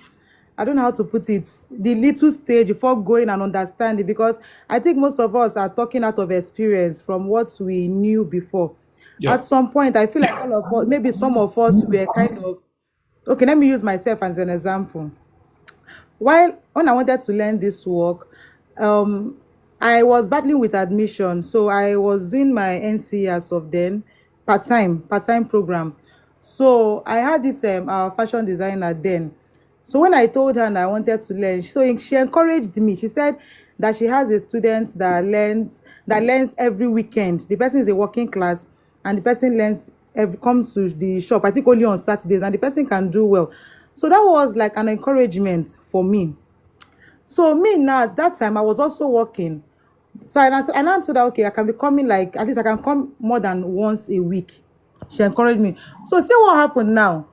G: I don't know how to put it, the little stage before going and understanding, because I think most of us are talking out of experience from what we knew before.
A: Yeah.
G: At some point, I feel like all of us, maybe some of us were kind of, okay, let me use myself as an example. While when I wanted to learn this work, um, I was battling with admission, so I was doing my NC as of then, part time program. So I had this our fashion designer then. So when I told her that I wanted to learn, so she encouraged me. She said that she has a student that learns every weekend. The person is a working class, and the person comes to the shop, I think only on Saturdays, and the person can do well. So that was like an encouragement for me. So me now at that time I was also working. So I now told her, okay, I can be coming, like at least I can come more than once a week. She encouraged me. So see what happened now.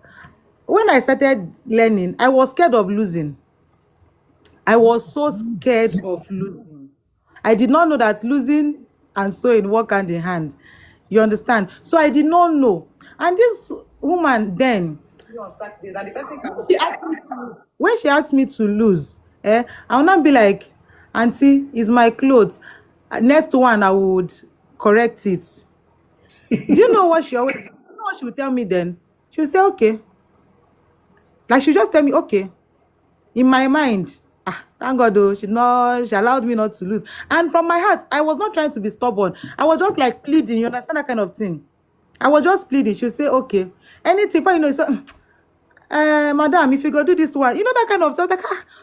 G: When I started learning, I was scared of losing. I was so scared of losing. I did not know that losing and sewing work hand in hand. You understand? So I did not know. And this woman then, on Saturdays, and the person can, when she asked me to lose, I will not be like, Auntie, is my clothes. Next one, I would correct it. Do you know what she would tell me then? She would say, okay. Like she would just tell me, okay. In my mind, thank God though, she allowed me not to lose. And from my heart, I was not trying to be stubborn. I was just like pleading, you understand that kind of thing. I was just pleading. She would say, okay. Anything, but so, madam, if you go do this one, that kind of stuff, like,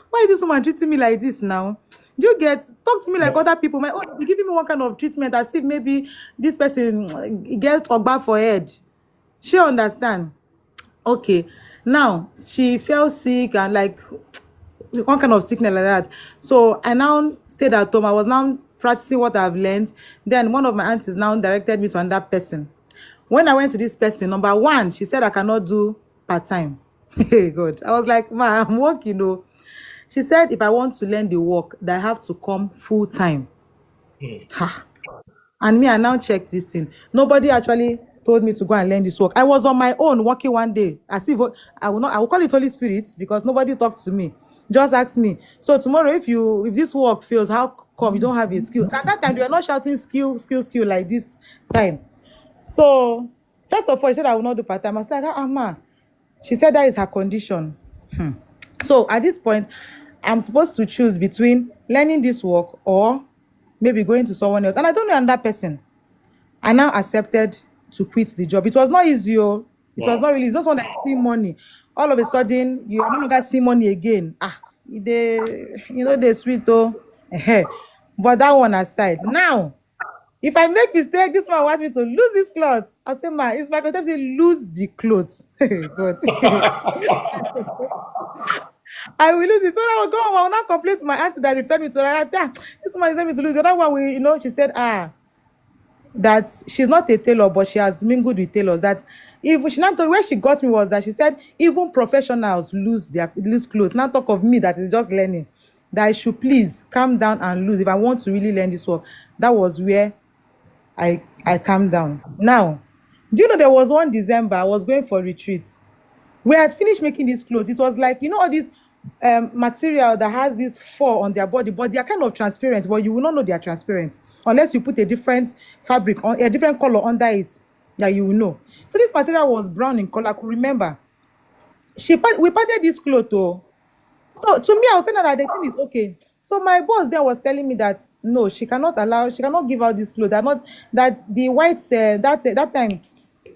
G: why is this woman treating me like this now? Do you get, talk to me like other people? My own, be giving me one kind of treatment as if maybe this person gets ogba for head. She understand. Okay. Now she fell sick and like one kind of sickness like that. So I now stayed at home. I was now practicing what I've learned. Then one of my aunties now directed me to another person. When I went to this person, number one, she said I cannot do part-time. Hey God. I was like, ma, I'm working, She said if I want to learn the work, that I have to come full-time. Ha. And me, I now checked this thing. Nobody actually told me to go and learn this work. I was on my own working one day. As if I will call it Holy Spirit, because nobody talked to me. Just ask me. So tomorrow, if this work fails, how come you don't have a skill? At that time, you are not shouting skill, skill, skill like this time. So first of all, she said I will not do part-time. I was like, ma. She said that is her condition. So at this point, I'm supposed to choose between learning this work or maybe going to someone else. And I don't know another person. I now accepted to quit the job. It was not easy. It was not really. It's not someone that see money. All of a sudden, you are no longer see money again. They sweet though. But that one aside. Now, if I make mistake, this man wants me to lose this clothes. I'll say, ma, if my concept say lose the clothes. God. I will lose it. So I will go home. I will not complain to my auntie that referred me to her. I say, this man is telling me to lose. The other one, she said, that she's not a tailor, but she has mingled with tailors. That if she not told where she got me was that she said even professionals lose clothes. Now talk of me that is just learning. That I should please calm down and lose if I want to really learn this work. That was where I calmed down. Now, do you know there was one December I was going for retreat. We had finished making these clothes. It was like, all this material that has this fur on their body, but they are kind of transparent, but you will not know they are transparent unless you put a different fabric on a different color under it, that you will know. So this material was brown in color. I could remember. We parted this cloth. So to me, I was saying that the thing is okay. So my boss then was telling me that no, she cannot give out this clothes. That the white that time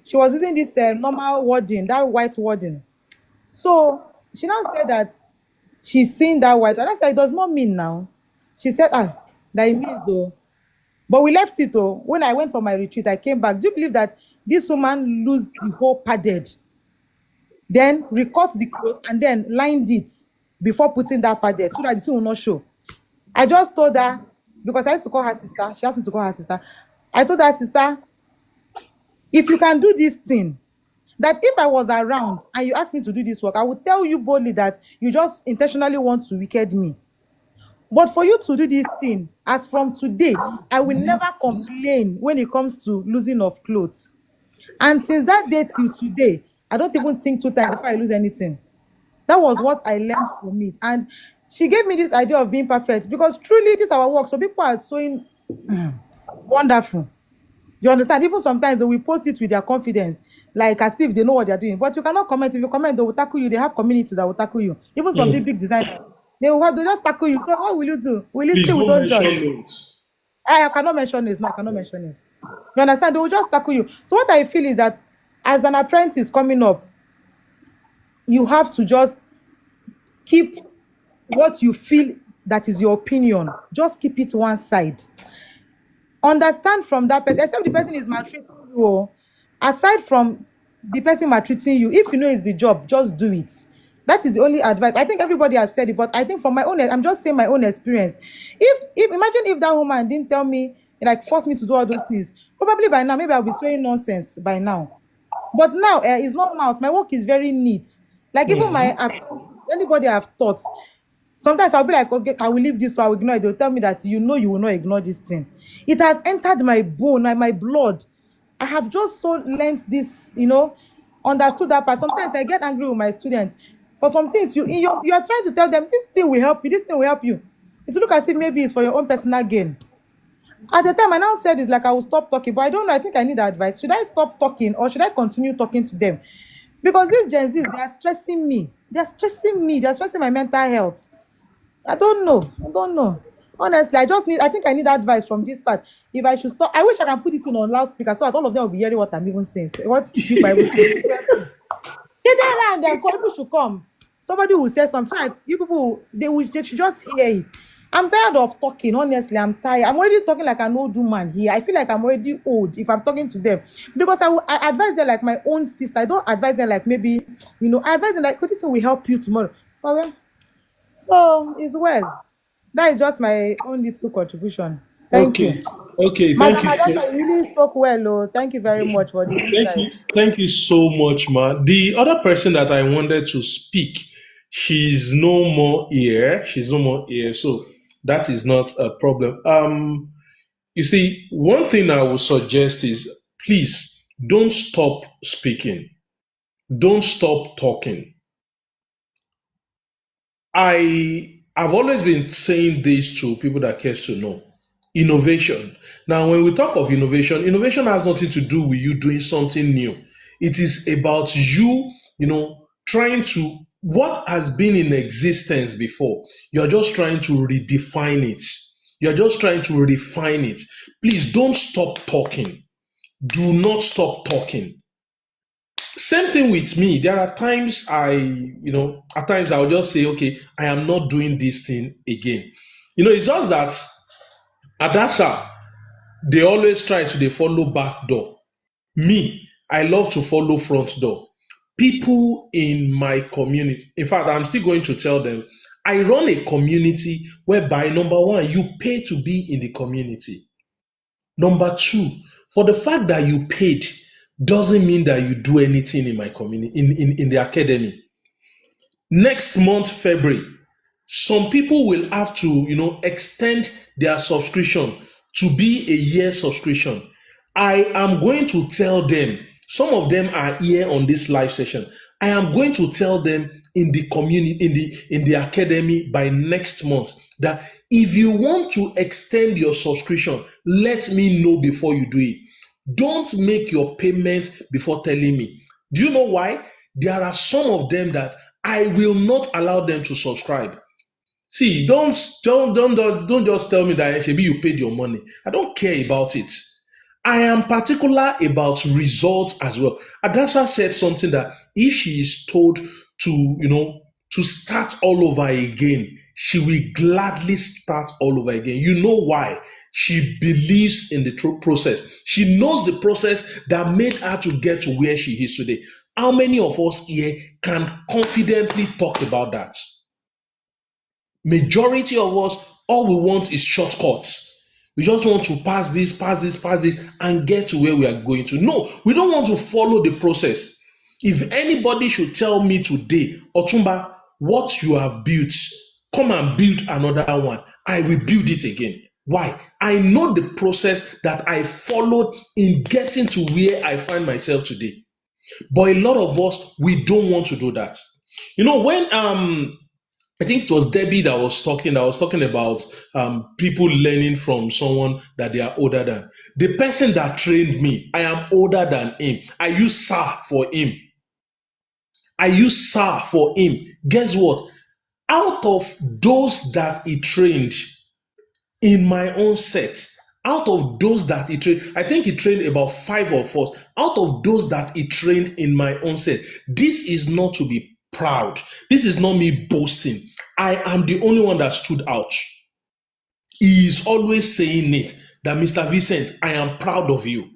G: she was using this normal wording, that white wording. So she now said that she's seen that white, and I said it does not mean now. She said, that it means though. But we left it though. When I went for my retreat, I came back. Do you believe that this woman lose the whole padded, then recut the clothes and then lined it before putting that padded so that the thing will not show? I just told her, because I used to call her sister. She asked me to call her sister. I told her, sister, if you can do this thing, that if I was around and you asked me to do this work, I would tell you boldly that you just intentionally want to wicked me. But for you to do this thing, as from today, I will never complain when it comes to losing of clothes. And since that day till today, I don't even think two times before I lose anything. That was what I learned from it. And she gave me this idea of being perfect, because truly this is our work. So people are so wonderful. You understand? Even sometimes they will post it with their confidence, like as if they know what they're doing. But you cannot comment. If you comment, they will tackle you. They have community that will tackle you. Even some big designers, they just tackle you. So what will you do? Will you
A: Please
G: still
A: don't
G: don't judge?
A: mention names.
G: I cannot mention names. No, I cannot mention names. You understand? They will just tackle you. So what I feel is that as an apprentice coming up, you have to just keep what you feel that is your opinion. Just keep it one side. Understand from that person, except the person is maltreating you. Aside from the person maltreating you, if you know it's the job, just do it. That is the only advice. I think everybody has said it, but I think from my own, I'm just saying my own experience. If imagine if that woman didn't tell me, like force me to do all those things, probably by now, maybe I'll be saying nonsense by now. But now it's not mouth. My work is very neat. Like even anybody I've taught, sometimes I'll be like, okay, I will leave this, so I will ignore it. They'll tell me that you know you will not ignore this thing. It has entered my bone, my blood. I have just so learned this, understood that part. Sometimes I get angry with my students for some things. You are trying to tell them this thing will help you, this thing will help you. It will look as if maybe it's for your own personal gain. At the time, I now said it's like I will stop talking, but I don't know. I think I need advice. Should I stop talking or should I continue talking to them? Because these Gen Zs, they are stressing me. They are stressing me. They are stressing my mental health. I don't know. Honestly, I think I need advice from this part. If I should stop, I wish I can put it in on loudspeaker so that all of them will be hearing what I'm even saying. So what people are even saying. And then people should come. Somebody will say something. So you people, they should just hear it. I'm tired of talking. Honestly, I'm tired. I'm already talking like an old woman here. I feel like I'm already old if I'm talking to them, because I advise them like my own sister. I don't advise them like maybe I advise them like, this will help you tomorrow. Well, so it's well. That is just my own little contribution. Thank you.
A: Okay, thank
G: Madam
A: you.
G: Adasha, you really spoke well. Oh. Thank you very much for the insight.
A: Thank you so much, ma. The other person that I wanted to speak, she's no more here. So that is not a problem. You see, one thing I would suggest is please don't stop speaking. Don't stop talking. I've always been saying this to people that cares to know. Innovation. Now, when we talk of innovation has nothing to do with you doing something new. It is about you, trying to, what has been in existence before, you're just trying to redefine it. You're just trying to refine it. Please don't stop talking. Do not stop talking. Same thing with me. There are times at times I'll just say, okay, I am not doing this thing again. It's just that Adasha, they always try to they follow back door. Me, I love to follow front door. People in my community, in fact, I'm still going to tell them, I run a community whereby, number one, you pay to be in the community. Number two, for the fact that you paid doesn't mean that you do anything in my community, in the academy. Next month, February, some people will have to, extend their subscription to be a year subscription. I am going to tell them, some of them are here on this live session. I am going to tell them in the community, in the academy by next month that if you want to extend your subscription, let me know before you do it. Don't make your payment before telling me. Do you know why? There are some of them that I will not allow them to subscribe. See, don't just tell me that maybe you paid your money. I don't care about it. I am particular about results as well. Adasha said something that if she is told to, to start all over again, she will gladly start all over again. You know why? She believes in the true process. She knows the process that made her to get to where she is today. How many of us here can confidently talk about that? Majority of us, all we want is shortcuts. We just want to pass this, pass this, pass this, and get to where we are going to. No, we don't want to follow the process. If anybody should tell me today, Otumba, what you have built, come and build another one, I will build it again. Why? I know the process that I followed in getting to where I find myself today. But a lot of us, we don't want to do that. When I think it was Debbie that was talking. I was talking about people learning from someone that they are older than. The person that trained me, I am older than him. I use sir for him. Guess what? Out of those that he trained in my own set, out of those that he trained, I think he trained about 5 of us. Out of those that he trained in my own set, this is not to be proud. This is not me boasting. I am the only one that stood out. He is always saying it, that Mr. Vincent, I am proud of you.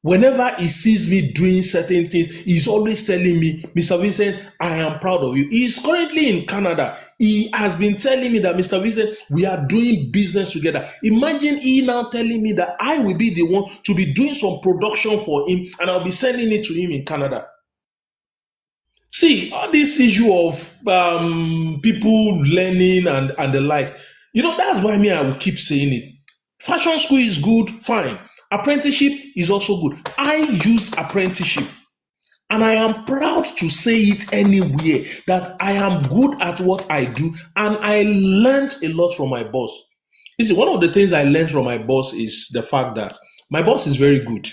A: Whenever he sees me doing certain things, he's always telling me, Mr. Vincent, I am proud of you. He is currently in Canada. He has been telling me that, Mr. Vincent, we are doing business together. Imagine he now telling me that I will be the one to be doing some production for him and I'll be sending it to him in Canada. See, all this issue of people learning and the likes, that's why I will keep saying it. Fashion school is good, fine. Apprenticeship is also good. I use apprenticeship and I am proud to say it anywhere that I am good at what I do and I learned a lot from my boss. You see, one of the things I learned from my boss is the fact that my boss is very good.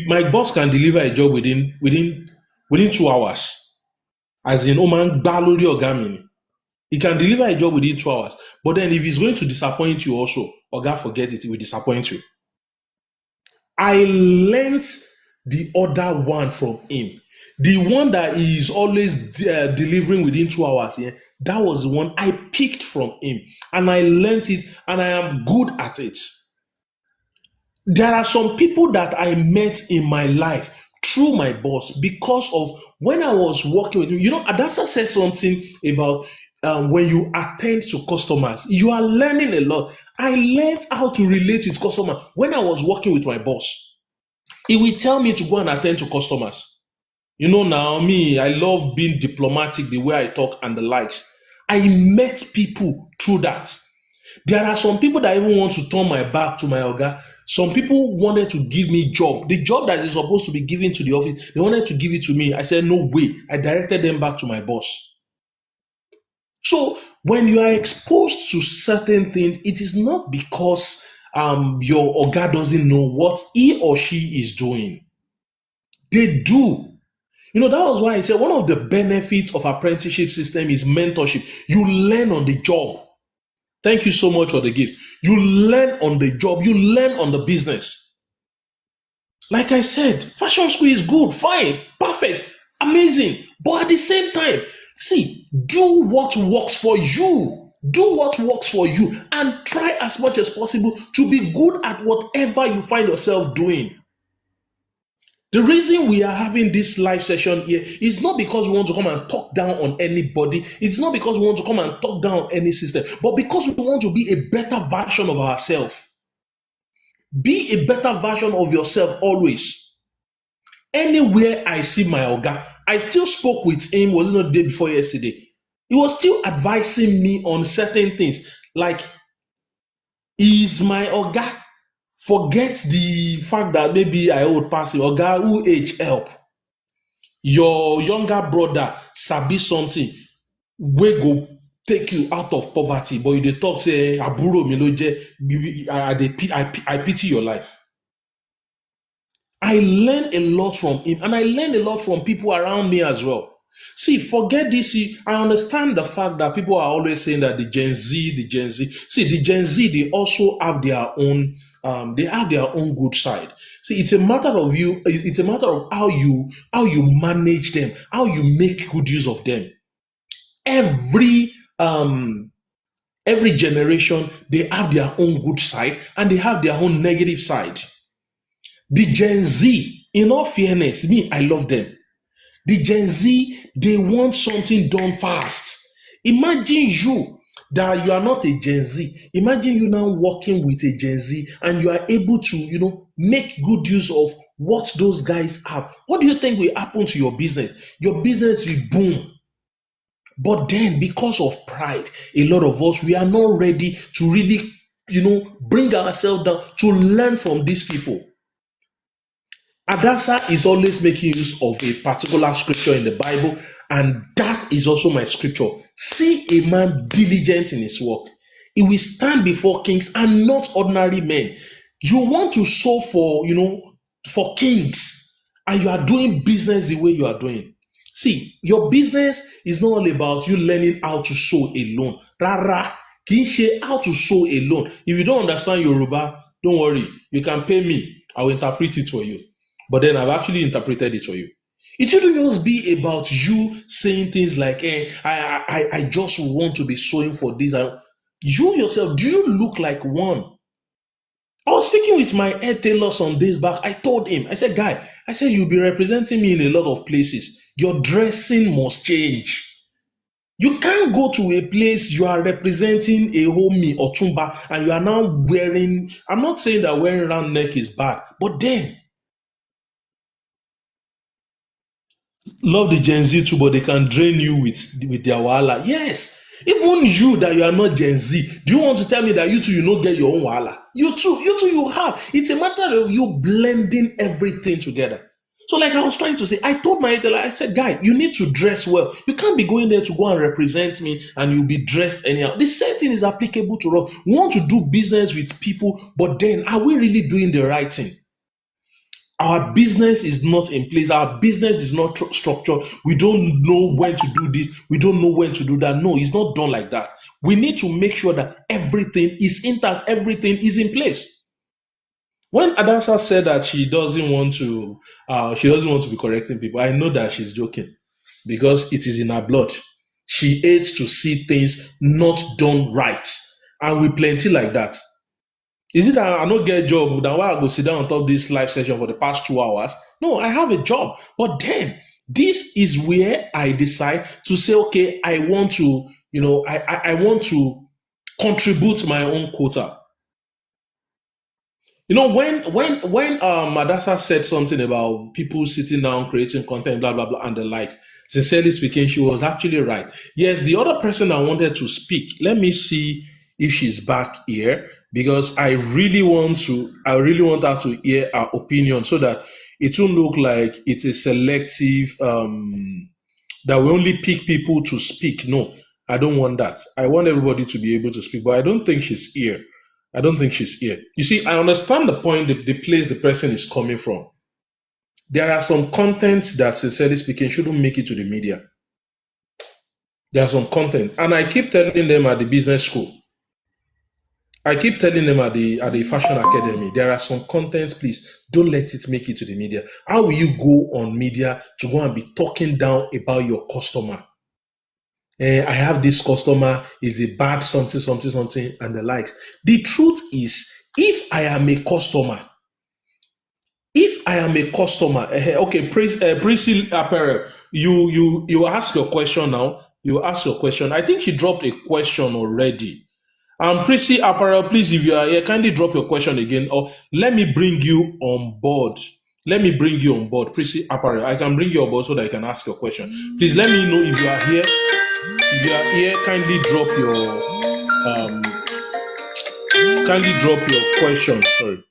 A: My boss can deliver a job within 2 hours. As in, Oman Balori Ogamini. He can deliver a job within 2 hours. But then if he's going to disappoint you also, Oga, forget it, he will disappoint you. I learned the other one from him. The one that he is always delivering within 2 hours, that was the one I picked from him. And I learned it and I am good at it. There are some people that I met in my life through my boss because of when I was working with him. Adasa said something about when you attend to customers, you are learning a lot. I learned how to relate with customers when I was working with my boss. He will tell me to go and attend to customers. Now me, I love being diplomatic, the way I talk and the likes. I met people through that. There are some people that even want to turn my back to my Oga. Some people wanted to give me job. The job that is supposed to be given to the office, they wanted to give it to me. I said, no way. I directed them back to my boss. So when you are exposed to certain things, it is not because your Oga doesn't know what he or she is doing. They do. That was why I said one of the benefits of apprenticeship system is mentorship. You learn on the job. Thank you so much for the gift. You learn on the job. You learn on the business. Like I said, fashion school is good, fine, perfect, amazing. But at the same time, see, do what works for you. Do what works for you and try as much as possible to be good at whatever you find yourself doing. The reason we are having this live session here is not because we want to come and talk down on anybody. It's not because we want to come and talk down on any system, but because we want to be a better version of ourselves. Be a better version of yourself always. Anywhere I see my Oga, I still spoke with him, was it not the day before yesterday? He was still advising me on certain things, like, is my Oga, forget the fact that maybe I would pass you, Oga, who age help. Your younger brother sabi something, we go take you out of poverty, but you dey talk say, Aburo mi lo je, I pity your life. I learned a lot from him, and I learned a lot from people around me as well. See, forget this. I understand the fact that people are always saying that the Gen Z, the Gen Z. See, the Gen Z, they also have their own, they have their own good side. See, it's a matter of you. It's a matter of how you manage them, how you make good use of them. Every um every generation, they have their own good side and they have their own negative side. The Gen Z, in all fairness, me, I love them. The Gen Z, they want something done fast. Imagine you that you are not a Gen Z. Imagine you now working with a Gen Z and you are able to, make good use of what those guys have. What do you think will happen to your business? Your business will boom. But then, because of pride, a lot of us, we are not ready to really, bring ourselves down to learn from these people. Adasa is always making use of a particular scripture in the Bible, and that is also my scripture. See a man diligent in his work. He will stand before kings and not ordinary men. You want to sow for kings, and you are doing business the way you are doing. See, your business is not all about you learning how to sow alone. Rara, kì í ṣe how to sow alone. If you don't understand Yoruba, don't worry. You can pay me. I will interpret it for you. But then I've actually interpreted it for you. It shouldn't just be about you saying things like, I just want to be sowing for this. You yourself, do you look like one? I was speaking with my head tailor some days back. I told him, I said, guy, you'll be representing me in a lot of places. Your dressing must change. You can't go to a place you are representing a homie or tumba and you are now wearing, I'm not saying that wearing round neck is bad, but then, love the Gen Z too, but they can drain you with their wahala. Yes. Even you that you are not Gen Z, do you want to tell me that you too, you don't get your own wahala? You too, you have. It's a matter of you blending everything together. So like I was trying to say, I told my editor, I said, guy, you need to dress well. You can't be going there to go and represent me and you'll be dressed anyhow. The same thing is applicable to us. We want to do business with people, but then are we really doing the right thing? Our business is not in place. Our business is not structured. We don't know when to do this. We don't know when to do that. No, it's not done like that. We need to make sure that everything is intact. Everything is in place. When Adasa said that she doesn't want to be correcting people, I know that she's joking because it is in her blood. She hates to see things not done right, and we plenty like that. Is it that I don't get a job? Then why I go sit down on top of this live session for the past 2 hours? No, I have a job. But then this is where I decide to say, okay, I want to, I want to contribute my own quota. When Madasa said something about people sitting down, creating content, blah, blah, blah, and the likes, sincerely speaking, she was actually right. Yes, the other person I wanted to speak, let me see if she's back here, because I really want her to hear her opinion so that it won't look like it's a selective, that we only pick people to speak. No, I don't want that. I want everybody to be able to speak, but I don't think she's here. You see, I understand the point, the place the person is coming from. There are some contents that, sincerely speaking, shouldn't make it to the media. There are some content, and I keep telling them at the business school, I keep telling them at the fashion academy, there are some contents, please don't let it make it to the media. How will you go on media to go and be talking down about your customer? I have this customer, is a bad something, and the likes. The truth is, if I am a customer, okay, Priscilla Apparel, you ask your question now. You ask your question. I think she dropped a question already. Prissy Apparel, please, if you are here, kindly drop your question again, or let me bring you on board. Prissy Apparel. I can bring you on board so that you can ask your question. Please let me know if you are here. If you are here, kindly drop your question. Sorry.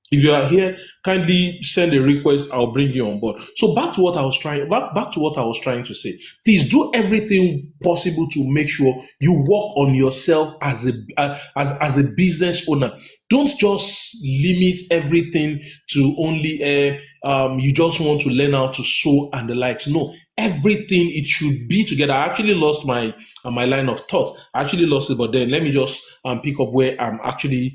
A: If you are here, kindly send a request. I'll bring you on board. So back to what I was trying to say. Please do everything possible to make sure you work on yourself as a business owner. Don't just limit everything to only you just want to learn how to sew and the likes. No, everything it should be together. I actually lost my line of thought. I actually lost it, but then let me just pick up where I'm actually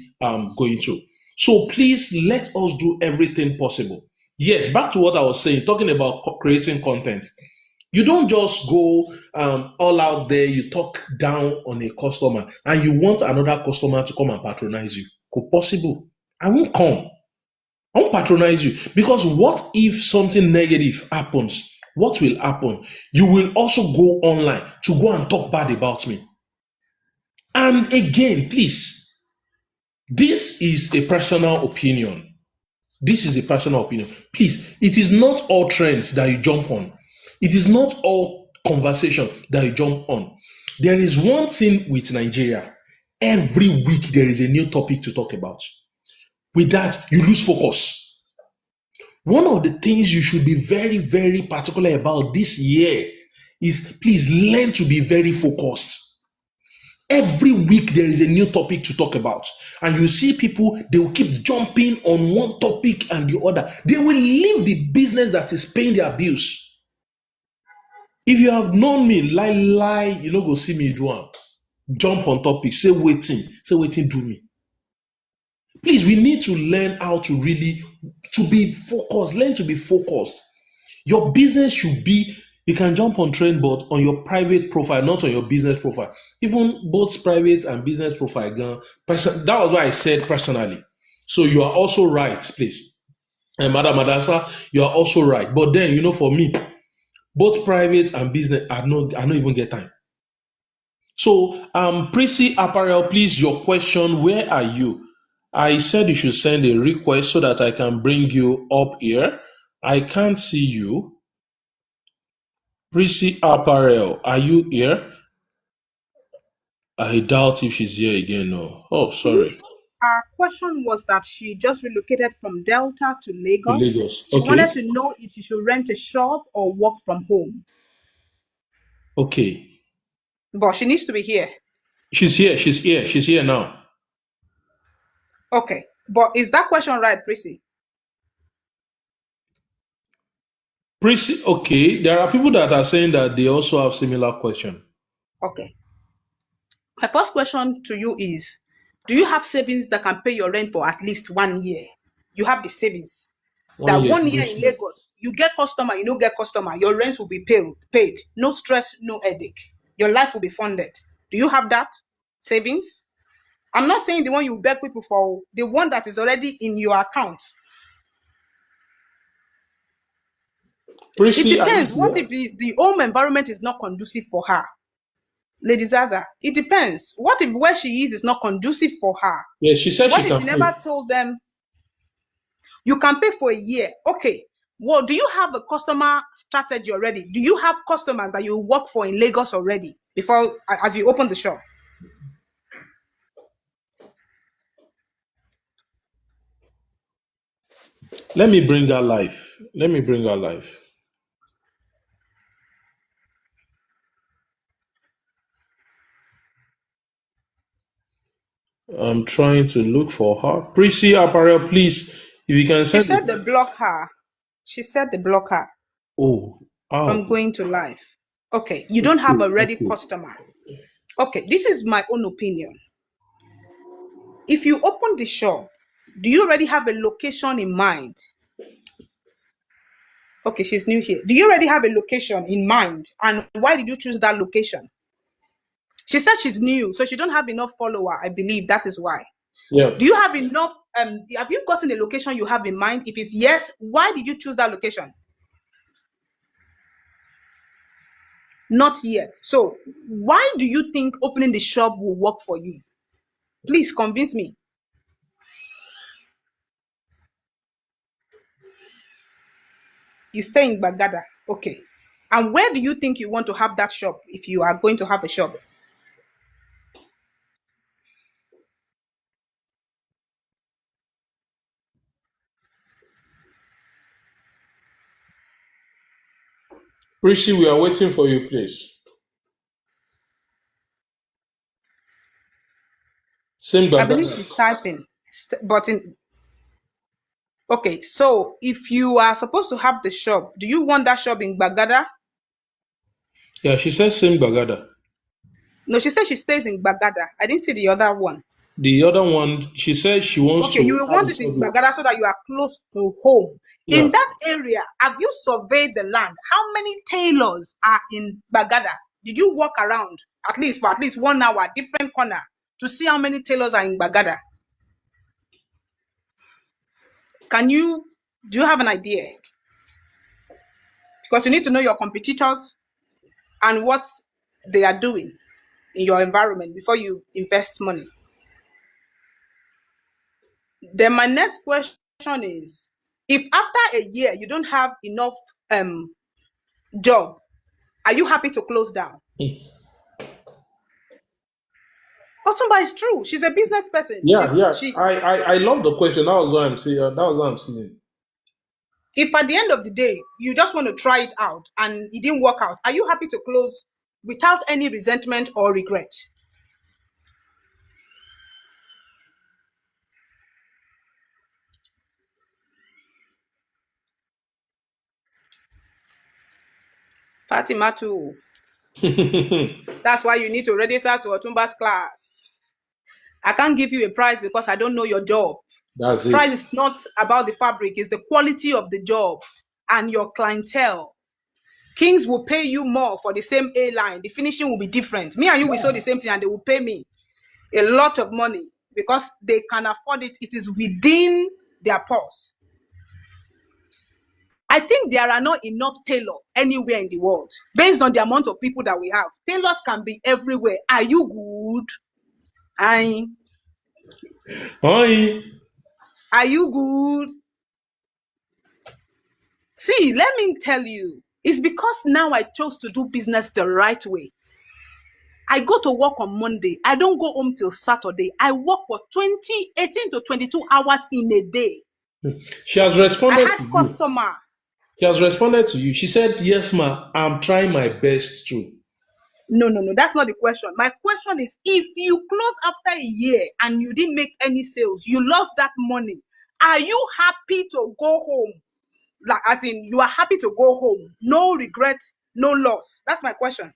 A: going to. So please let us do everything possible. Yes, back to what I was saying, talking about creating content. You don't just go all out there, you talk down on a customer and you want another customer to come and patronize you. Could possible. I won't come. I won't patronize you because what if something negative happens? What will happen? You will also go online to go and talk bad about me. And again, please, this is a personal opinion. This is a personal opinion. Please, it is not all trends that you jump on. It is not all conversation that you jump on. There is one thing with Nigeria. Every week there is a new topic to talk about. With that, you lose focus. One of the things you should be very, very particular about this year is please learn to be very focused. Every week there is a new topic to talk about, and you see people, they will keep jumping on one topic and the other. They will leave the business that is paying their bills. If you have known me, lie, you know, go see me do am. Jump on topic, say waiting, do me. Please, we need to learn how to really to be focused. Learn to be focused. Your business should be, you can jump on trend, but on your private profile, not on your business profile. Even both private and business profile, that was why I said personally. So you are also right, please. And Madam Madasa, you are also right. But then, you know, for me, both private and business, I don't even get time. So, Prissy Apparel, please, your question, where are you? I said you should send a request so that I can bring you up here. I can't see you. Prissy Apparel, are you here? I doubt if she's here again. No. Oh, sorry.
C: Our question was that she just relocated from Delta to
A: To
C: Lagos.
A: Lagos.
C: She
A: Okay.
C: wanted to know if she should rent a shop or work from home.
A: Okay.
C: But she needs to be here.
A: She's here. She's here. She's here now.
C: Okay. But is that question right, Prissy?
A: Prissy, okay. There are people that are saying that they also have similar question.
C: Okay. My first question to you is, do you have savings that can pay your rent for at least 1 year? You have the savings.
A: 1
C: That
A: year.
C: 1 year in Lagos, you get customer, you don't get customer, your rent will be paid. No stress, no headache. Your life will be funded. Do you have that savings? I'm not saying the one you beg people for, the one that is already in your account. It
A: Prissy, are you
C: depends. What
A: here?
C: if the home environment is not conducive for her? Lady Zaza, it depends. What if where she is not conducive for her?
A: Yes, she said she
C: What if
A: can
C: you
A: pay.
C: never told them you can pay for a year? Okay. Well, do you have a customer strategy already? Do you have customers that you work for in Lagos already before as you open the shop?
A: Let me bring her live. Let me bring her live. I'm trying to look for her. Prissy Apparel, please, if you can
C: She
A: send
C: said they
A: it.
C: block her. She said they block her.
A: Oh,
C: I'm
A: ow.
C: going to live. Okay. You don't have
A: Okay,
C: a ready
A: okay.
C: customer. Okay. This is my own opinion. If you open the shop, do you already have a location in mind? Okay, she's new here. Do you already have a location in mind? And why did you choose that location? She said she's new, so she don't have enough follower. I believe that is why.
A: Yeah.
C: Do you have enough? Have you gotten a location you have in mind? If it's yes, why did you choose that location? Not yet. So why do you think opening the shop will work for you? Please convince me. You stay in Bagada. Okay. And where do you think you want to have that shop if you are going to have a shop?
A: Prissy, we are waiting for you, please. Same
C: I believe
A: Bagada.
C: she's typing. But in okay, so if you are supposed to have the shop, do you want that shop in Bagada?
A: Yeah, she says same Bagada.
C: No, she said she stays in Bagada. I didn't see the other one.
A: The other one, she says she wants
C: Okay, you
A: to
C: will
A: have
C: want
A: a
C: it in
A: study.
C: Bagada so that you are close to home.
A: Yeah.
C: In that area, have you surveyed the land? How many tailors are in Bagada? Did you walk around at least for at least 1 hour, different corner, to see how many tailors are in Bagada? Do you have an idea? Because you need to know your competitors and what they are doing in your environment before you invest money. Then my next question is, if after a year you don't have enough job, are you happy to close down? Otumba is true. She's a business person.
A: Yeah, yeah.
C: She
A: I love the question. That was what I'm saying. That was what I'm saying.
C: If at the end of the day you just want to try it out and it didn't work out, are you happy to close without any resentment or regret? Fatima too. That's why you need to register to Otumba's class. I can't give you a price because I don't know your job.
A: That's it.
C: Price is not about the fabric, it's the quality of the job and your clientele. Kings will pay you more for the same A line. The finishing will be different. Me and you will sew the same thing and they will pay me a lot of money because they can afford it. It is within their purse. I think there are not enough tailors anywhere in the world based on the amount of people that we have. Tailors can be everywhere. Are you good? Aye.
A: Hi.
C: Are you good? See, let me tell you, it's because now I chose to do business the right way. I go to work on Monday. I don't go home till Saturday. I work for 18 to 22 hours in a day.
A: She has
C: I
A: responded
C: had
A: to you.
C: customer.
A: She has responded to you. She said, yes, ma, I'm trying my best to.
C: No, that's not the question. My question is, if you close after a year and you didn't make any sales, you lost that money, are you happy to go home? Like, as in, you are happy to go home. No regret, no loss. That's my question.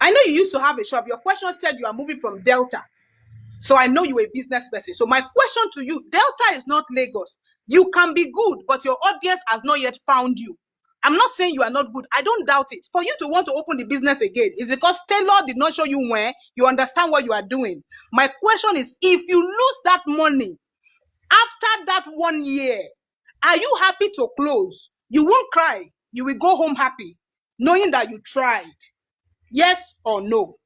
C: I know you used to have a shop. Your question said you are moving from Delta. So I know you're a business person. So my question to you, Delta is not Lagos. You can be good, but your audience has not yet found you. I'm not saying you are not good. I don't doubt it. For you to want to open the business again, is because Taylor did not show you where you understand what you are doing. My question is, if you lose that money after that 1 year, are you happy to close? You won't cry. You will go home happy, knowing that you tried. Yes or no?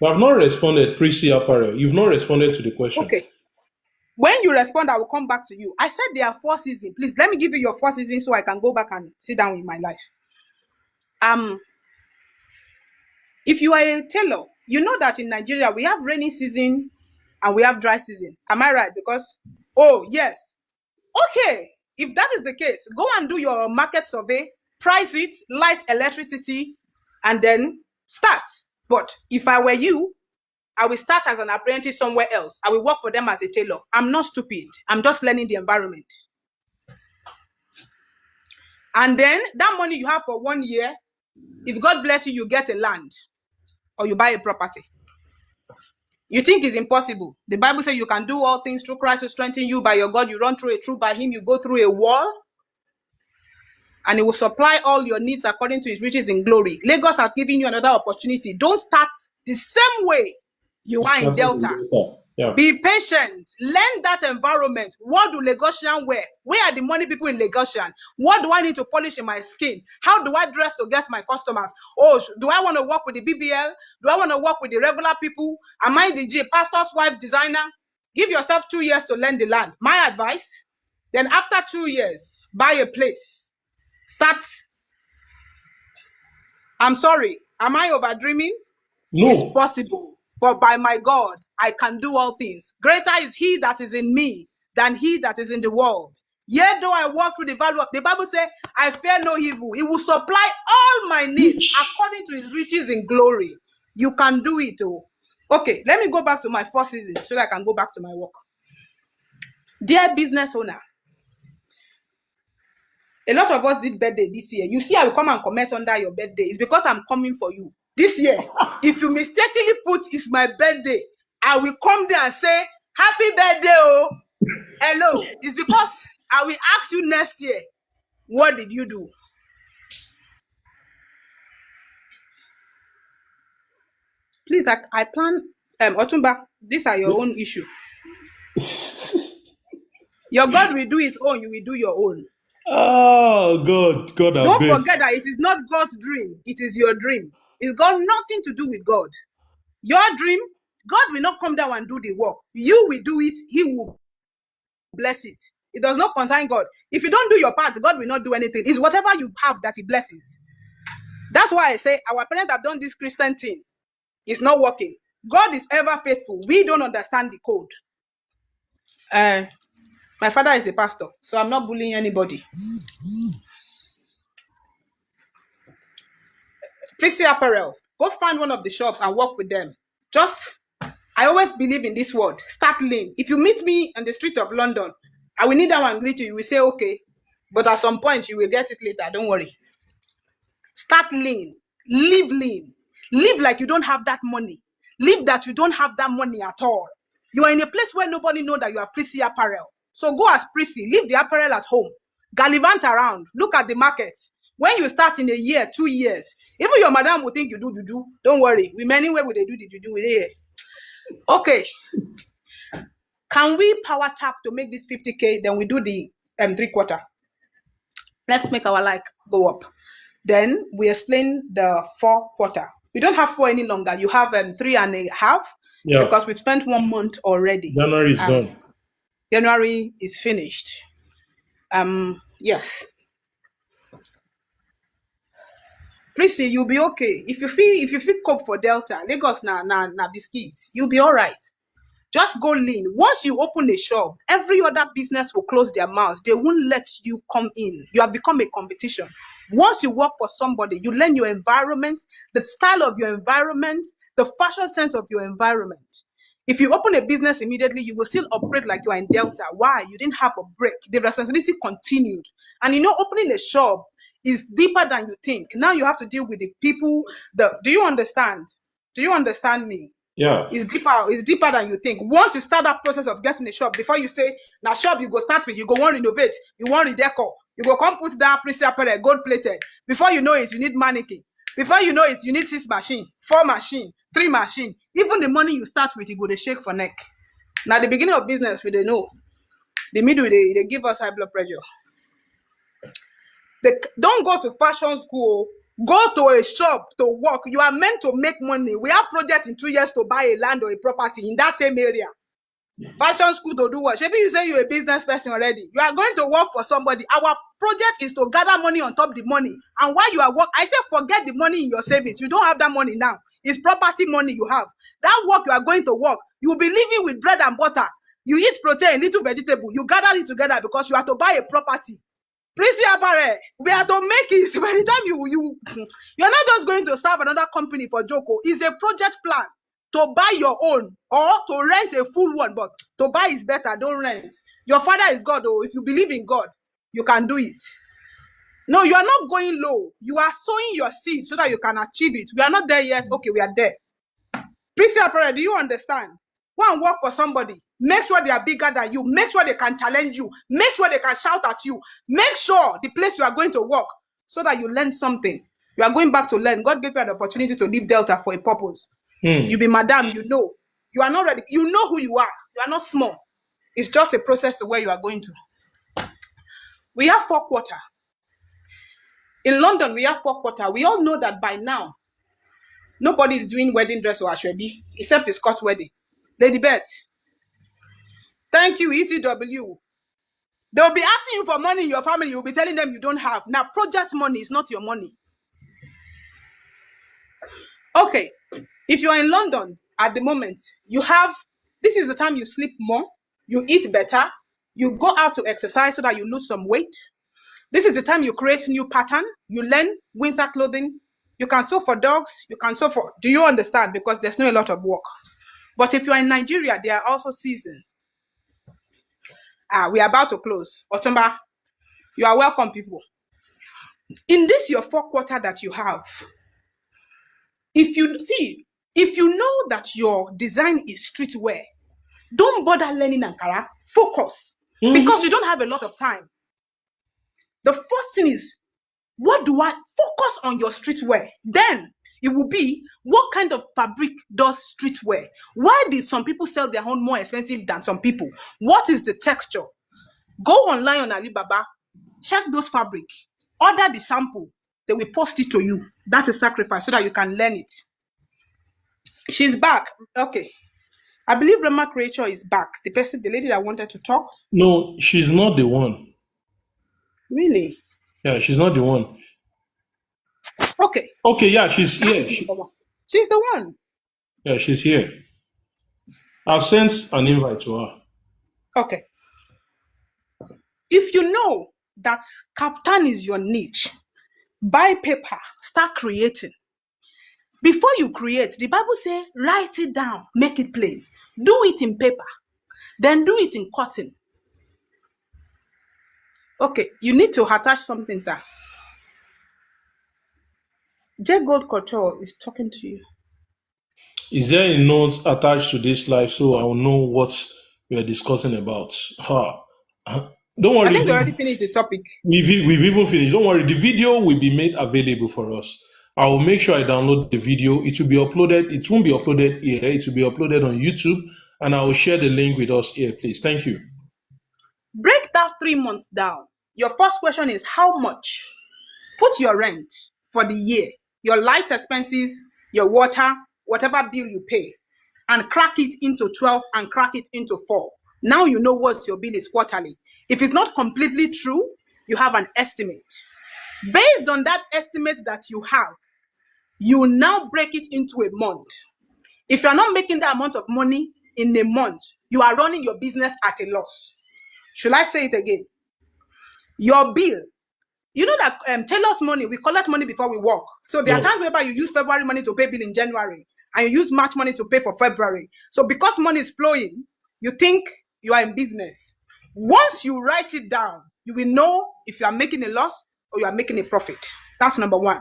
A: You have not responded, Prissy Apparel. You've not responded to the question.
C: Okay. When you respond, I will come back to you. I said there are 4 seasons. Please let me give you your 4 seasons so I can go back and sit down in my life. If you are a tailor, you know that in Nigeria we have rainy season and we have dry season. Am I right? Because, oh yes. Okay. If that is the case, go and do your market survey, price it, light, electricity, and then start. But if I were you, I will start as an apprentice somewhere else. I will work for them as a tailor. I'm not stupid. I'm just learning the environment. And then that money you have for 1 year, if God bless you, you get a land or you buy a property. You think it's impossible. The Bible says you can do all things through Christ who strengthens you. By your God, you run through a troop. By him, you go through a wall. And he will supply all your needs according to his riches in glory. Lagos has given you another opportunity. Don't start the same way you are in Delta.
A: Yeah.
C: Be patient. Learn that environment. What do Lagosian wear? Where are the money people in Lagosian? What do I need to polish in my skin? How do I dress to get my customers? Oh, do I want to work with the BBL? Do I want to work with the regular people? Am I the pastor's wife designer? Give yourself 2 years to learn the land. My advice. Then after 2 years, buy a place. Start. I'm sorry. Am I over dreaming?
A: No.
C: It's possible. For by my God, I can do all things. Greater is he that is in me than he that is in the world. Yet though I walk through the valley of the Bible says, I fear no evil. He will supply all my needs according to his riches in glory. You can do it. Oh. Okay, let me go back to my first season so that I can go back to my work. Dear business owner, a lot of us did birthday this year. You see, I will come and comment under your birthday. It's because I'm coming for you. This year, if you mistakenly put it's my birthday, I will come there and say, happy birthday, oh. Hello. It's because I will ask you next year, what did you do? Please, I plan, Otumba, these are your own issue. Your God will do his own, you will do your own.
A: Oh, God, I
C: Don't
A: beg.
C: forget that it is not God's dream, it is your dream. It's got nothing to do with God. Your dream, God will not come down and do the work. You will do it, he will bless it. It does not concern God. If you don't do your part, God will not do anything. It's whatever you have that he blesses. That's why I say our parents have done this Christian thing. It's not working. God is ever faithful. We don't understand the code. My father is a pastor, so I'm not bullying anybody. Prissy Apparel, go find one of the shops and work with them. I always believe in this word, start lean. If you meet me on the street of London, I will kneel down and greet you. You will say, okay. But at some point, you will get it later. Don't worry. Start lean. Live lean. Live like you don't have that money. Live that you don't have that money at all. You are in a place where nobody knows that you are Prissy Apparel. So go as Prissy. Leave the apparel at home. Gallivant around. Look at the market. When you start in a year, 2 years, even your madam will think you do juju. Don't worry. We many where would they do the juju with it? Okay. Can we power tap to make this 50K? Then we do the 3/4. Let's make our like go up. Then we explain the 4/4. We don't have 4 any longer. You have 3.5 because we've spent 1 month already.
A: January is gone.
C: January is finished. Yes. Prissy, you'll be okay. If you feel cope for Delta, Lagos na biscuits, you'll be all right. Just go lean. Once you open a shop, every other business will close their mouths. They won't let you come in. You have become a competition. Once you work for somebody, you learn your environment, the style of your environment, the fashion sense of your environment. If you open a business immediately, you will still operate like you are in Delta. Why? You didn't have a break. The responsibility continued. And opening a shop is deeper than you think. Now you have to deal with the people. Do you understand? Do you understand me?
A: Yeah.
C: It's deeper than you think. Once you start that process of getting a shop, before you say, now shop, you go start with, you go want renovate, you want redecor, you go come put that Prissy Apparel gold plated. Before you know it, you need mannequin. Before you know it, you need 6 machine, 4 machine, 3 machine. Even the money you start with, you go to shake for neck. Now the beginning of business, we don't know. The middle, they give us high blood pressure. Don't go to fashion school. Go to a shop to work. You are meant to make money. We have projects in 2 years to buy a land or a property in that same area. Fashion school to do what? Maybe you say you're a business person already. You are going to work for somebody. Our project is to gather money on top of the money. And while you are working, I say forget the money in your savings. You don't have that money now. It's property money you have. That work you are going to work. You will be living with bread and butter. You eat protein, little vegetable. You gather it together because you have to buy a property. Prissy Apparel, we have to make it. By the time you're not just going to serve another company for Joko. It's a project plan to buy your own or to rent a full one. But to buy is better. Don't rent. Your father is God. Oh, if you believe in God, you can do it. No, you are not going low. You are sowing your seed so that you can achieve it. We are not there yet. Okay, we are there. Prissy Apparel, do you understand? Go and work for somebody. Make sure they are bigger than you. Make sure they can challenge you. Make sure they can shout at you. Make sure the place you are going to work so that you learn something. You are going back to learn. God gave you an opportunity to leave Delta for a purpose. You be madam, you are not ready. You know who you are. You are not small. It's just a process to where you are going to. We have 4/4. In London, we have 4/4. We all know that by now, nobody is doing wedding dress or ashwebi except a Scotch wedding. Lady Beth, thank you, ETW. They'll be asking you for money in your family. You'll be telling them you don't have. Now, project money is not your money. Okay, if you're in London at the moment, this is the time you sleep more, you eat better, You go out to exercise so that you lose some weight. This is the time you create new pattern. You learn winter clothing. You can sew for dogs. You can sew for. Do you understand? Because there's not a lot of work. But if you're in Nigeria, there are also seasons. We are about to close. Otumba, you are welcome, people. In this your 4 quarter that you have, if you know that your design is streetwear, don't bother learning Ankara. Focus. Because you don't have a lot of time. The first thing is, what do I focus on your streetwear? Then it will be, what kind of fabric does streetwear? Why did some people sell their own more expensive than some people? What is the texture? Go online on Alibaba, check those fabric, order the sample, they will post it to you. That's a sacrifice so that you can learn it. She's back. Okay. I believe Rema Creature is back. The lady that wanted to talk.
A: No, she's not the one.
C: Really?
A: Yeah, she's not the one.
C: Okay.
A: Okay, yeah, she's here.
C: She's the one.
A: Yeah, she's here. I've sent an invite to her.
C: Okay. If you know that kaftan is your niche, buy paper, start creating. Before you create, the Bible says, write it down, make it plain. Do it in paper, then do it in cotton. Okay, you need to attach something, sir. J Gold Couture is talking to you.
A: Is there a note attached to this live so I'll know what we are discussing about? Don't worry.
C: I think we already finished the topic.
A: We've even finished. Don't worry. The video will be made available for us. I will make sure I download the video. It will be uploaded. It won't be uploaded here. It will be uploaded on YouTube. And I will share the link with us here, please. Thank you.
C: Break that 3 months down. Your first question is how much? Put your rent for the year, your light expenses, your water, whatever bill you pay, and crack it into 12 and crack it into 4. Now you know what your bill is quarterly. If it's not completely true, you have an estimate. Based on that estimate that you have, you now break it into a month. If you're not making that amount of money in a month, you are running your business at a loss. Should I say it again? Your bill. You know that tailor's money, we collect money before we work. So there are times whereby you use February money to pay bill in January, and you use March money to pay for February. So because money is flowing, you think you are in business. Once you write it down, you will know if you are making a loss or you are making a profit. That's number one.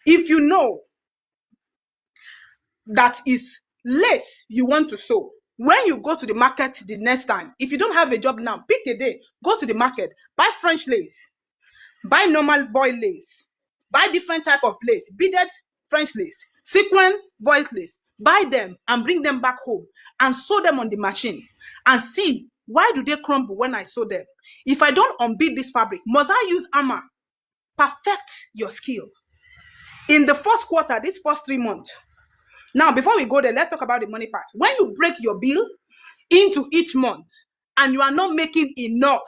C: If you know that is lace you want to sew, when you go to the market the next time, if you don't have a job now, pick a day, go to the market, buy French lace, buy normal boil lace, buy different type of lace, beaded French lace, sequin boiled lace, buy them and bring them back home and sew them on the machine and see why do they crumble when I sew them. If I don't unbead this fabric, must I use hammer? Perfect your skill. In the first quarter, this first 3 months. Now, before we go there, let's talk about the money part. When you break your bill into each month and you are not making enough,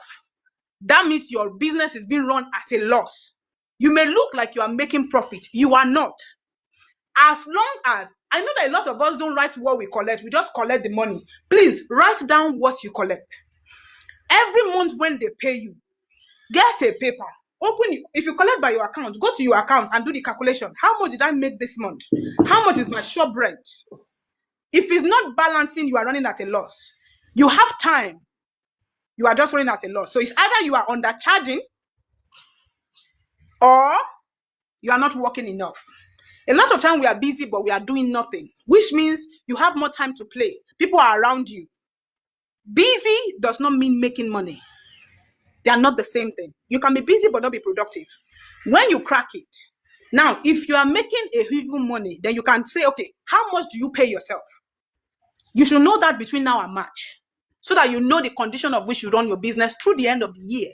C: that means your business is being run at a loss. You may look like you are making profit. You are not. As long as, I know that a lot of us don't write what we collect. We just collect the money. Please write down what you collect. Every month when they pay you, get a paper. Open it. If you collect by your account, go to your account and do the calculation. How much did I make this month? How much is my shop rent? If it's not balancing, you are running at a loss. You have time. You are just running at a loss. So it's either you are undercharging or you are not working enough. A lot of time we are busy, but we are doing nothing, which means you have more time to play. People are around you. Busy does not mean making money. They are not the same thing. You can be busy but not be productive. When you crack it, now, if you are making a huge money, then you can say, okay, how much do you pay yourself? You should know that between now and March, so that you know the condition of which you run your business through the end of the year.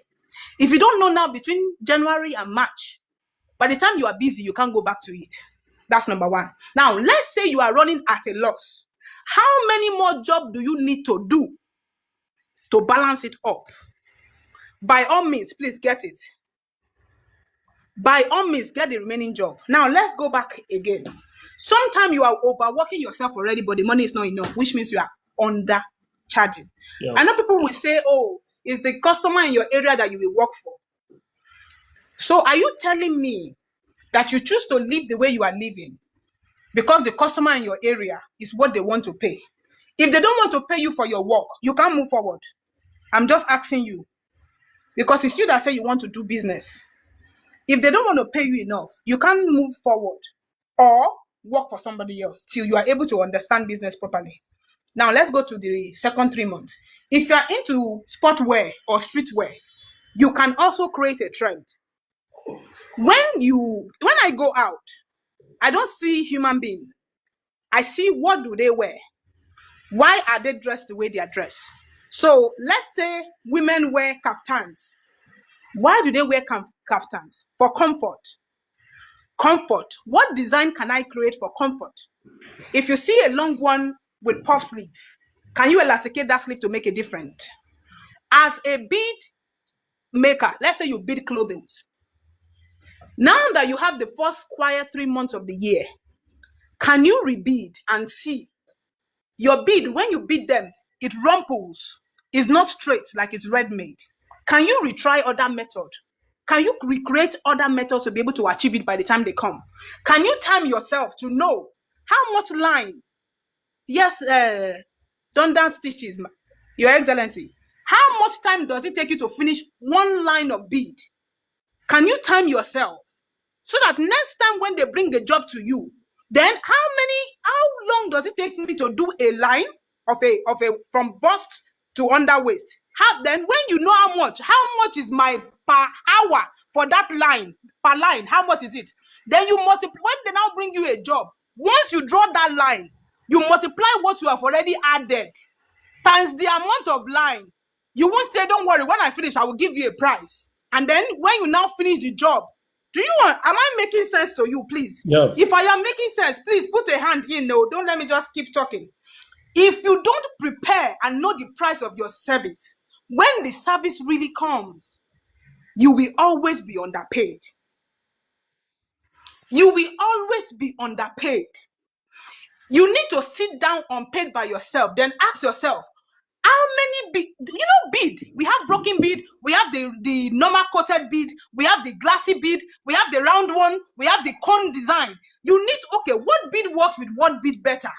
C: If you don't know now between January and March, by the time you are busy, you can't go back to it. That's number one. Now, let's say you are running at a loss. How many more jobs do you need to do to balance it up? By all means, please get it. By all means, get the remaining job. Now, let's go back again. Sometimes you are overworking yourself already, but the money is not enough, which means you are undercharging. charging.
A: Yeah.
C: I know people will say, oh, it's the customer in your area that you will work for. So are you telling me that you choose to live the way you are living because the customer in your area is what they want to pay? If they don't want to pay you for your work, you can't move forward. I'm just asking you, because it's you that say you want to do business. If they don't want to pay you enough, you can't move forward or work for somebody else till you are able to understand business properly. Now let's go to the second 3 months. If you are into sportwear or streetwear, you can also create a trend. When I go out, I don't see human being. I see what do they wear. Why are they dressed the way they are dressed? So let's say women wear kaftans. Why do they wear kaftans? For comfort. Comfort. What design can I create for comfort? If you see a long one with puff sleeve, can you elasticate that sleeve to make it different? As a bead maker, let's say you bead clothing. Now that you have the first quiet 3 months of the year, can you rebead and see your bead, when you bead them, it rumples. It's not straight like it's ready-made. Can you retry other method? Can you recreate other methods to be able to achieve it by the time they come? Can you time yourself to know how much line? Yes, done stitches, Your Excellency. How much time does it take you to finish one line of bead? Can you time yourself so that next time when they bring the job to you, then how long does it take me to do a line of a from bust to under waist? Then when you know how much is my per hour for that line, per line, how much is it? Then you multiply. When they now bring you a job, once you draw that line, you multiply what you have already added times the amount of line. You won't say, don't worry, when I finish, I will give you a price. And then when you now finish the job, am I making sense to you, please?
A: Yeah.
C: If I am making sense, please put a hand in. No, don't let me just keep talking. If you don't prepare and know the price of your service, when the service really comes, you will always be underpaid. You will always be underpaid. You need to sit down unpaid by yourself, then ask yourself, how many bead? We have broken bead, we have the normal coated bead, we have the glassy bead, we have the round one, we have the cone design. You need, okay, what bead works with what bead better?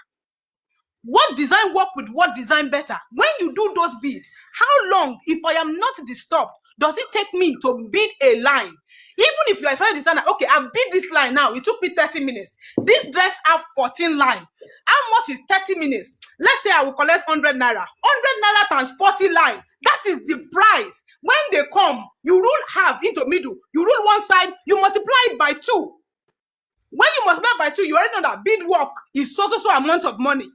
C: What design work with what design better? When you do those beads, how long, if I am not disturbed, does it take me to bead a line? Even if you are a designer, okay, I beat this line now, it took me 30 minutes. This dress have 14 line. How much is 30 minutes? Let's say I will collect 100 naira. 100 naira times 40 line. That is the price. When they come, you rule half into middle. You rule one side, you multiply it by 2. When you multiply by 2, you already know that bead work is so amount of money.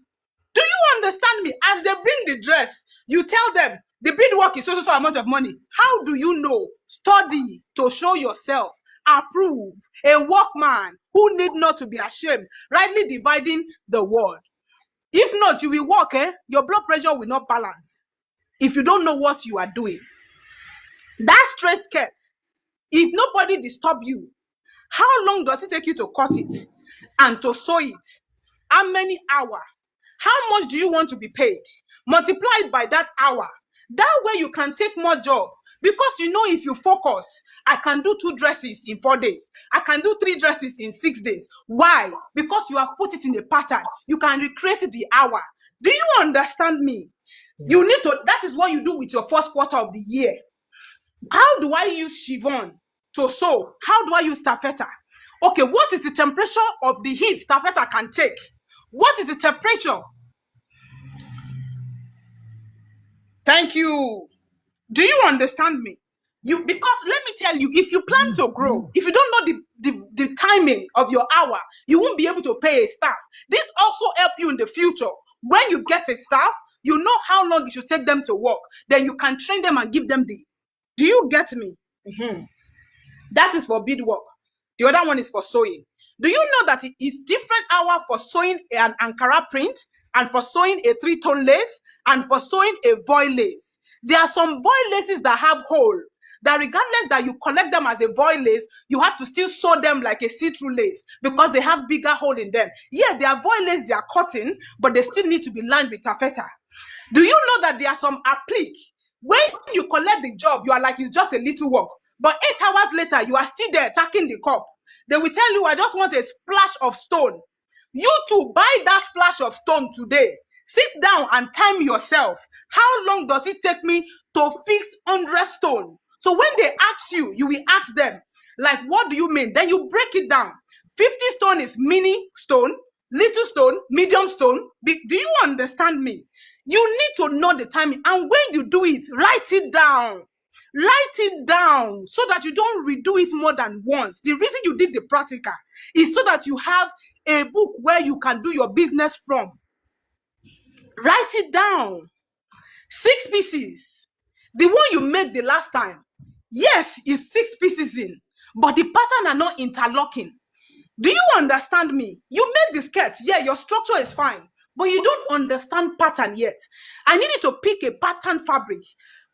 C: Do you understand me? As they bring the dress, you tell them the beadwork is so amount of money. How do you know? Study to show yourself. Approve. A workman who need not to be ashamed, rightly dividing the word. If not, you will walk, your blood pressure will not balance. If you don't know what you are doing. That straight skirt, if nobody disturb you, how long does it take you to cut it and to sew it? How many hours? How much do you want to be paid? Multiplied by that hour. That way you can take more job. Because you know, if you focus, I can do 2 dresses in 4 days. I can do 3 dresses in 6 days. Why? Because you have put it in a pattern. You can recreate the hour. Do you understand me? You need to, that is what you do with your first quarter of the year. How do I use chiffon to sew? How do I use taffeta? Okay, what is the temperature of the heat taffeta can take? What is the temperature? Thank you. Do you understand me? Because let me tell you, if you plan to grow, if you don't know the timing of your hour, you won't be able to pay a staff. This also help you in the future. When you get a staff, you know how long it should take them to work. Then you can train them and give them the. Do you get me? Mm-hmm. That is for beadwork. The other one is for sewing. Do you know that it is different hour for sewing an Ankara print and for sewing a 3-tone lace and for sewing a voile lace? There are some voile laces that have hole. that regardless that you collect them as a voile lace, you have to still sew them like a see-through lace because they have bigger hole in them. Yeah, they are voile lace, they are cotton, but they still need to be lined with taffeta. Do you know that there are some applique? When you collect the job, you are like, it's just a little work. But 8 hours later, you are still there attacking the cup. They will tell you, I just want a splash of stone. You to buy that splash of stone today. Sit down and time yourself. How long does it take me to fix 100 stone? So when they ask you, you will ask them, like, what do you mean? Then you break it down. 50 stone is mini stone, little stone, medium stone. Big. Do you understand me? You need to know the timing. And when you do it, write it down. Write it down so that you don't redo it more than once. The reason you did the practical is so that you have a book where you can do your business from. Write it down. 6 pieces. The one you made the last time, yes, is 6 pieces in, but the pattern are not interlocking. Do you understand me? You made the skirt. Yeah, your structure is fine, but you don't understand pattern yet. I need you to pick a pattern fabric,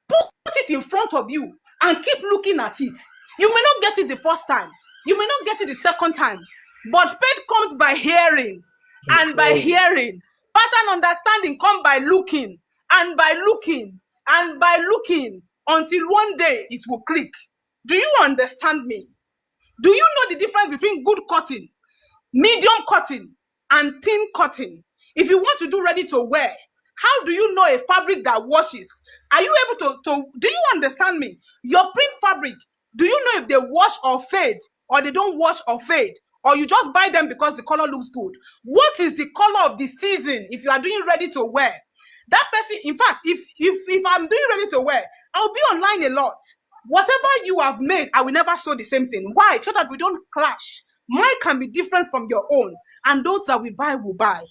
C: put it in front of you, and keep looking at it. You may not get it the first time. You may not get it the second times, but faith comes by hearing, and by hearing. Pattern understanding comes by looking, and by looking, and by looking, until one day it will click. Do you understand me? Do you know the difference between good cotton, medium cotton, and thin cotton? If you want to do ready to wear, how do you know a fabric that washes? Are you able to do you understand me? Your print fabric, do you know if they wash or fade, or they don't wash or fade? Or you just buy them because the color looks good? What is the color of the season if you are doing ready to wear? That person, in fact, if I'm doing ready to wear, I'll be online a lot. Whatever you have made, I will never sew the same thing. Why? So that we don't clash. Mine can be different from your own, and those that we buy will buy.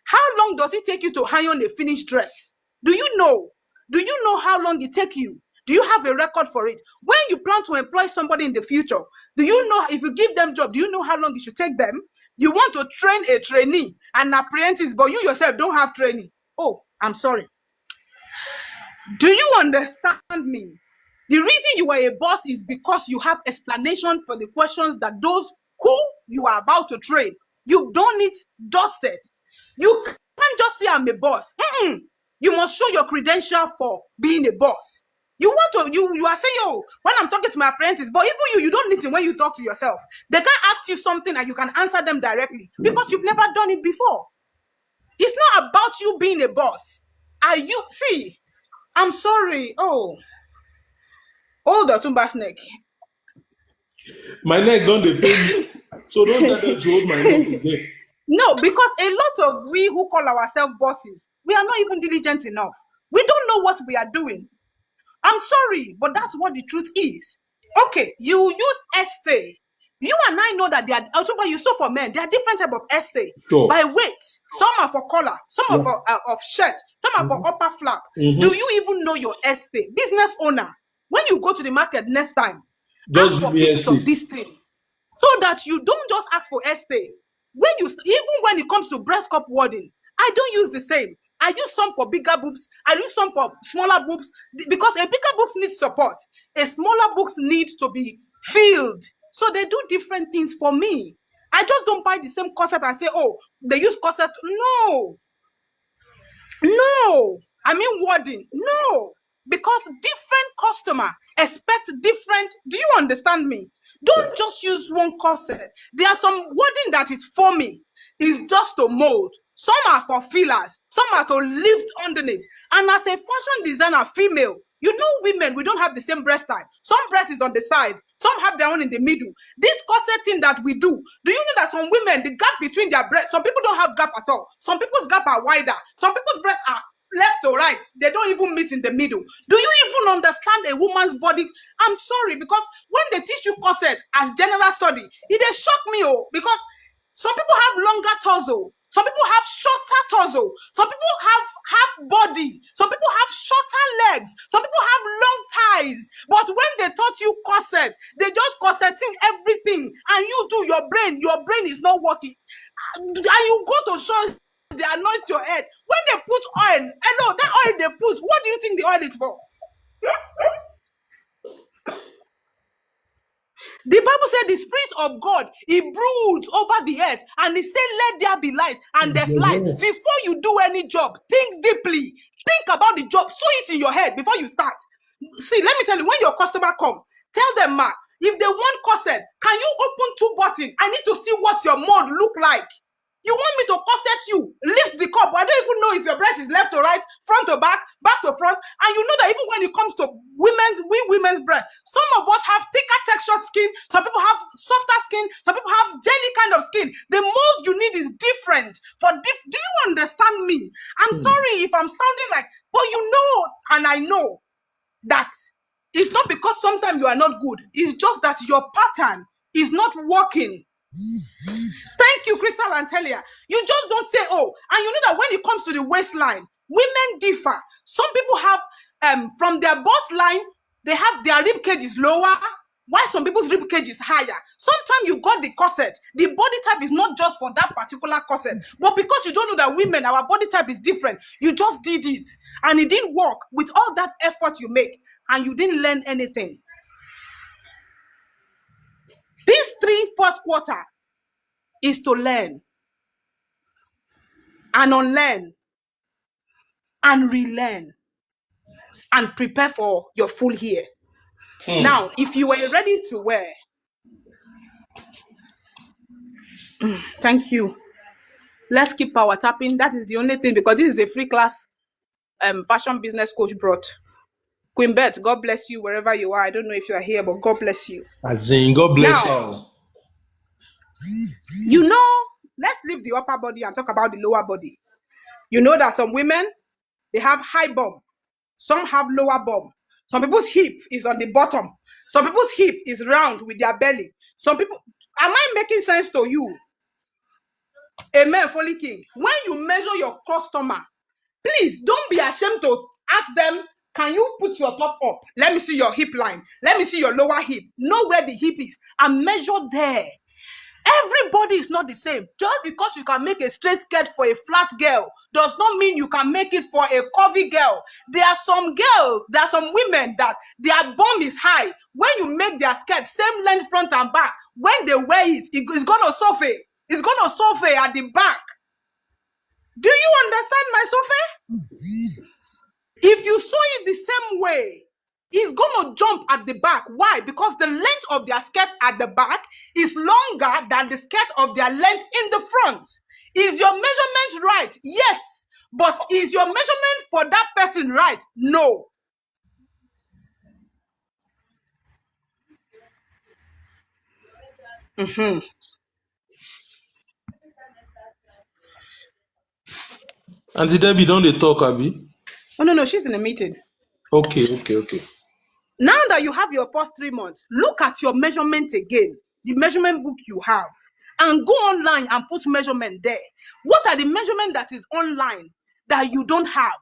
C: How long does it take you to iron a finished dress? Do you know? Do you know how long it takes you? Do you have a record for it? When you plan to employ somebody in the future, do you know if you give them job, do you know how long it should take them? You want to train a trainee, an apprentice, but you yourself don't have training. Oh, I'm sorry. Do you understand me? The reason you are a boss is because you have explanation for the questions that those who you are about to train, you've done it dusted. You can't just say I'm a boss. You must show your credential for being a boss. You want to, you are saying, oh, when I'm talking to my apprentice, but even you don't listen when you talk to yourself. They can't ask you something and you can answer them directly because you've never done it before. It's not about you being a boss. Are you, see, I'm sorry. Oh, hold on, Tumba's neck.
A: My neck don't dey pain me. So don't tell them to hold my neck again.
C: No, because a lot of we who call ourselves bosses, we are not even diligent enough. We don't know what we are doing. I'm sorry, but that's what the truth is. Okay, you use essay. You and I know that they are, you saw for men, there are different type of essay.
A: Sure.
C: By weight. Some are for collar, some are for of shirt, some are for upper flap. Do you even know your essay? Business owner, when you go to the market next time,
A: Just
C: ask
A: give
C: for
A: me
C: pieces
A: essay.
C: of this thing. So that you don't just ask for essay. When you, even when it comes to breast cup wording, I don't use the same. I use some for bigger boobs. I use some for smaller boobs because a bigger boobs needs support. A smaller boobs need to be filled. So they do different things for me. I just don't buy the same corset and say, oh, they use corset. No. No. I mean wording. No. Because different customer expect different. Do you understand me? Don't just use one corset. There are some wording that is for me. It's just to mold. Some are for fillers. Some are to lift underneath. And as a fashion designer, female, you know women, we don't have the same breast type. Some breast is on the side. Some have their own in the middle. This corset thing that we do you know that some women, the gap between their breasts, some people don't have gap at all. Some people's gap are wider. Some people's breasts are left to right. They don't even meet in the middle. Do you even understand a woman's body? I'm sorry, because when they teach you corset as general study, it shock me, because some people have longer torso. Some people have shorter torso. Some people have half body. Some people have shorter legs. Some people have long thighs. But when they taught you corset, they just corseting everything. And you do your brain is not working. And you go to church, they anoint your head. When they put oil, I know that oil they put, what do you think the oil is for? The Bible said the Spirit of God, He broods over the earth, and He said, let there be light, and there's light.
A: Yes.
C: Before you do any job, think deeply. Think about the job. Sew it in your head before you start. See, let me tell you, when your customer come, tell them, ma, if they want corset, can you open 2 buttons? I need to see what your mold look like. You want me to corset you, lift the cup. I don't even know if your breast is left or right, front or back to front. And you know that even when it comes to women's breast, some of us have thicker textured skin. Some people have softer skin. Some people have jelly kind of skin. The mold you need is different. Do you understand me? I'm sorry if I'm sounding like, but you know, and I know that it's not because sometimes you are not good. It's just that your pattern is not working. Thank you, Crystal and Telia. You just don't say, oh, and you know that when it comes to the waistline, women differ. Some people have, from their bust line, they have their rib cage is lower, while some people's rib cage is higher. Sometimes you got the corset. The body type is not just for that particular corset, but because you don't know that women, our body type is different, you just did it, and it didn't work with all that effort you make, and you didn't learn anything. These 3 first quarter is to learn and unlearn and relearn and prepare for your full year. Now, if you were ready to wear, thank you. Let's keep power tapping. That is the only thing, because this is a free class fashion business coach brought. Queen Beth, God bless you wherever you are. I don't know if you are here, but God bless you.
A: As in, God bless
C: Now,
A: her.
C: you know, let's leave the upper body and talk about the lower body. You know that some women, they have high bum. Some have lower bum. Some people's hip is on the bottom. Some people's hip is round with their belly. Some people, am I making sense to you? Amen, Folly King. When you measure your customer, please don't be ashamed to ask them, can you put your top up? Let me see your hip line. Let me see your lower hip. Know where the hip is and measure there. Everybody is not the same. Just because you can make a straight skirt for a flat girl does not mean you can make it for a curvy girl. There are some women that their bum is high. When you make their skirt same length front and back, when they wear it, it's gonna suffer. It's gonna suffer at the back. Do you understand my suffer? If you sew it the same way, it's gonna jump at the back. Why? Because the length of their skirt at the back is longer than the skirt of their length in the front. Is your measurement right? Yes. But is your measurement for that person right? No.
A: Auntie Debbie, don't they talk, Abby?
C: Oh, no, she's in a meeting.
A: Okay.
C: Now that you have your first 3 months, look at your measurement again, the measurement book you have, and go online and put measurement there. What are the measurements that is online that you don't have?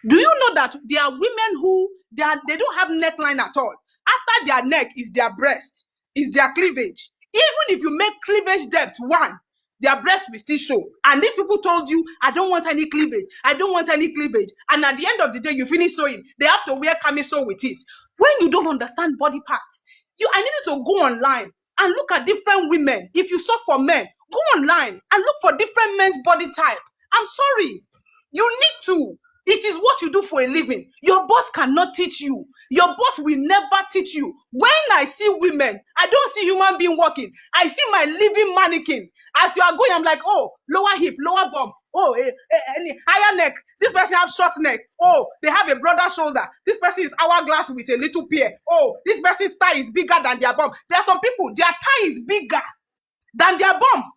C: Do you know that there are women who they don't have neckline at all? After their neck is their breast, is their cleavage. Even if you make cleavage depth 1, their breast will still show. And these people told you, I don't want any cleavage. I don't want any cleavage. And at the end of the day, you finish sewing. They have to wear camisole with it. When you don't understand body parts, I needed to go online and look at different women. If you sew for men, go online and look for different men's body type. I'm sorry. You need to. It is what you do for a living. Your boss cannot teach you. Your boss will never teach you. When I see women, I don't see human being walking. I see my living mannequin. As you are going, I'm like, oh, lower hip, lower bum. Oh, higher neck. This person have short neck. Oh, they have a broader shoulder. This person is hourglass with a little pear. Oh, this person's thigh is bigger than their bum. There are some people, their thigh is bigger than their bum.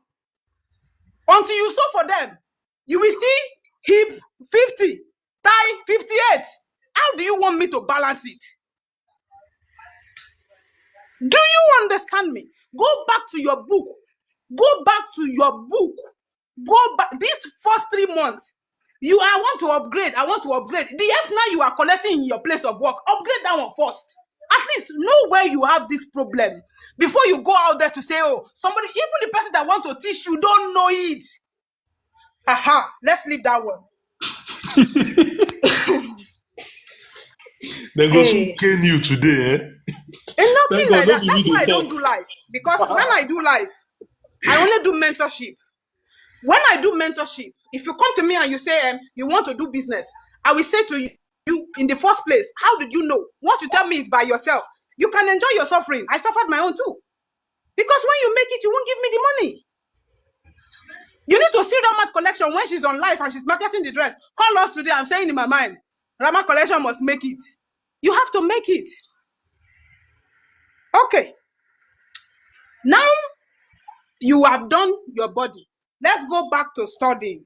C: Until you sew for them, you will see hip 50. Thigh 58. How do you want me to balance it? Do you understand me? Go back to your book. Go back to your book. Go back. These first 3 months, I want to upgrade. I want to upgrade. The F now you are collecting in your place of work, upgrade that one first. At least know where you have this problem before you go out there to say, oh, somebody, even the person that want to teach you don't know it. Let's leave that one.
A: Then go soon
C: Hey.
A: cane you today, eh?
C: And
A: Thank
C: nothing
A: God,
C: like
A: no
C: that.
A: be
C: That's
A: me
C: why
A: dey
C: I don't
A: talk.
C: do live. Because when I do live, I only do mentorship. When I do mentorship, if you come to me and you say you want to do business, I will say to you in the first place, how did you know? Once you tell me it's by yourself, you can enjoy your suffering. I suffered my own too. Because when you make it, you won't give me the money. You need to see Rama's collection when she's on live and she's marketing the dress. Call us today. I'm saying in my mind, Rama collection must make it. You have to make it. Okay. Now you have done your body. Let's go back to studying.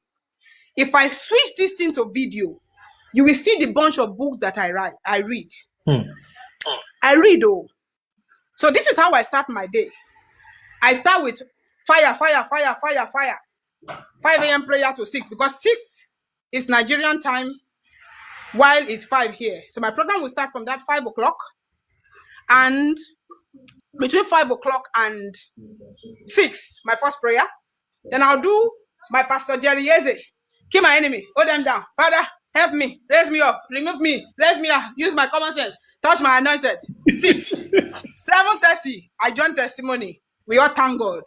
C: If I switch this thing to video, you will see the bunch of books that I read. I read, oh. So this is how I start my day. I start with fire, fire, fire, fire, fire. 5 a.m. prayer to 6 because 6 is Nigerian time while it's 5 here. So my program will start from that 5 o'clock. And between 5 o'clock and 6, my first prayer. Then I'll do my Pastor Jerry Eze. Kill my enemy. Hold them down. Father, help me. Raise me up. Remove me. Raise me up. Use my common sense. Touch my anointed. 6. 7:30, I join testimony. We all thank God.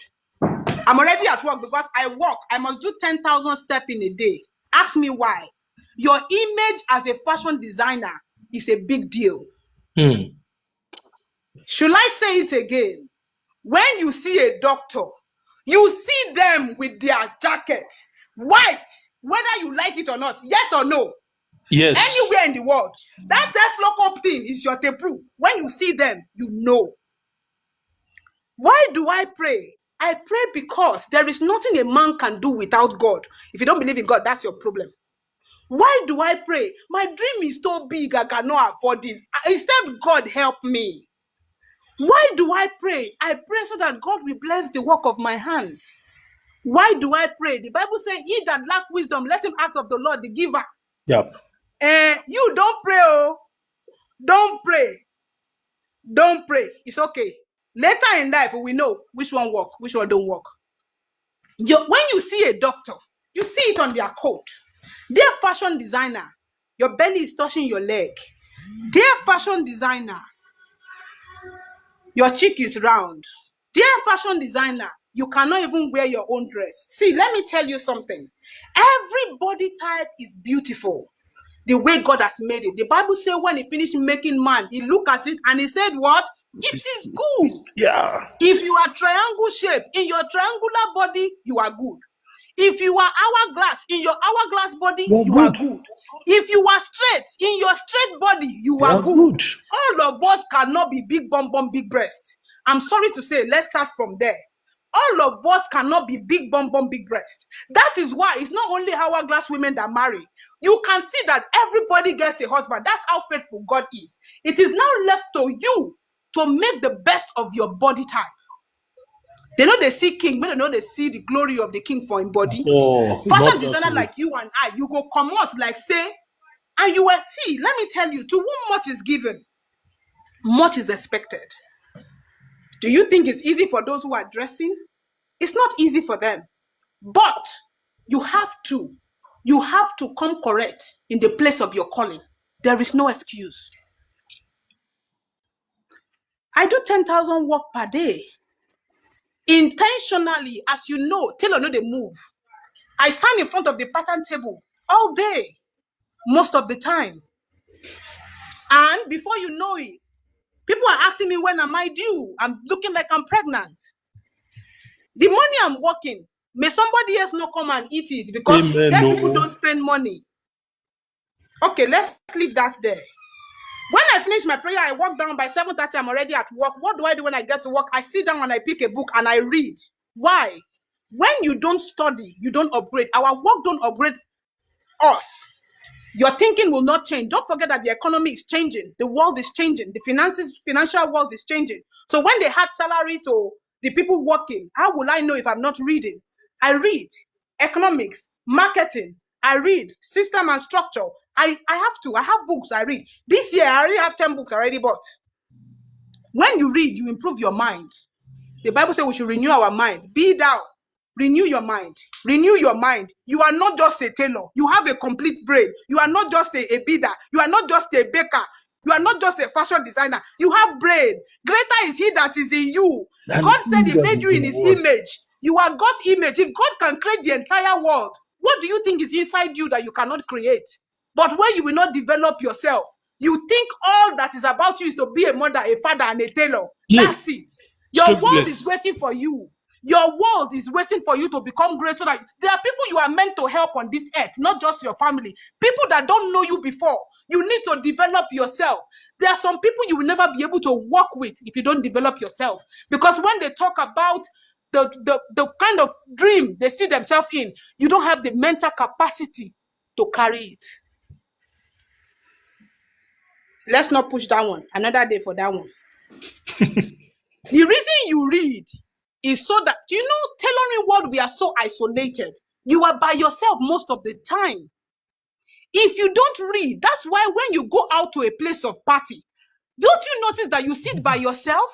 C: I'm already at work because I work. I must do 10,000 steps in a day. Ask me why. Your image as a fashion designer is a big deal. Should I say it again? When you see a doctor, you see them with their jacket, white, whether you like it or not, yes or no.
A: Yes.
C: Anywhere in the world, that Tesla up thing is your tape. When you see them, you know. Why do I pray? I pray because there is nothing a man can do without God. If you don't believe in God, that's your problem. Why do I pray? My dream is so big, I cannot afford this. Except God help me. Why do I pray? I pray so that God will bless the work of my hands. Why do I pray? The Bible says, he that lack wisdom, let him ask of the Lord, the giver.
A: Yep.
C: You don't pray, oh. Don't pray. Don't pray. It's okay. Later in life, we know which one work, which one don't work. When you see a doctor, you see it on their coat. Dear fashion designer, your belly is touching your leg. Dear fashion designer, your cheek is round. Dear fashion designer, you cannot even wear your own dress. See, let me tell you something. Every body type is beautiful the way God has made it. The Bible says when he finished making man, he looked at it and he said, what? It is good.
A: Yeah.
C: If you are triangle shape, in your triangular body, you are good. If you are hourglass, in your hourglass body, you are good. If you are straight, in your straight body, you are good. All of us cannot be big bum bum, big breast. I'm sorry to say, let's start from there. All of us cannot be big bum bum, big breast. That is why it's not only hourglass women that marry. You can see that everybody gets a husband. That's how faithful God is. It is now left to you to make the best of your body type. They know they see king, but they know they see the glory of the king for his body. Fashion designer like you and I, you go come out like say, and you will see, let me tell you, to whom much is given, much is expected. Do you think it's easy for those who are dressing? It's not easy for them. But you have to come correct in the place of your calling. There is no excuse. I do 10,000 work per day. Intentionally, as you know, tailor know they move. I stand in front of the pattern table all day, most of the time. And before you know it, people are asking me when am I due? I'm looking like I'm pregnant. The money I'm working, may somebody else not come and eat it because people don't spend money. Okay, let's leave that there. When I finish my prayer, I walk down by 7:30, I'm already at work. What do I do when I get to work? I sit down and I pick a book and I read. Why? When you don't study, you don't upgrade. Our work don't upgrade us. Your thinking will not change. Don't forget that the economy is changing. The world is changing. The financial world is changing. So when they had salary to the people working, how will I know if I'm not reading? I read economics, marketing. I read system and structure. I have books I read. This year, I already have 10 books already bought. When you read, you improve your mind. The Bible says we should renew our mind. Be thou. Renew your mind. Renew your mind. You are not just a tailor. You have a complete brain. You are not just a bidder. You are not just a baker. You are not just a fashion designer. You have brain. Greater is he that is in you.
A: And
C: God said he
A: that
C: made
A: is
C: you in
A: the
C: his
A: word.
C: image. You are God's image. If God can create the entire world, what do you think is inside you that you cannot create? But when you will not develop yourself, you think all that is about you is to be a mother, a father, and a tailor.
A: Yeah.
C: That's it. Your
A: Straight
C: world
A: bullets.
C: is waiting for you. Your world is waiting for you to become great. So that there are people you are meant to help on this earth, not just your family. People that don't know you before. You need to develop yourself. There are some people you will never be able to work with if you don't develop yourself. Because when they talk about the kind of dream they see themselves in, you don't have the mental capacity to carry it. Let's not push that one. Another day for that one. The reason you read is so that, tailoring world, we are so isolated. You are by yourself most of the time. If you don't read, that's why when you go out to a place of party, don't you notice that you sit by yourself?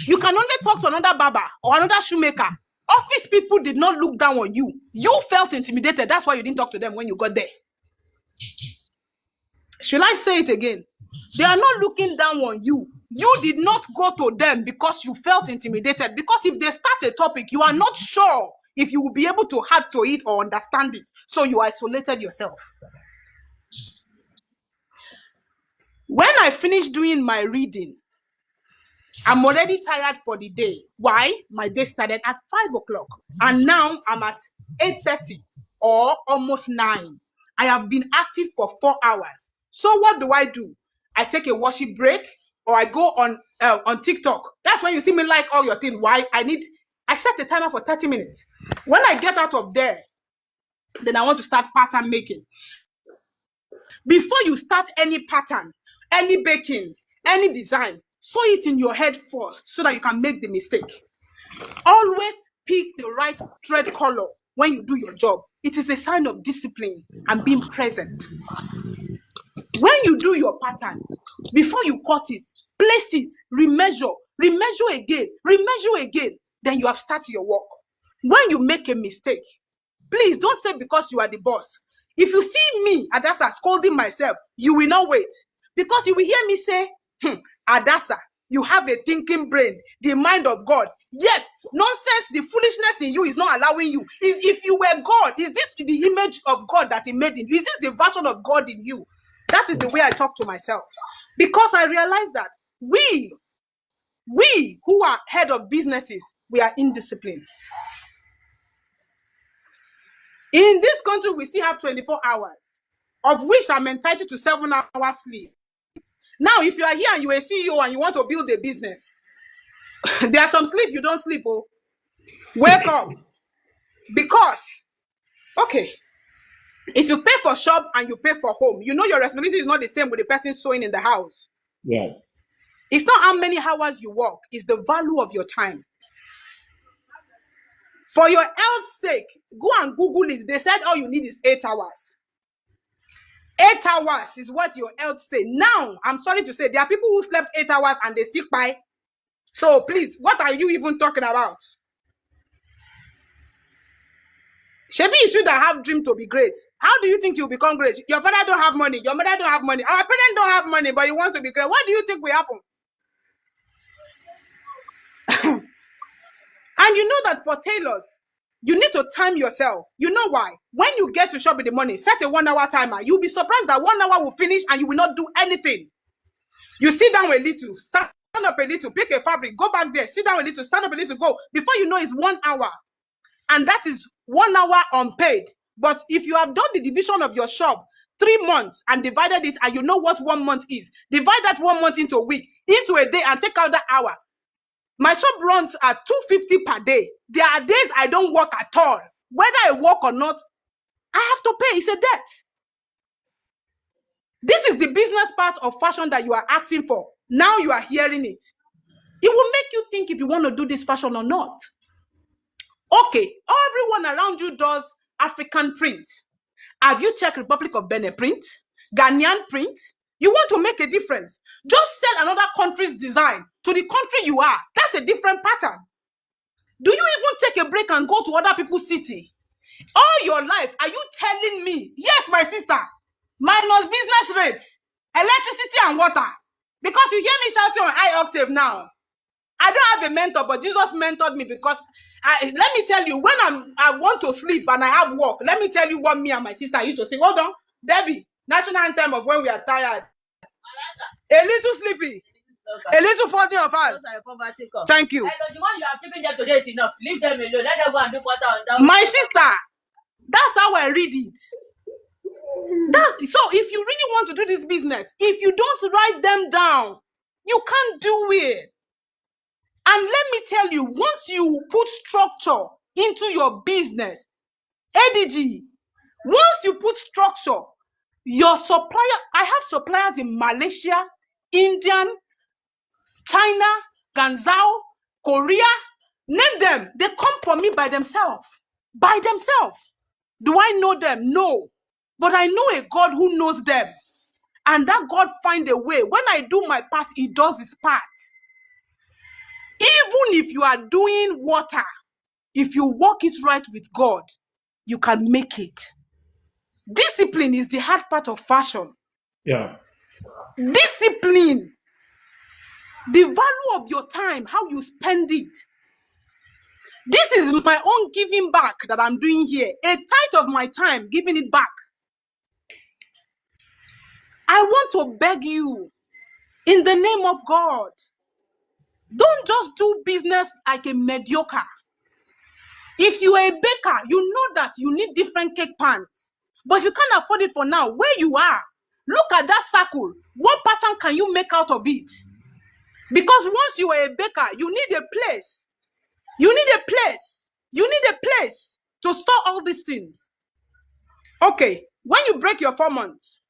C: You can only talk to another barber or another shoemaker. Office people did not look down on you. You felt intimidated. That's why you didn't talk to them when you got there. Should I say it again? They are not looking down on you. You did not go to them because you felt intimidated. Because if they start a topic, you are not sure if you will be able to add to it or understand it. So you isolated yourself. When I finish doing my reading, I'm already tired for the day. Why? My day started at 5 o'clock. And now I'm at 8:30 or almost 9. I have been active for 4 hours. So what do? I take a worship break or I go on TikTok. That's when you see me like all your thing. Why? I set a timer for 30 minutes. When I get out of there, then I want to start pattern making. Before you start any pattern, any baking, any design, sew it in your head first so that you can make the mistake. Always pick the right thread color when you do your job. It is a sign of discipline and being present. When you do your pattern, before you cut it, place it, remeasure again, then you have started your work. When you make a mistake, please don't say because you are the boss. If you see me, Adasa, scolding myself, you will not wait. Because you will hear me say, Adasa, you have a thinking brain, the mind of God. Yet, nonsense, the foolishness in you is not allowing you. Is if you were God, is this the image of God that He made in you? Is this the version of God in you? That is the way I talk to myself. Because I realize that we who are head of businesses, we are indisciplined. In this country, we still have 24 hours, of which I'm entitled to 7 hours sleep. Now, if you are here and you're a CEO and you want to build a business, there's some sleep you don't sleep. Oh, wake up. Because, okay, if you pay for shop and you pay for home, you know your responsibility is not the same with the person sewing in the house.
A: Yeah.
C: It's not how many hours you work, it's the value of your time. For your health's sake, go and Google it. They said all you need is 8 hours. 8 hours is what your health say. Now, I'm sorry to say, there are people who slept 8 hours and they still by. So please, what are you even talking about? Shebi, you should have dream to be great. How do you think you'll become great? Your father don't have money. Your mother don't have money. Our parents don't have money, but you want to be great. What do you think will happen? And you know that for tailors, you need to time yourself. You know why? When you get to shop with the money, set a 1 hour timer. You'll be surprised that 1 hour will finish and you will not do anything. You sit down a little, stand up a little, pick a fabric, go back there, sit down a little, stand up a little, go. Before you know, it's 1 hour. And that is 1 hour unpaid. But if you have done the division of your shop 3 months and divided it, and you know what 1 month is, divide that 1 month into a week, into a day, and take out that hour. My shop runs at 250 per day. There are days I don't work at all. Whether I work or not, I have to pay. It's a debt. This is the business part of fashion that you are asking for. Now you are hearing it. It will make you think if you want to do this fashion or not. Okay, everyone around you does African print. Have you checked Republic of Benin print? Ghanaian print? You want to make a difference. Just sell another country's design to the country you are. That's a different pattern. Do you even take a break and go to other people's city? All your life, are you telling me, yes, my sister, minus business rate, electricity and water. Because you hear me shouting on high octave now. I don't have a mentor, but Jesus mentored me because let me tell you, when I want to sleep and I have work, let me tell you what me and my sister used to sing. Hold on, Debbie, national anthem of when we are tired. A little sleepy, a little 40 of us. Thank you.
F: The one you have given them today is enough. Leave them alone. Let them go and do water on that.
C: My sister, that's how I read it. So if you really want to do this business, if you don't write them down, you can't do it. And let me tell you, once you put structure into your business, ADG, once you put structure, your supplier, I have suppliers in Malaysia, Indian, China, Ganzhou, Korea, name them. They come for me by themselves. By themselves. Do I know them? No. But I know a God who knows them. And that God find a way. When I do my part, he does his part. Even if you are doing water, if you work it right with God, you can make it. Discipline is the hard part of fashion.
A: Yeah.
C: Discipline. The value of your time, how you spend it. This is my own giving back that I'm doing here. A tithe of my time, giving it back. I want to beg you, in the name of God, don't just do business like a mediocre. If you are a baker, you know that you need different cake pans. But if you can't afford it for now, where you are, look at that circle. What pattern can you make out of it? Because once you are a baker, you need a place. You need a place. You need a place to store all these things. Okay, when you break your 4 months,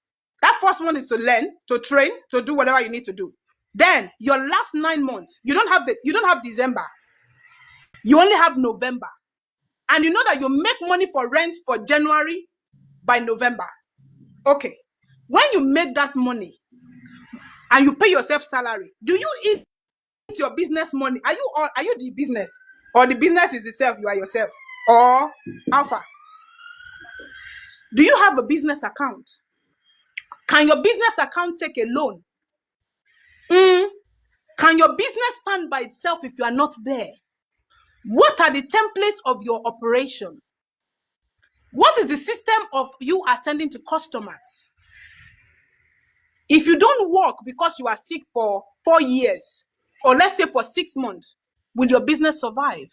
C: that first one is to learn, to train, to do whatever you need to do. Then your last 9 months, you don't have December. You only have November. And you know that you make money for rent for January by November. Okay. When you make that money and you pay yourself salary, do you eat your business money? Are you the business? Or the business is itself, you are yourself? Or alpha? Do you have a business account? Can your business account take a loan? Can your business stand by itself if you are not there? What are the templates of your operation? What is the system of you attending to customers? If you don't work because you are sick for 4 years, or let's say for 6 months, will your business survive?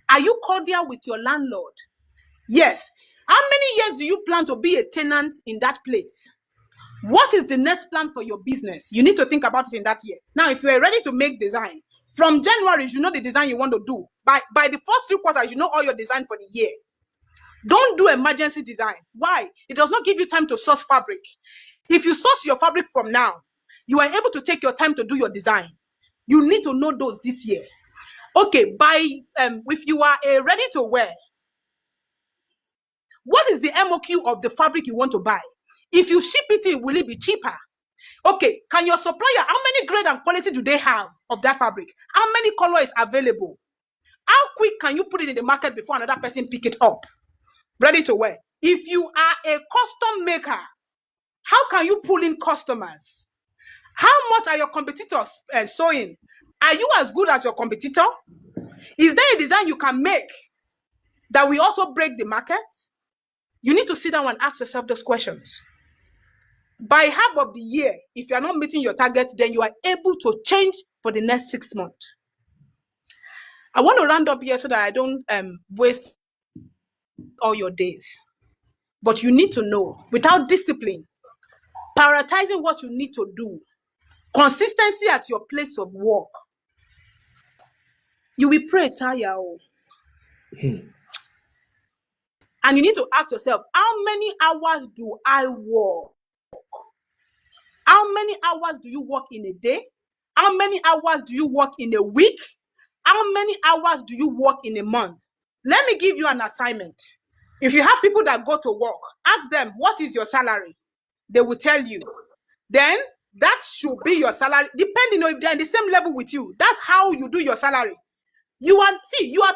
C: Are you cordial with your landlord? Yes. How many years do you plan to be a tenant in that place? What is the next plan for your business? You need to think about it in that year. Now, if you are ready to make design, from January, you know the design you want to do. By the first 3 quarters, you know all your design for the year. Don't do emergency design. Why? It does not give you time to source fabric. If you source your fabric from now, you are able to take your time to do your design. You need to know those this year. Okay, if you are ready to wear, what is the MOQ of the fabric you want to buy? If you ship it in, will it be cheaper? Okay, can your supplier, how many grade and quality do they have of that fabric? How many color is available? How quick can you put it in the market before another person pick it up? Ready to wear. If you are a custom maker, how can you pull in customers? How much are your competitors sewing? Are you as good as your competitor? Is there a design you can make that will also break the market? You need to sit down and ask yourself those questions. By half of the year, if you are not meeting your target, then you are able to change for the next 6 months. I want to round up here so that I don't waste all your days. But you need to know, without discipline, prioritizing what you need to do, consistency at your place of work, you will pray tire. And you need to ask yourself, how many hours do I work? How many hours do you work in a day? How many hours do you work in a week? How many hours do you work in a month? Let me give you an assignment. If you have people that go to work, ask them, what is your salary? They will tell you. Then that should be your salary, depending on if they're in the same level with you. That's how you do your salary. You are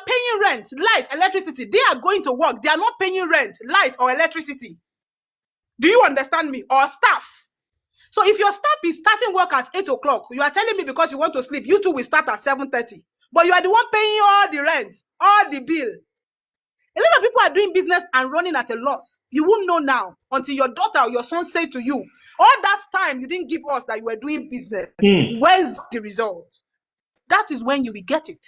C: paying rent, light, electricity. They are going to work. They are not paying rent, light, or electricity. Do you understand me? Or staff. So if your staff is starting work at 8 o'clock, you are telling me because you want to sleep, you two will start at 7:30. But you are the one paying all the rent, all the bill. A lot of people are doing business and running at a loss. You won't know now until your daughter or your son say to you, all that time you didn't give us that you were doing business. Where's the result? That is when you will get it.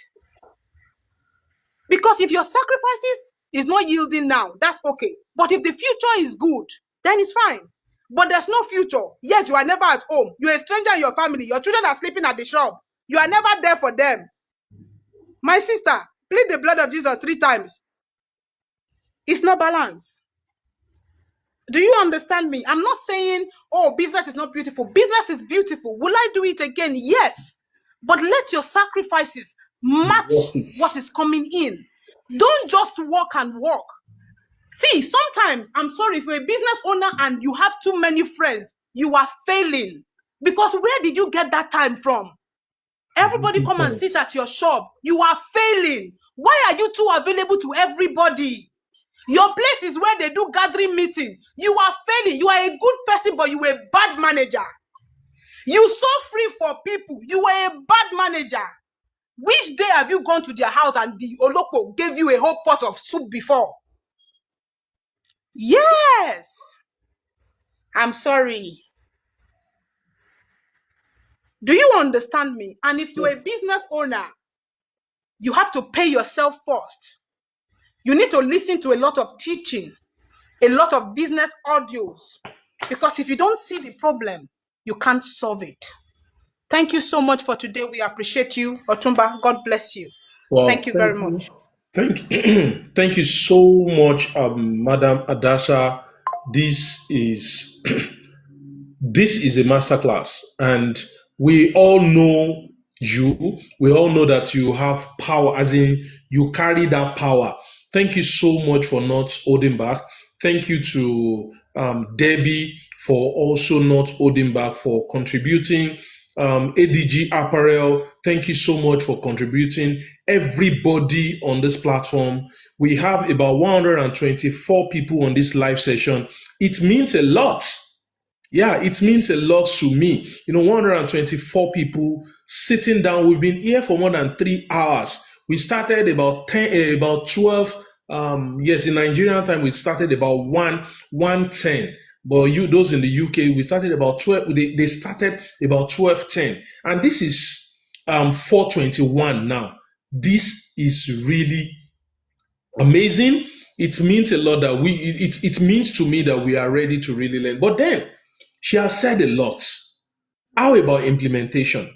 C: Because if your sacrifices is not yielding now, that's okay. But if the future is good, then it's fine. But there's no future. Yes, you are never at home. You're a stranger in your family. Your children are sleeping at the shop. You are never there for them. My sister, plead the blood of Jesus 3 times. It's not balance. Do you understand me? I'm not saying, oh, business is not beautiful. Business is beautiful. Will I do it again? Yes. But let your sacrifices match what is coming in. Don't just walk and walk. See, sometimes, I'm sorry, if you're a business owner and you have too many friends, you are failing. Because where did you get that time from? Everybody come and sit at your shop. You are failing. Why are you too available to everybody? Your place is where they do gathering meeting. You are failing. You are a good person, but you are a bad manager. You so free for people. You are a bad manager. Which day have you gone to their house and the Oloko gave you a whole pot of soup before? Yes. I'm sorry. Do you understand me? And if you're a business owner, you have to pay yourself first. You need to listen to a lot of teaching, a lot of business audios, because if you don't see the problem, you can't solve it. Thank you so much for today. We appreciate you. Otumba, God bless you. Well, thank you very much.
A: Thank you so much, Madam Adasha. This is a masterclass, and we all know you. We all know that you have power, as in you carry that power. Thank you so much for not holding back. Thank you to Debbie for also not holding back, for contributing. ADG Apparel, thank you so much for contributing. Everybody on this platform, we have about 124 people on this live session. It means a lot. Yeah, it means a lot to me. 124 people sitting down. We've been here for more than 3 hours. We started about 12. Yes, in Nigerian time, we started about 1:10. But those in the UK, we started about 12. They started about 12:10, and this is 4:21 now. This is really amazing. It means a lot that it means to me that we are ready to really learn. But then she has said a lot. How about implementation?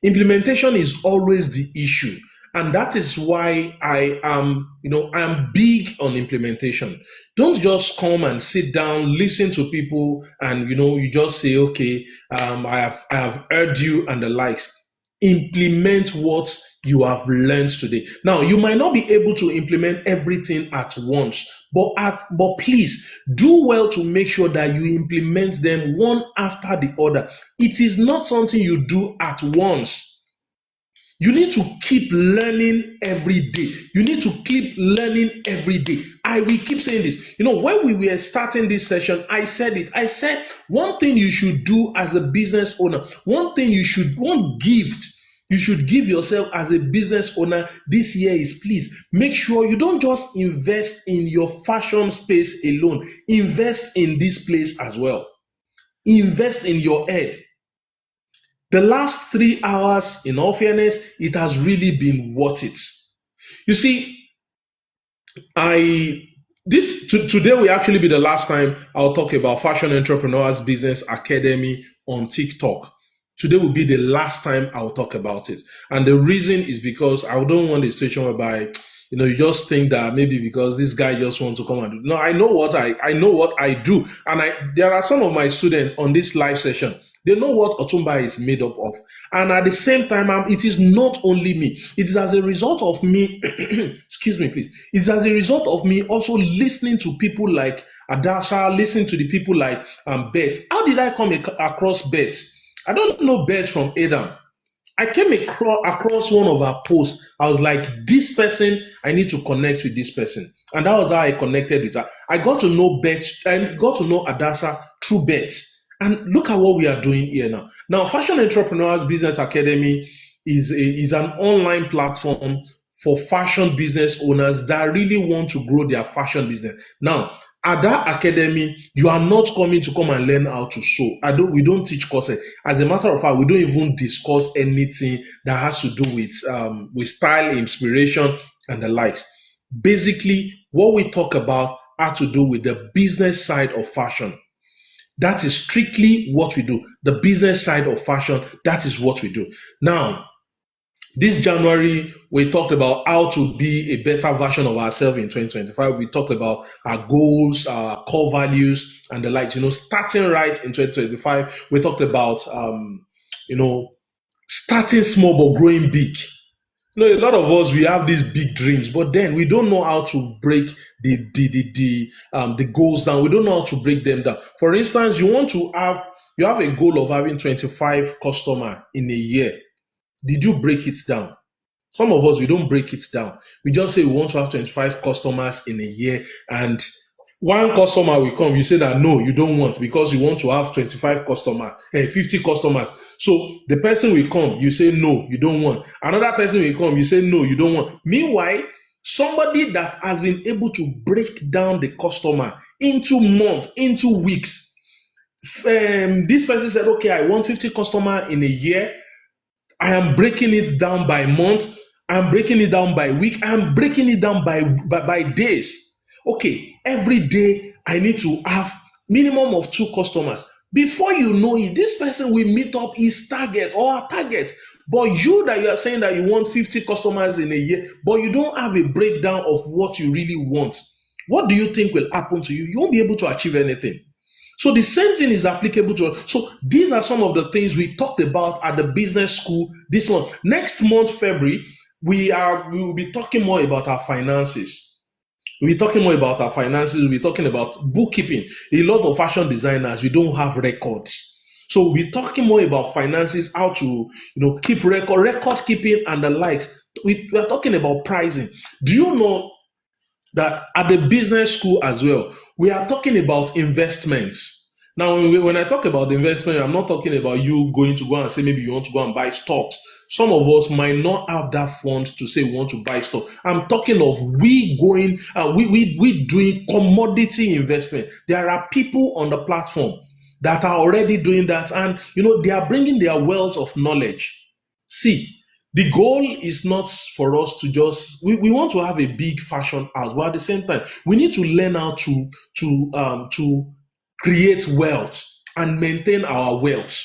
A: Implementation is always the issue. And that is why I am big on implementation. Don't just come and sit down, listen to people, and you just say, okay, I have heard you and the likes. Implement what you have learned today. Now, you might not be able to implement everything at once, but please do well to make sure that you implement them one after the other. It is not something you do at once. You need to keep learning every day. You need to keep learning every day. I will keep saying this. When we were starting this session, I said it. I said, one thing you should do as a business owner, one gift you should give yourself as a business owner this year is, please make sure you don't just invest in your fashion space alone. Invest in this place as well. Invest in your head. The last 3 hours, in all fairness, it has really been worth it. You see, today will actually be the last time I'll talk about Fashion Entrepreneurs Business Academy on TikTok. Today will be the last time I'll talk about it. And the reason is because I don't want a situation whereby, you just think that maybe because this guy just wants to come and do. No, I know what I do. And there are some of my students on this live session. They know what Otumba is made up of. And at the same time, it is not only me. It is as a result of me, excuse me, please. It's as a result of me also listening to people like Adasha, listening to the people like Beth. How did I come across Beth? I don't know Beth from Adam. I came across one of her posts. I was like, this person, I need to connect with this person. And that was how I connected with her. I got to know Beth and got to know Adasha through Beth. And look at what we are doing here now. Now, Fashion Entrepreneurs Business Academy is an online platform for fashion business owners that really want to grow their fashion business. Now, at that academy, you are not coming to come and learn how to sew. We don't teach courses. As a matter of fact, we don't even discuss anything that has to do with style, inspiration, and the likes. Basically, what we talk about has to do with the business side of fashion. That is strictly what we do. The business side of fashion, that is what we do. Now, this January, we talked about how to be a better version of ourselves in 2025. We talked about our goals, our core values, and the likes. Starting right in 2025, we talked about, starting small but growing big. A lot of us, we have these big dreams, but then we don't know how to break the goals down. We don't know how to break them down. For instance, you have a goal of having 25 customers in a year. Did you break it down? Some of us, we don't break it down. We just say we want to have 25 customers in a year, and one customer will come. You say that no, you don't want, because you want to have 25 customers, 50 customers. So the person will come. You say no, you don't want. Another person will come. You say no, you don't want. Meanwhile, somebody that has been able to break down the customer into months, into weeks. This person said, okay, I want 50 customers in a year. I am breaking it down by month. I'm breaking it down by week. I'm breaking it down by days. Okay, every day I need to have minimum of 2 customers. Before you know it, this person will meet up his target or our target. But you are saying that you want 50 customers in a year, but you don't have a breakdown of what you really want. What do you think will happen to you? You won't be able to achieve anything. So the same thing is applicable to us. So these are some of the things we talked about at the business school this month. Next month, February, we will be talking more about our finances. We'll be talking more about our finances. We'll be talking about bookkeeping. A lot of fashion designers, we don't have records. So we'll be talking more about finances, how to keep record keeping and the likes. We are talking about pricing. Do you know that at the business school as well, we are talking about investments? Now, when I talk about investment, I'm not talking about you going to go and say maybe you want to go and buy stocks. Some of us might not have that fund to say we want to buy stock. I'm talking of we doing commodity investment. There are people on the platform that are already doing that, and they are bringing their wealth of knowledge. See, the goal is not for us to just we want to have a big fashion house, but at the same time, we need to learn how to create wealth and maintain our wealth.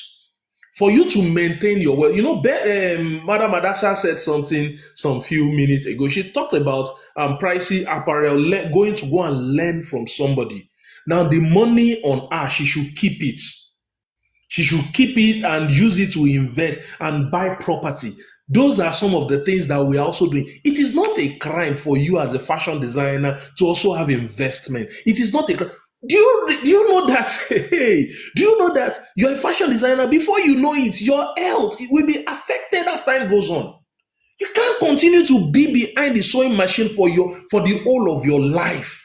A: For you to maintain your wealth, Madam Adasha said something some few minutes ago. She talked about pricey apparel, going to go and learn from somebody. Now, the money on her, she should keep it. She should keep it and use it to invest and buy property. Those are some of the things that we are also doing. It is not a crime for you as a fashion designer to also have investment. It is not a crime. Do you know that? Hey, do you know that you're a fashion designer? Before you know it, your health will be affected as time goes on. You can't continue to be behind the sewing machine for the whole of your life.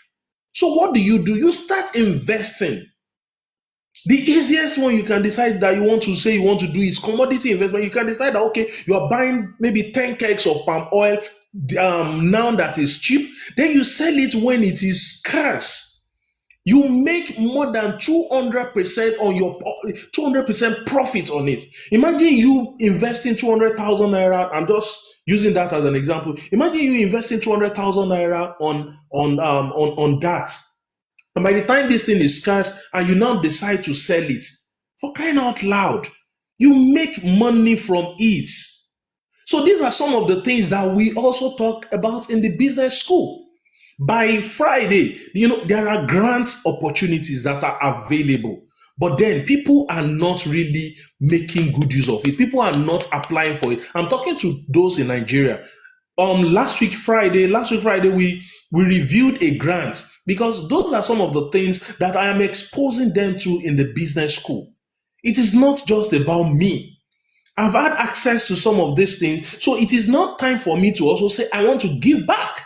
A: So what do? You start investing. The easiest one you can decide that you want to do is commodity investment. You can decide that, okay, you are buying maybe 10 kegs of palm oil now that is cheap. Then you sell it when it is scarce. You make more than 200% on your 200% profit on it. Imagine you investing 200,000 naira. I'm just using that as an example. Imagine you investing 200,000 naira on that. And by the time this thing is scarce and you now decide to sell it, for crying out loud, you make money from it. So these are some of the things that we also talk about in the business school. By Friday, there are grant opportunities that are available, but then people are not really making good use of it. People are not applying for it. I'm talking to those in Nigeria. Last week Friday, we reviewed a grant, because those are some of the things that I am exposing them to in the business school. It is not just about me. I've had access to some of these things, so it is not time for me to also say I want to give back.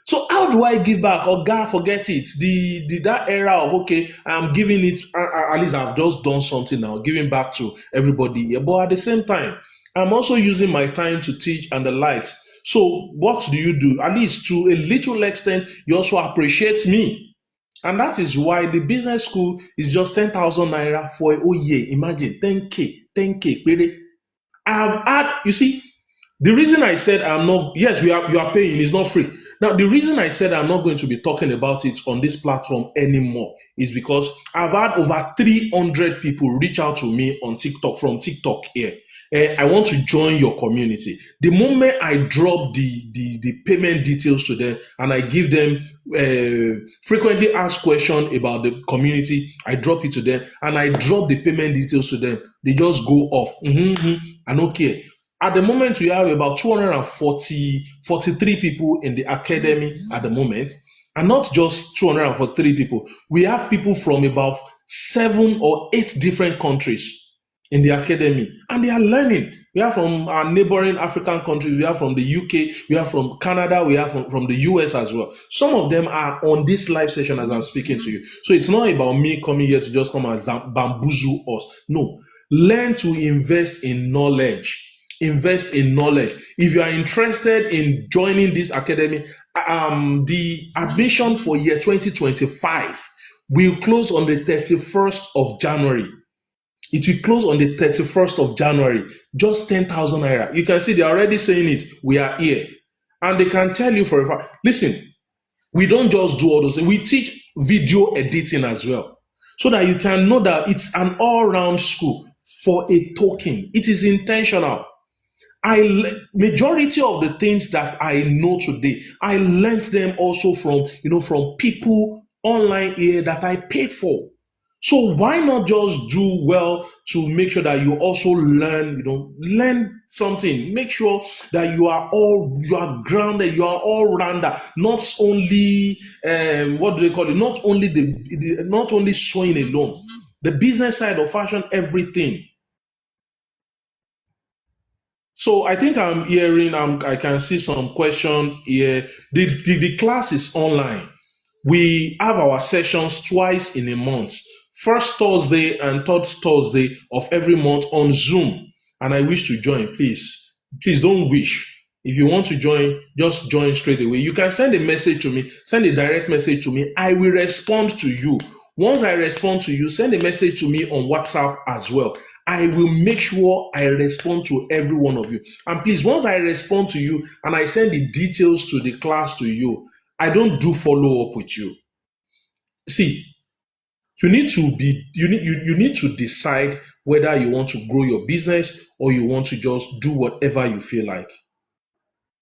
A: So how How do I give back? Oh God, forget it. The that era of okay, I'm giving it. At least I've just done something now, giving back to everybody. Yeah, but at the same time, I'm also using my time to teach and the likes. So what do you do? At least to a little extent, you also appreciate me. And that is why the business school is just 10,000 naira for a whole year. Imagine 10K, 10K. Really. I have had, you see, the reason I said I'm not, yes, you are paying, it's not free. Now, the reason I said I'm not going to be talking about it on this platform anymore is because I've had over 300 people reach out to me on TikTok, from TikTok here. I want to join your community. The moment I drop the payment details to them and I give them frequently asked questions about the community, I drop it to them and I drop the payment details to them. They just go off. And okay. At the moment, we have about 43 people in the academy at the moment. And not just 243 people. We have people from about 7 or 8 different countries in the academy. And they are learning. We have from our neighboring African countries. We have from the UK. We have from Canada. We have from the US as well. Some of them are on this live session as I'm speaking to you. So it's not about me coming here to just come and bamboozle us. No. Learn to invest in knowledge. Invest in knowledge. If you are interested in joining this academy, the admission for year 2025 will close on the 31st of January. It will close on the 31st of January. Just 10,000 naira. You can see they're already saying it. We are here. And they can tell you for a fact. Listen, we don't just do all those things. We teach video editing as well. So that you can know that it's an all-round school for a token. It is intentional. Majority of the things that I know today, I learned them also from people online here that I paid for. So why not just do well to make sure that you also learn something. Make sure that you are grounded, you are all rounder, not only what do they call it? Not only sewing alone. The business side of fashion, everything. So I think I'm hearing, I can see some questions here. The class is online. We have our sessions twice in a month. First Thursday and third Thursday of every month on Zoom. And I wish to join, please. Please don't wish. If you want to join, just join straight away. You can send a message to me, send a direct message to me. I will respond to you. Once I respond to you, send a message to me on WhatsApp as well. I will make sure I respond to every one of you. And please, once I respond to you and I send the details to the class to you, I don't do follow up with you. See, you need to decide whether you want to grow your business or you want to just do whatever you feel like.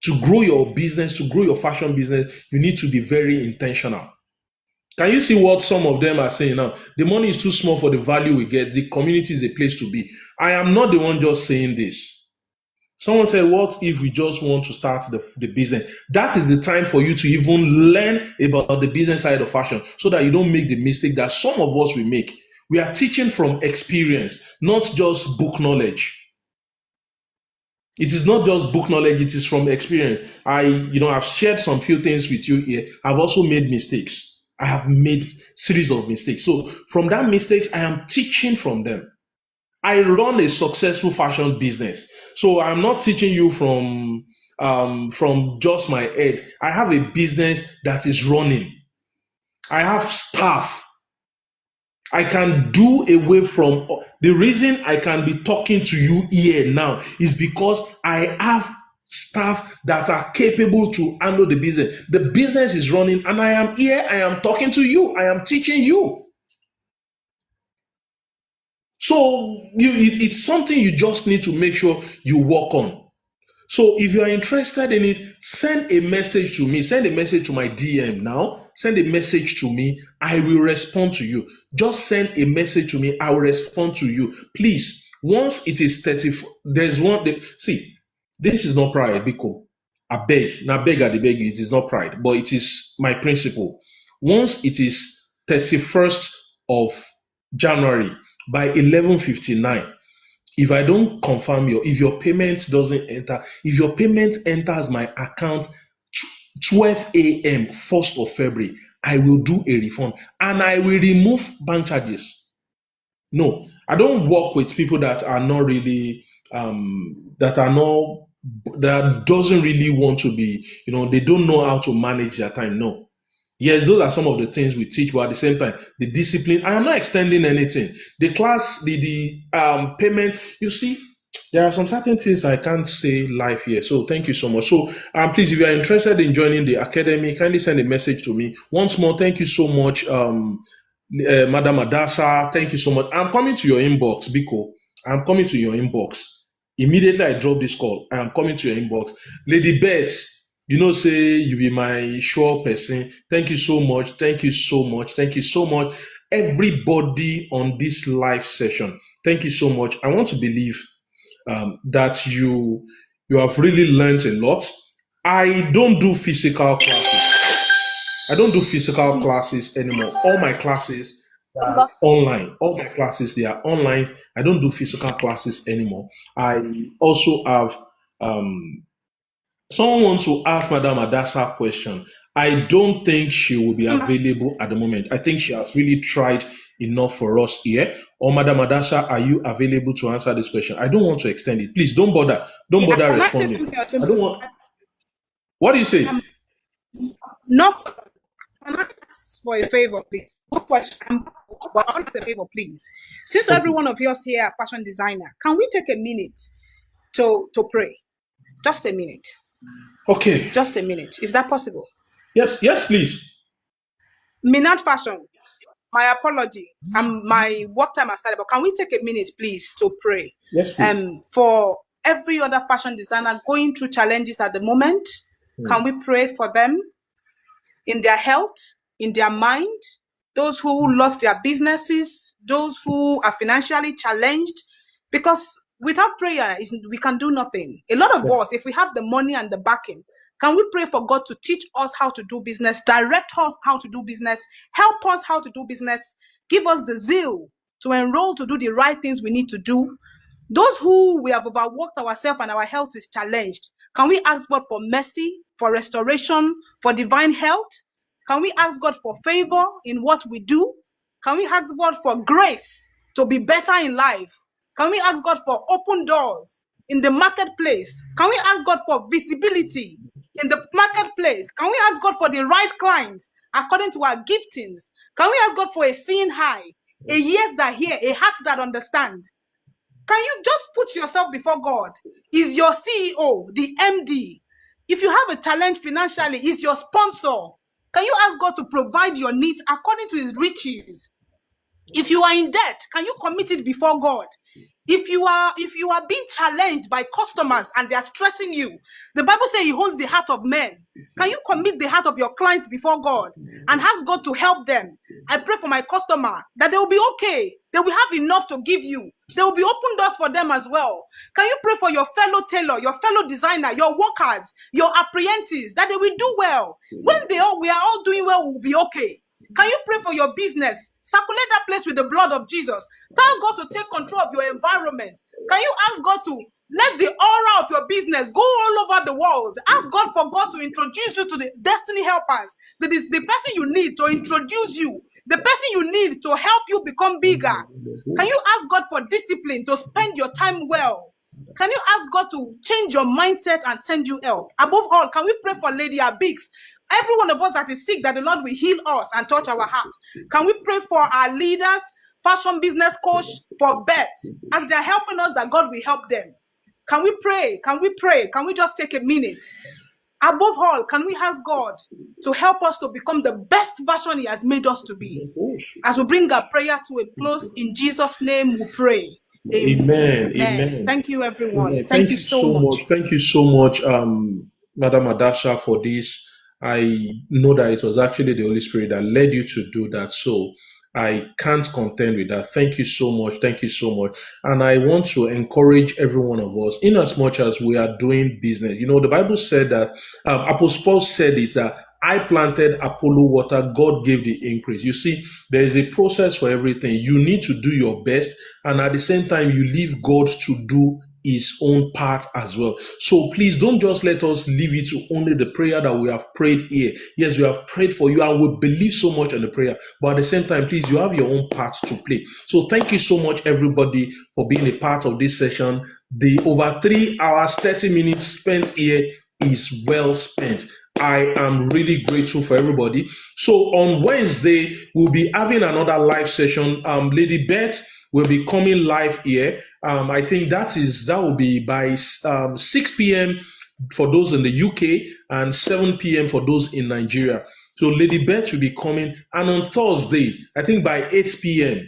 A: To grow your business, to grow your fashion business, you need to be very intentional. Can you see what some of them are saying now? The money is too small for the value we get. The community is a place to be. I am not the one just saying this. Someone said, what if we just want to start the business? That is the time for you to even learn about the business side of fashion so that you don't make the mistake that some of us will make. We are teaching from experience, not just book knowledge. It is not just book knowledge, it is from experience. I've shared some few things with you here. I've also made mistakes. I have made series of mistakes. So from that mistakes, I am teaching from them. I run a successful fashion business. So I'm not teaching you from just my head. I have a business that is running. I have staff. I can do away from the reason I can be talking to you here now is because I have staff that are capable to handle the business. The business is running and I am here, I am talking to you, I am teaching you. So it's something you just need to make sure you work on. So if you are interested in it, send a message to me. Send a message to my DM now. Send a message to me. I will respond to you. Just send a message to me. I will respond to you. Please, once it is 30, there's one. See, this is not pride, Biko. I beg. Now beg at the beg. It is not pride, but it is my principle. Once it is 31st of January by 11:59. If I don't confirm if your payment doesn't enter, if your payment enters my account 12 a.m., 1st of February, I will do a refund and I will remove bank charges. No, I don't work with people that are not really, that are not, that doesn't really want to be, they don't know how to manage their time. No. Yes, those are some of the things we teach, but at the same time, the discipline, I am not extending anything. The class, the payment, you see, there are some certain things I can't say live here. So thank you so much. So please, if you are interested in joining the academy, kindly send a message to me. Once more, thank you so much, Madam Adasa. Thank you so much. I'm coming to your inbox, Biko. I'm coming to your inbox. Immediately I drop this call, I am coming to your inbox. Lady Beth, say you be my sure person. Thank you so much. Thank you so much. Thank you so much. Everybody on this live session, thank you so much. I want to believe that you have really learned a lot. I don't do physical classes. I don't do physical classes anymore. All my classes are online. All my classes, they are online. I don't do physical classes anymore. I also have someone wants to ask Madam Adasa a question. I don't think she will be available at the moment. I think she has really tried enough for us here. Or Madam Adasa, are you available to answer this question? I don't want to extend it. Please don't bother. Don't bother
C: Can I say
A: responding.
C: something
A: I don't want. What do you say?
C: No, can I ask for a favor, please? No question, but I want a favor, please. Since every one of us here are fashion designer, can we take a minute to pray? Just a minute.
A: Okay.
C: Just a minute. Is that possible?
A: Yes, please.
C: Minat Fashion, my apology. My work time has started, but can we take a minute, please, to pray?
A: Yes, please.
C: For every other fashion designer going through challenges at the moment, can we pray for them in their health, in their mind, those who lost their businesses, those who are financially challenged? Because without prayer, we can do nothing. A lot of us, if we have the money and the backing, can we pray for God to teach us how to do business, direct us how to do business, help us how to do business, give us the zeal to enroll to do the right things we need to do? Those who we have overworked ourselves and our health is challenged, can we ask God for mercy, for restoration, for divine health? Can we ask God for favor in what we do? Can we ask God for grace to be better in life? Can we ask God for open doors in the marketplace? Can we ask God for visibility in the marketplace? Can we ask God for the right clients according to our giftings? Can we ask God for a seeing eye, a ears that hear, a heart that understand? Can you just put yourself before God? Is your CEO, the MD? If you have a challenge financially, is your sponsor? Can you ask God to provide your needs according to his riches? If you are in debt, can you commit it before God? If you are being challenged by customers and they are stressing you, the Bible says he owns the heart of men. Can you commit the heart of your clients before God and ask God to help them? I pray for my customer that they will be okay. They will have enough to give you. There will be open doors for them as well. Can you pray for your fellow tailor, your fellow designer, your workers, your apprentices, that they will do well? When we are all doing well, we'll be okay. Can you pray for your business? Circulate that place with the blood of Jesus. Tell God to take control of your environment. Can you ask God to let the aura of your business go all over the world? Ask God for God to introduce you to the destiny helpers. That is the person you need to introduce you, the person you need to help you become bigger. Can you ask God for discipline to spend your time well? Can you ask God to change your mindset and send you help? Above all, can we pray for Lady Abix? Every one of us that is sick, that the Lord will heal us and touch our heart. Can we pray for our leaders, fashion business coach, for Beth, as they're helping us, that God will help them? Can we pray? Can we pray? Can we just take a minute? Above all, can we ask God to help us to become the best version he has made us to be? As we bring our prayer to a close, in Jesus' name we pray.
A: Amen. Amen.
C: Thank you, everyone.
A: Amen.
C: Thank you so much.
A: Thank you so much, Madam Adasha, for this. I know that it was actually the Holy Spirit that led you to do that. So I can't contend with that. Thank you so much. Thank you so much. And I want to encourage every one of us, in as much as we are doing business. The Bible said that, Apostle Paul said it, that I planted, Apollo water, God gave the increase. You see, there is a process for everything. You need to do your best, and at the same time, you leave God to do his own part as well. So please don't just let us leave it to only the prayer that we have prayed here. Yes, we have prayed for you and we believe so much in the prayer, but at the same time, please, you have your own part to play. So thank you so much, everybody, for being a part of this session. The over 3 hours, 30 minutes spent here is well spent. I am really grateful for everybody. So on Wednesday, we'll be having another live session. Lady Beth will be coming live here. I think that will be by 6 p.m. for those in the UK and 7 p.m. for those in Nigeria. So Lady Beth will be coming. And on Thursday, I think by 8 p.m.,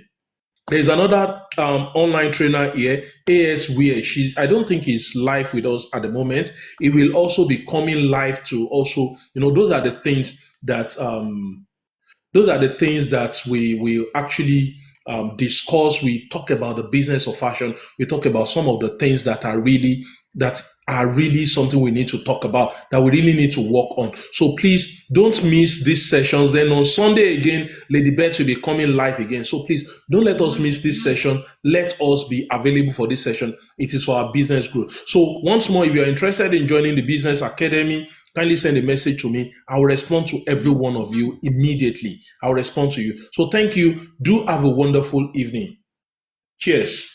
A: there's another online trainer here, AS Weir. I don't think he's live with us at the moment. He will also be coming live to also, those are the things that we actually discuss. We talk about the business of fashion. We talk about some of the things that are really something we need to talk about, that we really need to work on. So please don't miss these sessions. Then on Sunday again, Lady Beth will be coming live again. So please don't let us miss this session. Let us be available for this session. It is for our business growth. So once more, if you're interested in joining the Business Academy, kindly send a message to me. I will respond to every one of you immediately. I will respond to you. So thank you. Do have a wonderful evening. Cheers.